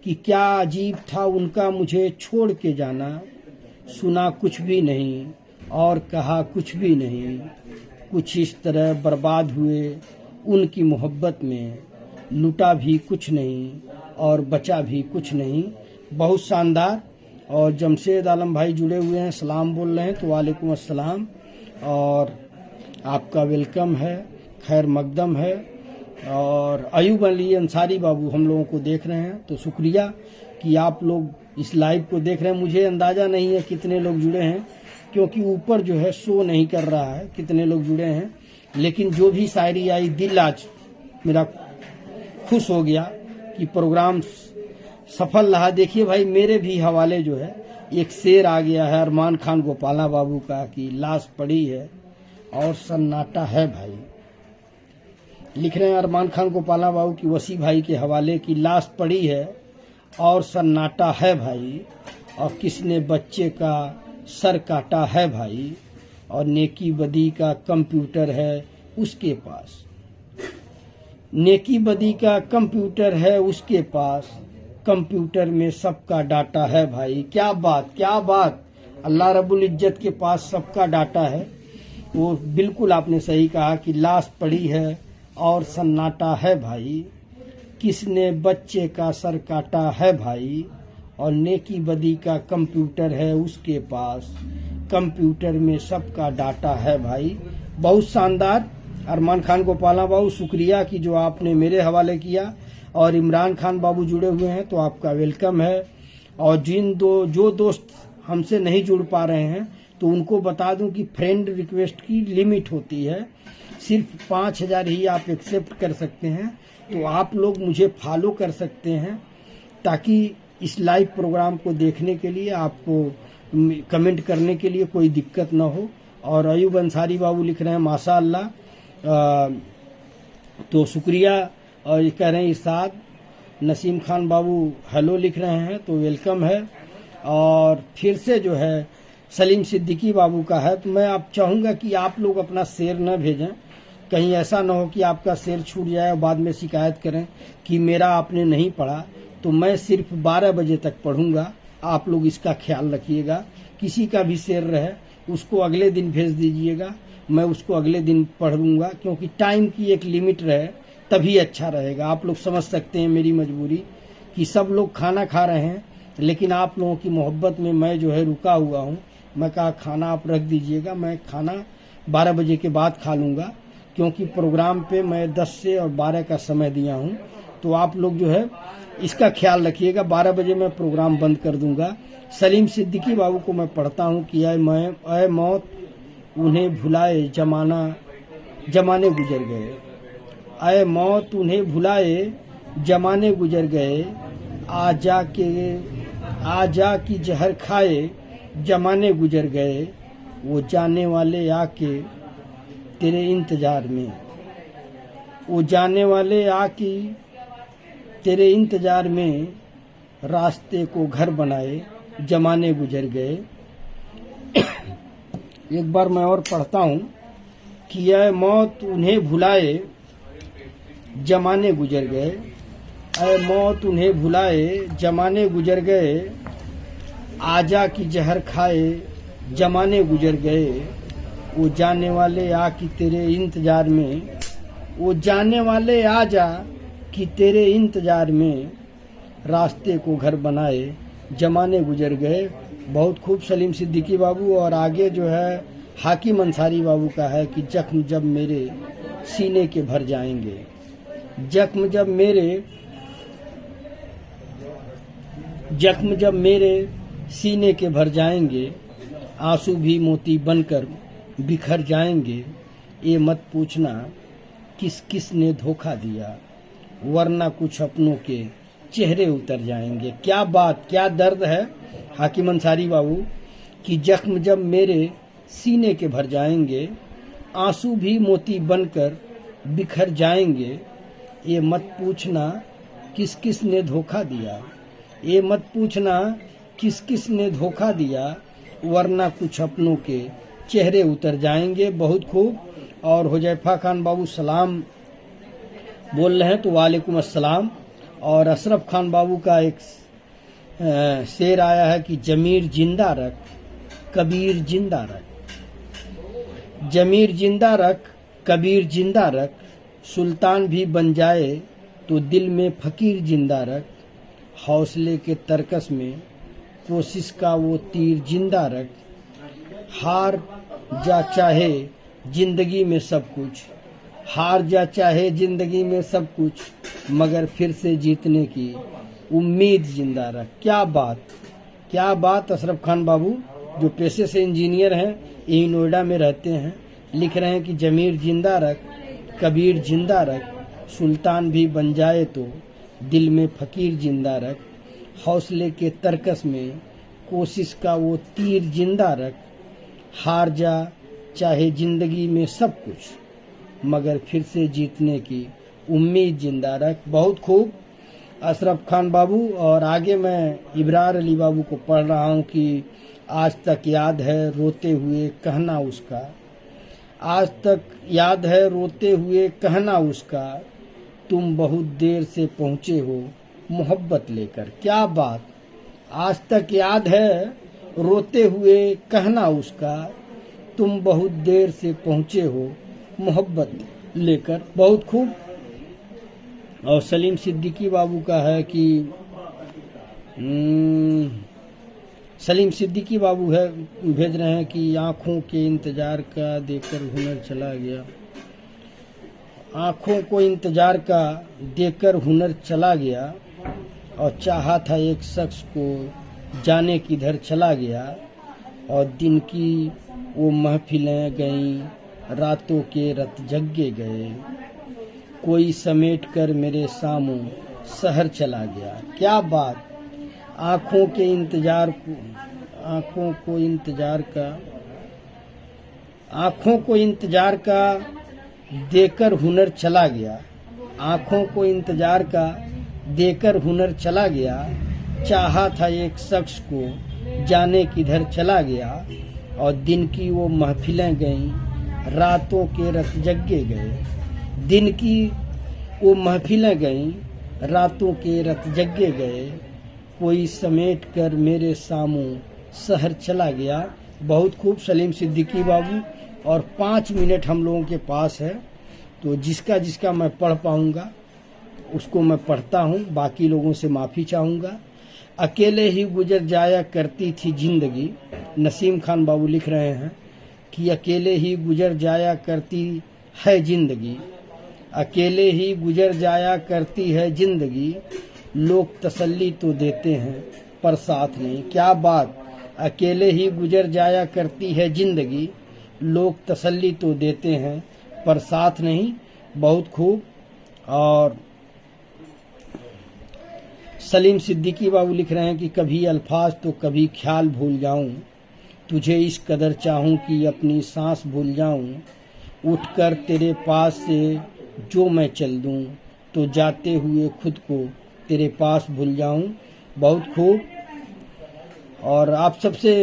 कि क्या अजीब था उनका मुझे छोड़ के जाना, सुना कुछ भी नहीं और कहा कुछ भी नहीं। कुछ इस तरह बर्बाद हुए उनकी मोहब्बत में, लूटा भी कुछ नहीं और बचा भी कुछ नहीं। बहुत शानदार। और जमशेद आलम भाई जुड़े हुए हैं, सलाम बोल रहे हैं, तो वालेकुम अस्सलाम और आपका वेलकम है, खैर मकदम है। और अयूब अली अंसारी बाबू हम लोगों को देख रहे हैं, तो शुक्रिया कि आप लोग इस लाइव को देख रहे हैं। मुझे अंदाज़ा नहीं है कितने लोग जुड़े हैं, क्योंकि ऊपर जो है शो नहीं कर रहा है कितने लोग जुड़े हैं, लेकिन जो भी शायरी आई, दिल आज मेरा खुश हो गया कि प्रोग्राम सफल रहा। देखिए भाई, मेरे भी हवाले जो है एक शेर आ गया है अरमान खान गोपाला बाबू का कि लाश पड़ी है और सन्नाटा है भाई। लिख रहे हैं अरमान खान गोपाला बाबू की वसी भाई के हवाले की लाश पड़ी है और सन्नाटा है भाई, और किसने बच्चे का सर काटा है भाई, और नेकी बदी का कंप्यूटर है उसके पास, नेकी बदी का कंप्यूटर है उसके पास, कंप्यूटर में सबका डाटा है भाई। क्या बात, क्या बात। अल्लाह रब्बुल इज्जत के पास सबका डाटा है। वो बिल्कुल आपने सही कहा कि लाश पड़ी है और सन्नाटा है भाई, किसने बच्चे का सर काटा है भाई, और नेकी बदी का कंप्यूटर है उसके पास, कंप्यूटर में सबका डाटा है भाई। बहुत शानदार। अरमान खान गोपाला बाबू शुक्रिया कि जो आपने मेरे हवाले किया। और इमरान खान बाबू जुड़े हुए हैं, तो आपका वेलकम है। और जो दोस्त हमसे नहीं जुड़ पा रहे हैं, तो उनको बता दूं कि फ्रेंड रिक्वेस्ट की लिमिट होती है, सिर्फ 5000 ही आप एक्सेप्ट कर सकते हैं। तो आप लोग मुझे फॉलो कर सकते हैं, ताकि इस लाइव प्रोग्राम को देखने के लिए आपको कमेंट करने के लिए कोई दिक्कत न हो। और अयूब अंसारी बाबू लिख रहे हैं माशाअल्लाह, तो शुक्रिया। और ये कह रहे हैं इरशाद। नसीम खान बाबू हेलो लिख रहे हैं, तो वेलकम है। और फिर से जो है सलीम सिद्दीकी बाबू का है, तो मैं आप चाहूँगा कि आप लोग अपना शेर न भेजें, कहीं ऐसा न हो कि आपका शेर छूट जाए और बाद में शिकायत करें कि मेरा आपने नहीं पढ़ा। तो मैं सिर्फ 12 बजे तक पढ़ूंगा, आप लोग इसका ख्याल रखिएगा। किसी का भी शेर रहे उसको अगले दिन भेज दीजिएगा, मैं उसको अगले दिन पढ़ लूँगा, क्योंकि टाइम की एक लिमिट रहे तभी अच्छा रहेगा। आप लोग समझ सकते हैं मेरी मजबूरी कि सब लोग खाना खा रहे हैं, लेकिन आप लोगों की मोहब्बत में मैं जो है रुका हुआ हूँ। मैं कहा खाना आप रख दीजिएगा, मैं खाना 12 बजे के बाद खा लूँगा, क्योंकि प्रोग्राम पे मैं 10 से और 12 का समय दिया हूँ। तो आप लोग जो है इसका ख्याल रखिएगा, 12 बजे मैं प्रोग्राम बंद कर दूंगा। सलीम सिद्दीकी बाबू को मैं पढ़ता हूँ कि ऐ मौत उन्हें भुलाए जमाने गुजर गए, ऐ मौत उन्हें भुलाए जमाने गुजर गए, आ जा की जहर खाए जमाने गुजर गए, वो जाने वाले आके तेरे इंतजार में, वो जाने वाले आके तेरे इंतजार में रास्ते को घर बनाए जमाने गुजर गए। एक बार मैं और पढ़ता हूँ कि ऐ मौत उन्हें भुलाए जमाने गुजर गए, ऐ मौत उन्हें भुलाए जमाने गुजर गए, आजा की जहर खाए जमाने गुजर गए। वो जाने वाले आ कि तेरे इंतजार में, वो जाने वाले आ जा कि तेरे इंतजार में, रास्ते को घर बनाए जमाने गुजर गए। बहुत खूब सलीम सिद्दीकी बाबू। और आगे जो है हाकिम अंसारी बाबू का है कि जख्म जब मेरे सीने के भर जाएंगे, जख्म जब मेरे सीने के भर जाएंगे, आंसू भी मोती बनकर बिखर जाएंगे। ये मत पूछना किस किस ने धोखा दिया, वरना कुछ अपनों के चेहरे उतर जाएंगे। क्या बात, क्या दर्द है हाकिम अंसारी बाबू कि जख्म जब मेरे सीने के भर जाएंगे, आंसू भी मोती बनकर बिखर जाएंगे। ये मत पूछना किस किस ने धोखा दिया, ये मत पूछना किस किस ने धोखा दिया, वरना कुछ अपनों के चेहरे उतर जाएंगे। बहुत खूब। और हुजैफा खान बाबू सलाम बोल रहे हैं तो वालेकुम अस्सलाम। और अशरफ खान बाबू का एक शेर आया है कि जमीर जिंदा रख, कबीर जिंदा रख, जमीर जिंदा रख, कबीर जिंदा रख, सुल्तान भी बन जाए तो दिल में फकीर जिंदा रख, हौसले के तरकस में कोशिश का वो तीर जिंदा रख, हार जा चाहे जिंदगी में सब कुछ, हार जा चाहे जिंदगी में सब कुछ, मगर फिर से जीतने की उम्मीद जिंदा रख। क्या बात, क्या बात। अशरफ खान बाबू जो पेशे से इंजीनियर हैं, यही नोएडा में रहते हैं, लिख रहे हैं कि जमीर जिंदा रख, कबीर जिंदा रख, सुल्तान भी बन जाए तो दिल में फकीर जिंदा रख, हौसले के तरकस में कोशिश का वो तीर जिंदा रख, हार जा चाहे जिंदगी में सब कुछ, मगर फिर से जीतने की उम्मीद जिंदा रख। बहुत खूब अशरफ खान बाबू। और आगे मैं इब्रार अली बाबू को पढ़ रहा हूँ कि आज तक याद है रोते हुए कहना उसका, आज तक याद है रोते हुए कहना उसका, तुम बहुत देर से पहुँचे हो मोहब्बत लेकर। क्या बात। आज तक याद है रोते हुए कहना उसका, तुम बहुत देर से पहुँचे हो मोहब्बत लेकर। बहुत खूब। और सलीम सिद्दीकी बाबू का है कि सलीम सिद्दीकी बाबू है भेज रहे हैं कि आँखों के इंतजार का देकर हुनर चला गया, आँखों को इंतजार का देकर हुनर चला गया, और चाहा था एक शख्स को जाने किधर चला गया, और दिन की वो महफिलें गईं, रातों के रत जगे गए, कोई समेट कर मेरे सामों शहर चला गया। क्या बात। आँखों के इंतजार को, आँखों को इंतजार का, आँखों को इंतजार का देकर हुनर चला गया, आँखों को इंतजार का देकर हुनर चला गया, चाहा था एक शख्स को जाने किधर चला गया, और दिन की वो महफिलें गईं, रातों के रत जगे गए, दिन की वो महफिलें गईं, रातों के रत जगे गए, कोई समेट कर मेरे सामों शहर चला गया। बहुत खूब सलीम सिद्दीकी बाबू। और 5 मिनट हम लोगों के पास है, तो जिसका जिसका मैं पढ़ पाऊंगा उसको मैं पढ़ता हूँ, बाकी लोगों से माफ़ी चाहूँगा। अकेले ही गुजर जाया करती थी जिंदगी, नसीम खान बाबू लिख रहे हैं कि अकेले ही गुजर जाया करती है जिंदगी, अकेले ही गुजर जाया करती है जिंदगी, लोग तसल्ली तो देते हैं पर साथ नहीं। क्या बात। अकेले ही गुजर जाया करती है जिंदगी, लोग तसल्ली तो देते हैं पर साथ नहीं। बहुत खूब। और सलीम सिद्दीकी बाबू लिख रहे हैं कि कभी अल्फाज तो कभी ख्याल भूल जाऊं, तुझे इस कदर चाहूं कि अपनी सांस भूल जाऊं, उठकर तेरे पास से जो मैं चल दूं, तो जाते हुए खुद को तेरे पास भूल जाऊं। बहुत खूब। और आप सबसे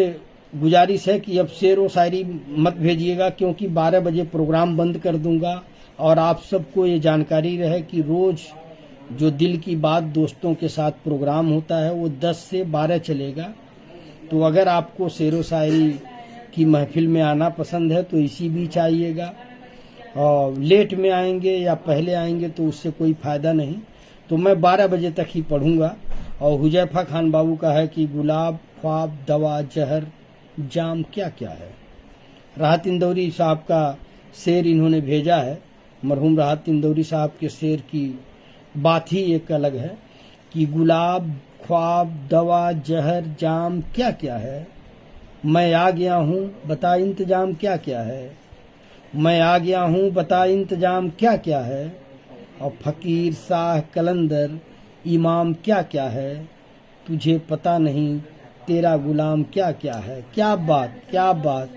गुजारिश है कि अब शेर व शायरी मत भेजिएगा, क्योंकि 12 बजे प्रोग्राम बंद कर दूंगा। और आप सबको ये जानकारी रहे कि रोज जो दिल की बात दोस्तों के साथ प्रोग्राम होता है वो 10 से 12 चलेगा। तो अगर आपको शेर व शायरी की महफिल में आना पसंद है तो इसी बीच आइएगा। और लेट में आएंगे या पहले आएंगे तो उससे कोई फायदा नहीं। तो मैं 12 बजे तक ही पढ़ूंगा। और हुजैफा खान बाबू का है कि गुलाब, ख्वाब, दवा, जहर, जाम क्या क्या है। राहत इंदौरी साहब का शेर इन्होंने भेजा है। मरहूम राहत इंदौरी साहब के शेर की बात ही एक अलग है कि गुलाब, ख्वाब, दवा, जहर, जाम क्या क्या है। मैं आ गया हूँ, बता इंतजाम क्या क्या है। मैं आ गया हूँ, बता इंतजाम क्या क्या है। और फकीर, शाह, कलंदर, इमाम क्या क्या है। तुझे पता नहीं तेरा गुलाम क्या क्या है। क्या बात, क्या बात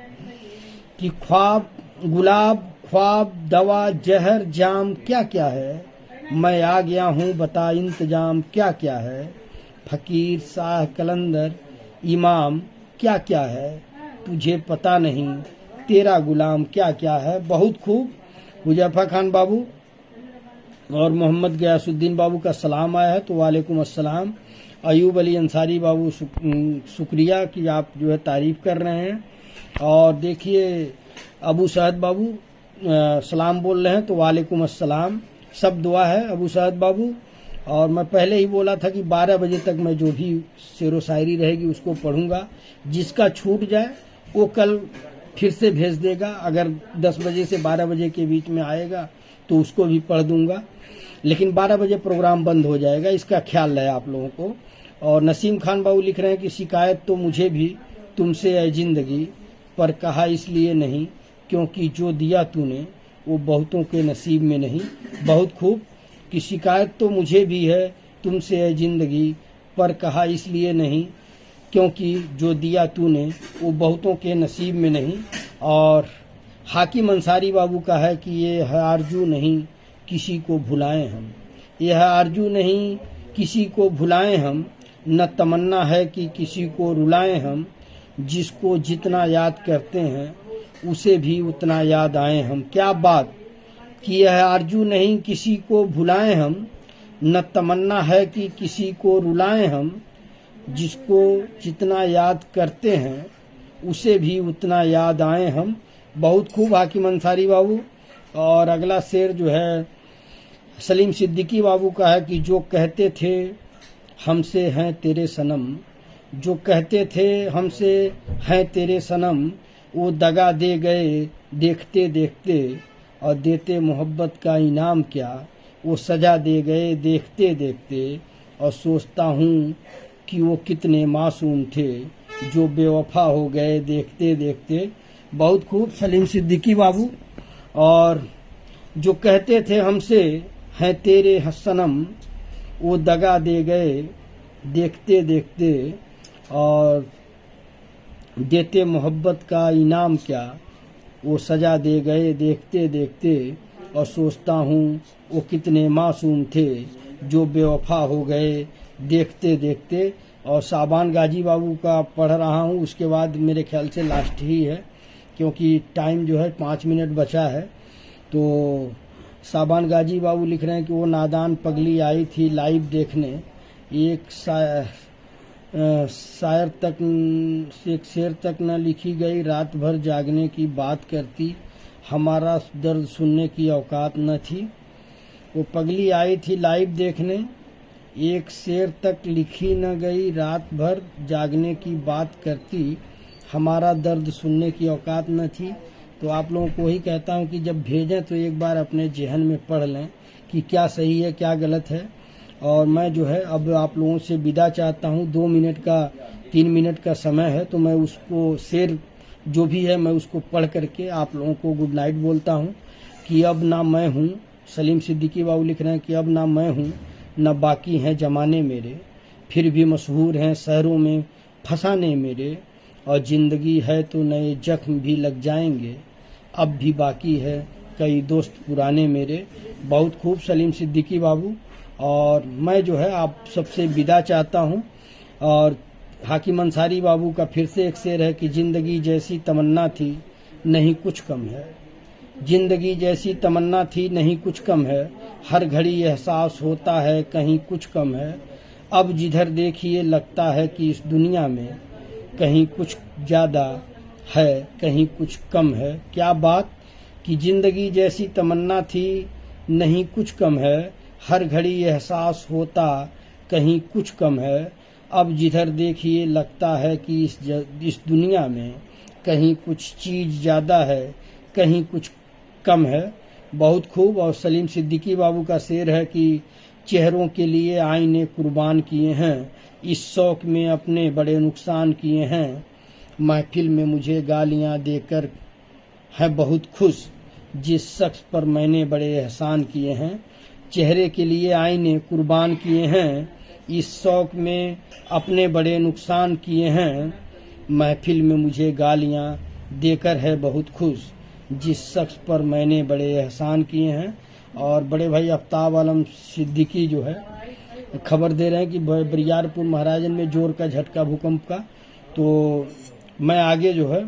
कि ख्वाब, गुलाब, ख्वाब, दवा, जहर, जाम क्या क्या है। मैं आ गया हूँ, बता इंतजाम क्या क्या है। फकीर, शाह, कलंदर, इमाम क्या क्या है। तुझे पता नहीं तेरा गुलाम क्या क्या है। बहुत खूब। हुजैफा खान बाबू और मोहम्मद गयासुद्दीन बाबू का सलाम आया है, तो वालेकुम अस्सलाम। अयूब अली अंसारी बाबू शुक्रिया कि आप जो है तारीफ कर रहे हैं। और देखिए अबू सहद बाबू सलाम बोल रहे हैं, तो वालेकुम अस्सलाम। सब दुआ है अबू सहद बाबू। और मैं पहले ही बोला था कि 12 बजे तक मैं जो भी शेर व शायरी रहेगी उसको पढ़ूंगा। जिसका छूट जाए वो कल फिर से भेज देगा। अगर 10 बजे से 12 बजे के बीच में आएगा तो उसको भी पढ़ दूंगा। लेकिन 12 बजे प्रोग्राम बंद हो जाएगा, इसका ख्याल रहे आप लोगों को। और नसीम खान बाबू लिख रहे हैं कि शिकायत तो मुझे भी तुमसे है जिंदगी, पर कहा इसलिए नहीं क्योंकि जो दिया तूने वो बहुतों के नसीब में नहीं। बहुत खूब कि शिकायत तो मुझे भी है तुमसे है जिंदगी, पर कहा इसलिए नहीं क्योंकि जो दिया तूने वो बहुतों के नसीब में नहीं। और हाकिम अंसारी बाबू का है कि ये है आरजू नहीं किसी को भुलाएं हम। यह है आरजू नहीं किसी को भुलाएं हम, न तमन्ना है कि किसी को रुलाएं हम। जिसको जितना याद करते हैं उसे भी उतना याद आए हम। क्या बात कि यह आरजू नहीं किसी को भुलाएं हम, न तमन्ना है कि किसी को रुलाएं हम। जिसको जितना याद करते हैं उसे भी उतना याद आए हम। बहुत खूब हाकिम अंसारी बाबू। और अगला शेर जो है सलीम सिद्दीकी बाबू का है कि जो कहते थे हमसे हैं तेरे सनम, जो कहते थे हमसे हैं तेरे सनम, वो दगा दे गए देखते देखते। और देते मोहब्बत का इनाम क्या, वो सजा दे गए देखते देखते। और सोचता हूँ कि वो कितने मासूम थे जो बेवफा हो गए देखते देखते। बहुत खूब सलीम सिद्दीकी बाबू। और जो कहते थे हमसे हैं तेरे सनम, वो दगा दे गए देखते देखते। और देते मोहब्बत का इनाम क्या, वो सजा दे गए देखते देखते। और सोचता हूँ वो कितने मासूम थे जो बेवफा हो गए देखते देखते। और साबान गाजी बाबू का पढ़ रहा हूँ, उसके बाद मेरे ख्याल से लास्ट ही है क्योंकि टाइम जो है 5 मिनट बचा है। तो साबान गाजी बाबू लिख रहे हैं कि वो नादान पगली आई थी लाइव देखने, एक शेर तक न लिखी गई, रात भर जागने की बात करती, हमारा दर्द सुनने की औकात न थी। वो पगली आई थी लाइव देखने, एक शेर तक लिखी न गई, रात भर जागने की बात करती, हमारा दर्द सुनने की औकात न थी। तो आप लोगों को ही कहता हूँ कि जब भेजें तो एक बार अपने जहन में पढ़ लें कि क्या सही है क्या गलत है। और मैं जो है अब आप लोगों से विदा चाहता हूँ। 2 मिनट का 3 मिनट का समय है, तो मैं उसको शेर जो भी है मैं उसको पढ़ करके आप लोगों को गुड नाइट बोलता हूँ। कि अब ना मैं हूँ, सलीम सिद्दीकी बाबू लिख रहे हैं कि अब ना मैं हूँ न बाकी हैं जमाने मेरे, फिर भी मशहूर हैं शहरों में फसाने मेरे। और जिंदगी है तो नए जख्म भी लग जाएंगे, अब भी बाकी है कई दोस्त पुराने मेरे। बहुत खूब सलीम सिद्दीकी बाबू। और मैं जो है आप सबसे विदा चाहता हूँ। और हाकिम अंसारी बाबू का फिर से एक शेर है कि जिंदगी जैसी तमन्ना थी नहीं कुछ कम है, जिंदगी जैसी तमन्ना थी नहीं कुछ कम है, हर घड़ी एहसास होता है कहीं कुछ कम है, अब जिधर देखिए लगता है कि इस दुनिया में कहीं कुछ ज़्यादा है कहीं कुछ कम है। क्या बात कि जिंदगी जैसी तमन्ना थी नहीं कुछ कम है, हर घड़ी एहसास होता कहीं कुछ कम है, अब जिधर देखिए लगता है कि इस दुनिया में कहीं कुछ चीज़ ज़्यादा है कहीं कुछ कम है। बहुत खूब। और सलीम सिद्दीकी बाबू का शेर है कि चेहरों के लिए आईने कुर्बान किए हैं, इस शौक में अपने बड़े नुकसान किए हैं, महफिल में मुझे गालियां देकर है बहुत खुश, जिस शख्स पर मैंने बड़े एहसान किए हैं। चेहरे के लिए आईने कुर्बान किए हैं, इस शौक में अपने बड़े नुकसान किए हैं, महफिल में मुझे गालियां देकर है बहुत खुश, जिस शख्स पर मैंने बड़े एहसान किए हैं। और बड़े भाई आफ्ताब आलम सिद्दीकी जो है खबर दे रहे हैं कि बरियारपुर महाराजन में जोर का झटका भूकंप का। तो मैं आगे जो है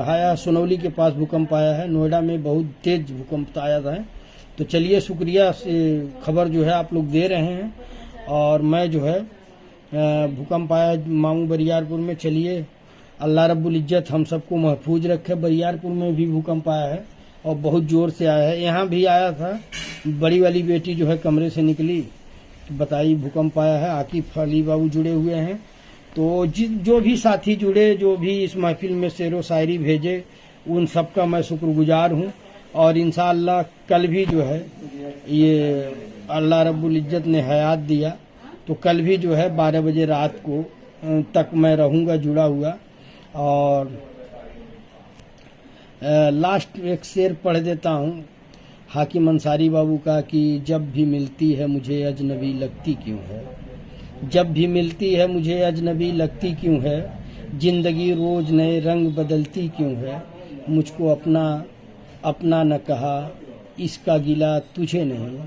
हाया सोनौली के पास भूकंप आया है, नोएडा में बहुत तेज भूकंप आया था। तो चलिए शुक्रिया से खबर जो है आप लोग दे रहे हैं। और मैं जो है भूकंप आया मामू बरियारपुर में, चलिए अल्लाह रब्बुल इज्जत हम सबको महफूज रखे। बरियारपुर में भी भूकंप आया है और बहुत जोर से आया है, यहाँ भी आया था। बड़ी वाली बेटी जो है कमरे से निकली, बताई भूकंप आया है। आकिफ अली बाबू जुड़े हुए हैं। तो जो भी साथी जुड़े, जो भी इस महफिल में शेरो शायरी भेजे, उन सबका मैं शुक्रगुजार हूँ। और इंशाअल्लाह कल भी जो है ये अल्लाह रब्बुल इज्जत ने हयात दिया तो कल भी जो है 12 बजे रात को तक मैं रहूँगा जुड़ा हुआ। और लास्ट एक शेर पढ़ देता हूँ हाकिम अंसारी बाबू का कि जब भी मिलती है मुझे अजनबी लगती क्यों है, जब भी मिलती है मुझे अजनबी लगती क्यों है, जिंदगी रोज नए रंग बदलती क्यों है, मुझको अपना अपना न कहा इसका गिला तुझे नहीं,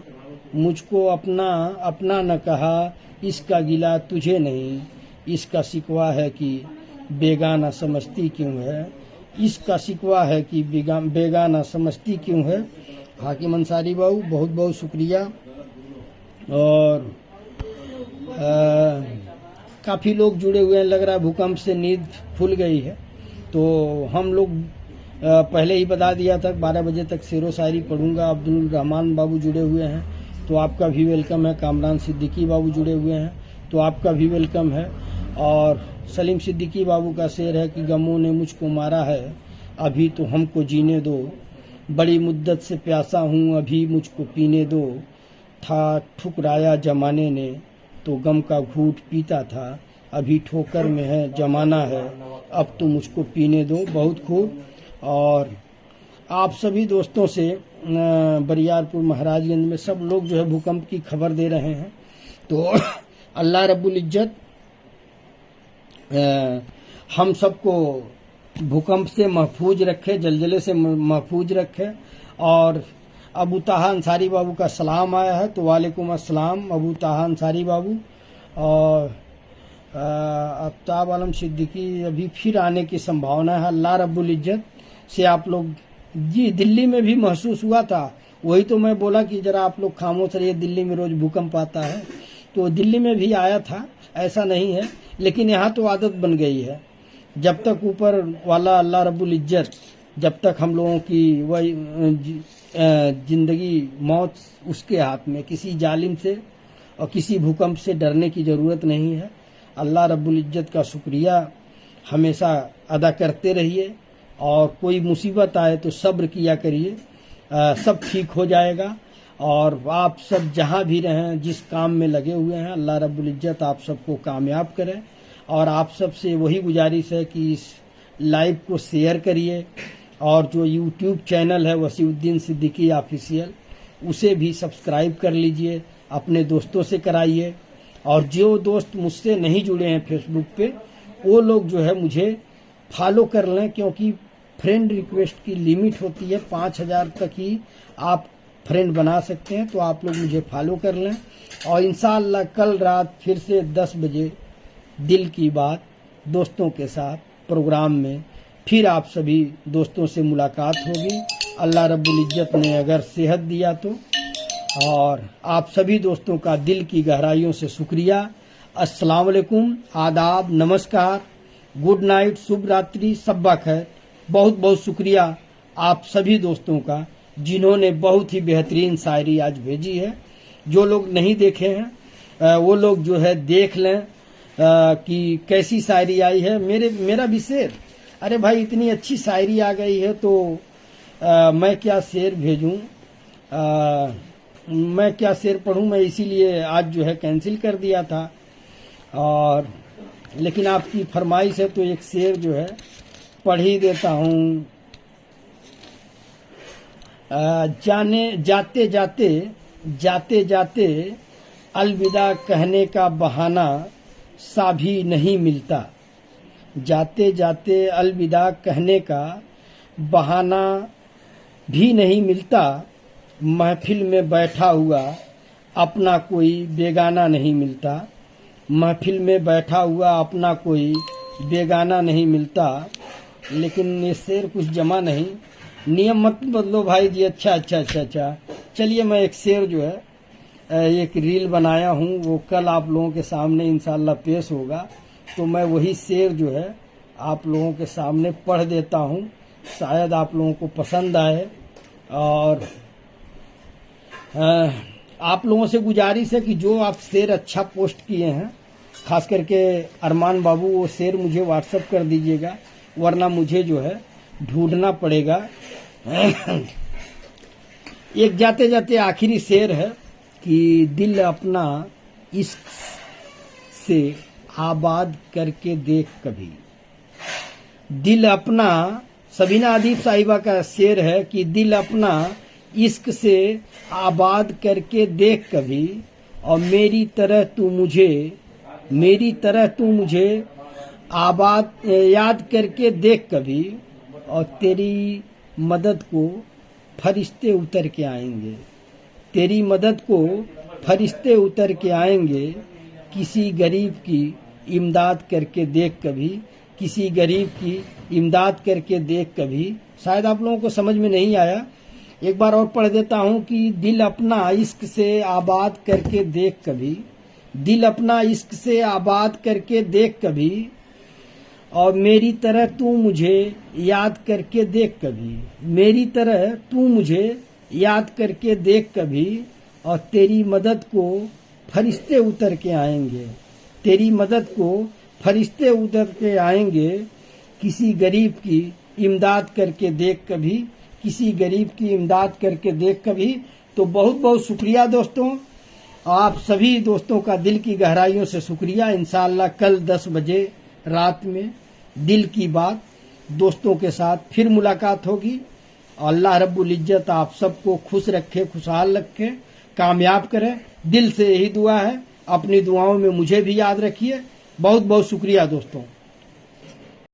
मुझको अपना अपना न कहा इसका गिला तुझे नहीं, इसका शिकवा है कि बेगाना समझती क्यों है, इसका शिकवा है कि बेगाना समझती क्यों है। हाकिम अंसारी बाबू बहुत बहुत शुक्रिया। और काफ़ी लोग जुड़े हुए हैं, लग रहा है भूकंप से नींद खुल गई है। तो हम लोग पहले ही बता दिया था 12 बजे तक शेरो शायरी पढ़ूंगा। अब्दुल रहमान बाबू जुड़े हुए हैं तो आपका भी वेलकम है। कामरान सिद्दीकी बाबू जुड़े हुए हैं तो आपका भी वेलकम है। और सलीम सिद्दीकी बाबू का शेर है कि गमों ने मुझको मारा है अभी तो हमको जीने दो, बड़ी मुद्दत से प्यासा हूँ अभी मुझको पीने दो, था ठुकराया जमाने ने तो गम का घूंट पीता था, अभी ठोकर में है जमाना है अब तो मुझको पीने दो। बहुत खूब। और आप सभी दोस्तों से बरियारपुर महाराजगंज में सब लोग जो है भूकंप की खबर दे रहे हैं। तो अल्लाह रब्बुल इज्जत हम सबको भूकंप से महफूज रखे, जलजले से महफूज रखे। और अबू ताहा अंसारी बाबू का सलाम आया है तो वालेकुम अस्सलाम अबू ताहा अंसारी बाबू। और आफ्ताब आलम सिद्दीकी अभी फिर आने की संभावना है अल्लाह रब्बुल इज्जत से। आप लोग जी दिल्ली में भी महसूस हुआ था, वही तो मैं बोला कि जरा आप लोग खामोश रहिए, दिल्ली में रोज भूकंप आता है। तो दिल्ली में भी आया था, ऐसा नहीं है, लेकिन यहाँ तो आदत बन गई है। जब तक ऊपर वाला अल्लाह रब्बुल इज्जत, जब तक हम लोगों की वही जिंदगी मौत उसके हाथ में, किसी जालिम से और किसी भूकंप से डरने की ज़रूरत नहीं है। अल्लाह रब्बुल इज्जत का शुक्रिया हमेशा अदा करते रहिए। और कोई मुसीबत आए तो सब्र किया करिए, सब ठीक हो जाएगा। और आप सब जहाँ भी रहें, जिस काम में लगे हुए हैं, अल्लाह रब्बुल इज्जत आप सबको कामयाब करें। और आप सबसे वही गुजारिश है कि इस लाइव को शेयर करिए। और जो यूट्यूब चैनल है वसीउद्दीन सिद्दीकी ऑफिशियल, उसे भी सब्सक्राइब कर लीजिए, अपने दोस्तों से कराइए। और जो दोस्त मुझसे नहीं जुड़े हैं फेसबुक पे, वो लोग जो है मुझे फॉलो कर लें, क्योंकि फ्रेंड रिक्वेस्ट की लिमिट होती है 5000 तक ही आप फ्रेंड बना सकते हैं, तो आप लोग मुझे फॉलो कर लें। और इंशाअल्लाह कल रात फिर से 10 बजे दिल की बात दोस्तों के साथ प्रोग्राम में फिर आप सभी दोस्तों से मुलाकात होगी, अल्लाह रब्बुल इज्जत ने अगर सेहत दिया तो। और आप सभी दोस्तों का दिल की गहराइयों से शुक्रिया। अस्सलाम वालेकुम, आदाब, नमस्कार, गुड नाइट, शुभ रात्रि, सब्बा खैर। बहुत बहुत शुक्रिया आप सभी दोस्तों का जिन्होंने बहुत ही बेहतरीन शायरी आज भेजी है। जो लोग नहीं देखे हैं वो लोग जो है देख लें कि कैसी शायरी आई है। मेरा भी शेर, अरे भाई इतनी अच्छी शायरी आ गई है तो मैं क्या शेर भेजूं, मैं क्या शेर पढ़ूं। मैं इसीलिए आज जो है कैंसिल कर दिया था, और लेकिन आपकी फरमाइश है तो एक शेर जो है पढ़ ही देता हूं। जाते जाते अलविदा कहने का बहाना सा भी नहीं मिलता। जाते जाते अलविदा कहने का बहाना भी नहीं मिलता। महफिल में बैठा हुआ अपना कोई बेगाना नहीं मिलता। महफिल में बैठा हुआ अपना कोई बेगाना नहीं मिलता। लेकिन ये शेर कुछ जमा नहीं, नियम मत बदलो भाई जी। अच्छा, चलिए मैं एक शेर जो है एक रील बनाया हूँ, वो कल आप लोगों के सामने इंशाल्लाह पेश होगा, तो मैं वही शेर जो है आप लोगों के सामने पढ़ देता हूँ, शायद आप लोगों को पसंद आए। और आप लोगों से गुजारिश है कि जो आप शेर अच्छा पोस्ट किए हैं, खास करके अरमान बाबू, वो शेर मुझे व्हाट्सएप कर दीजिएगा, वरना मुझे जो है ढूंढना पड़ेगा। एक जाते जाते आखिरी शेर है कि दिल अपना इश्क से आबाद करके देख कभी। दिल अपना, सबीना आदिब साहिबा का शेर है कि दिल अपना इश्क से आबाद करके देख कभी, और मेरी तरह तू मुझे आबाद याद करके देख कभी। और तेरी मदद को फरिश्ते उतर के आएंगे, तेरी मदद को फरिश्ते उतर के आएंगे। किसी गरीब की इमदाद करके देख कभी, किसी गरीब की इमदाद करके देख कभी। शायद आप लोगों को समझ में नहीं आया, एक बार और पढ़ देता हूँ कि दिल अपना इश्क से आबाद करके देख कभी। दिल अपना इश्क से आबाद करके देख कभी, और मेरी तरह तू मुझे याद करके देख कभी। मेरी तरह तू मुझे याद करके देख कभी। और तेरी मदद को फरिश्ते उतर के आएंगे, तेरी मदद को फरिश्ते उतर के आएंगे। किसी गरीब की इमदाद करके देख कभी, किसी गरीब की इमदाद करके देख कभी। तो बहुत बहुत शुक्रिया दोस्तों, आप सभी दोस्तों का दिल की गहराइयों से शुक्रिया। इंशाअल्लाह कल 10 बजे रात में दिल की बात दोस्तों के साथ फिर मुलाकात होगी। अल्लाह रब्बुल इज्जत आप सबको खुश रखे, खुशहाल रखे, कामयाब करे। दिल से यही दुआ है। अपनी दुआओं में मुझे भी याद रखिए। बहुत बहुत शुक्रिया दोस्तों।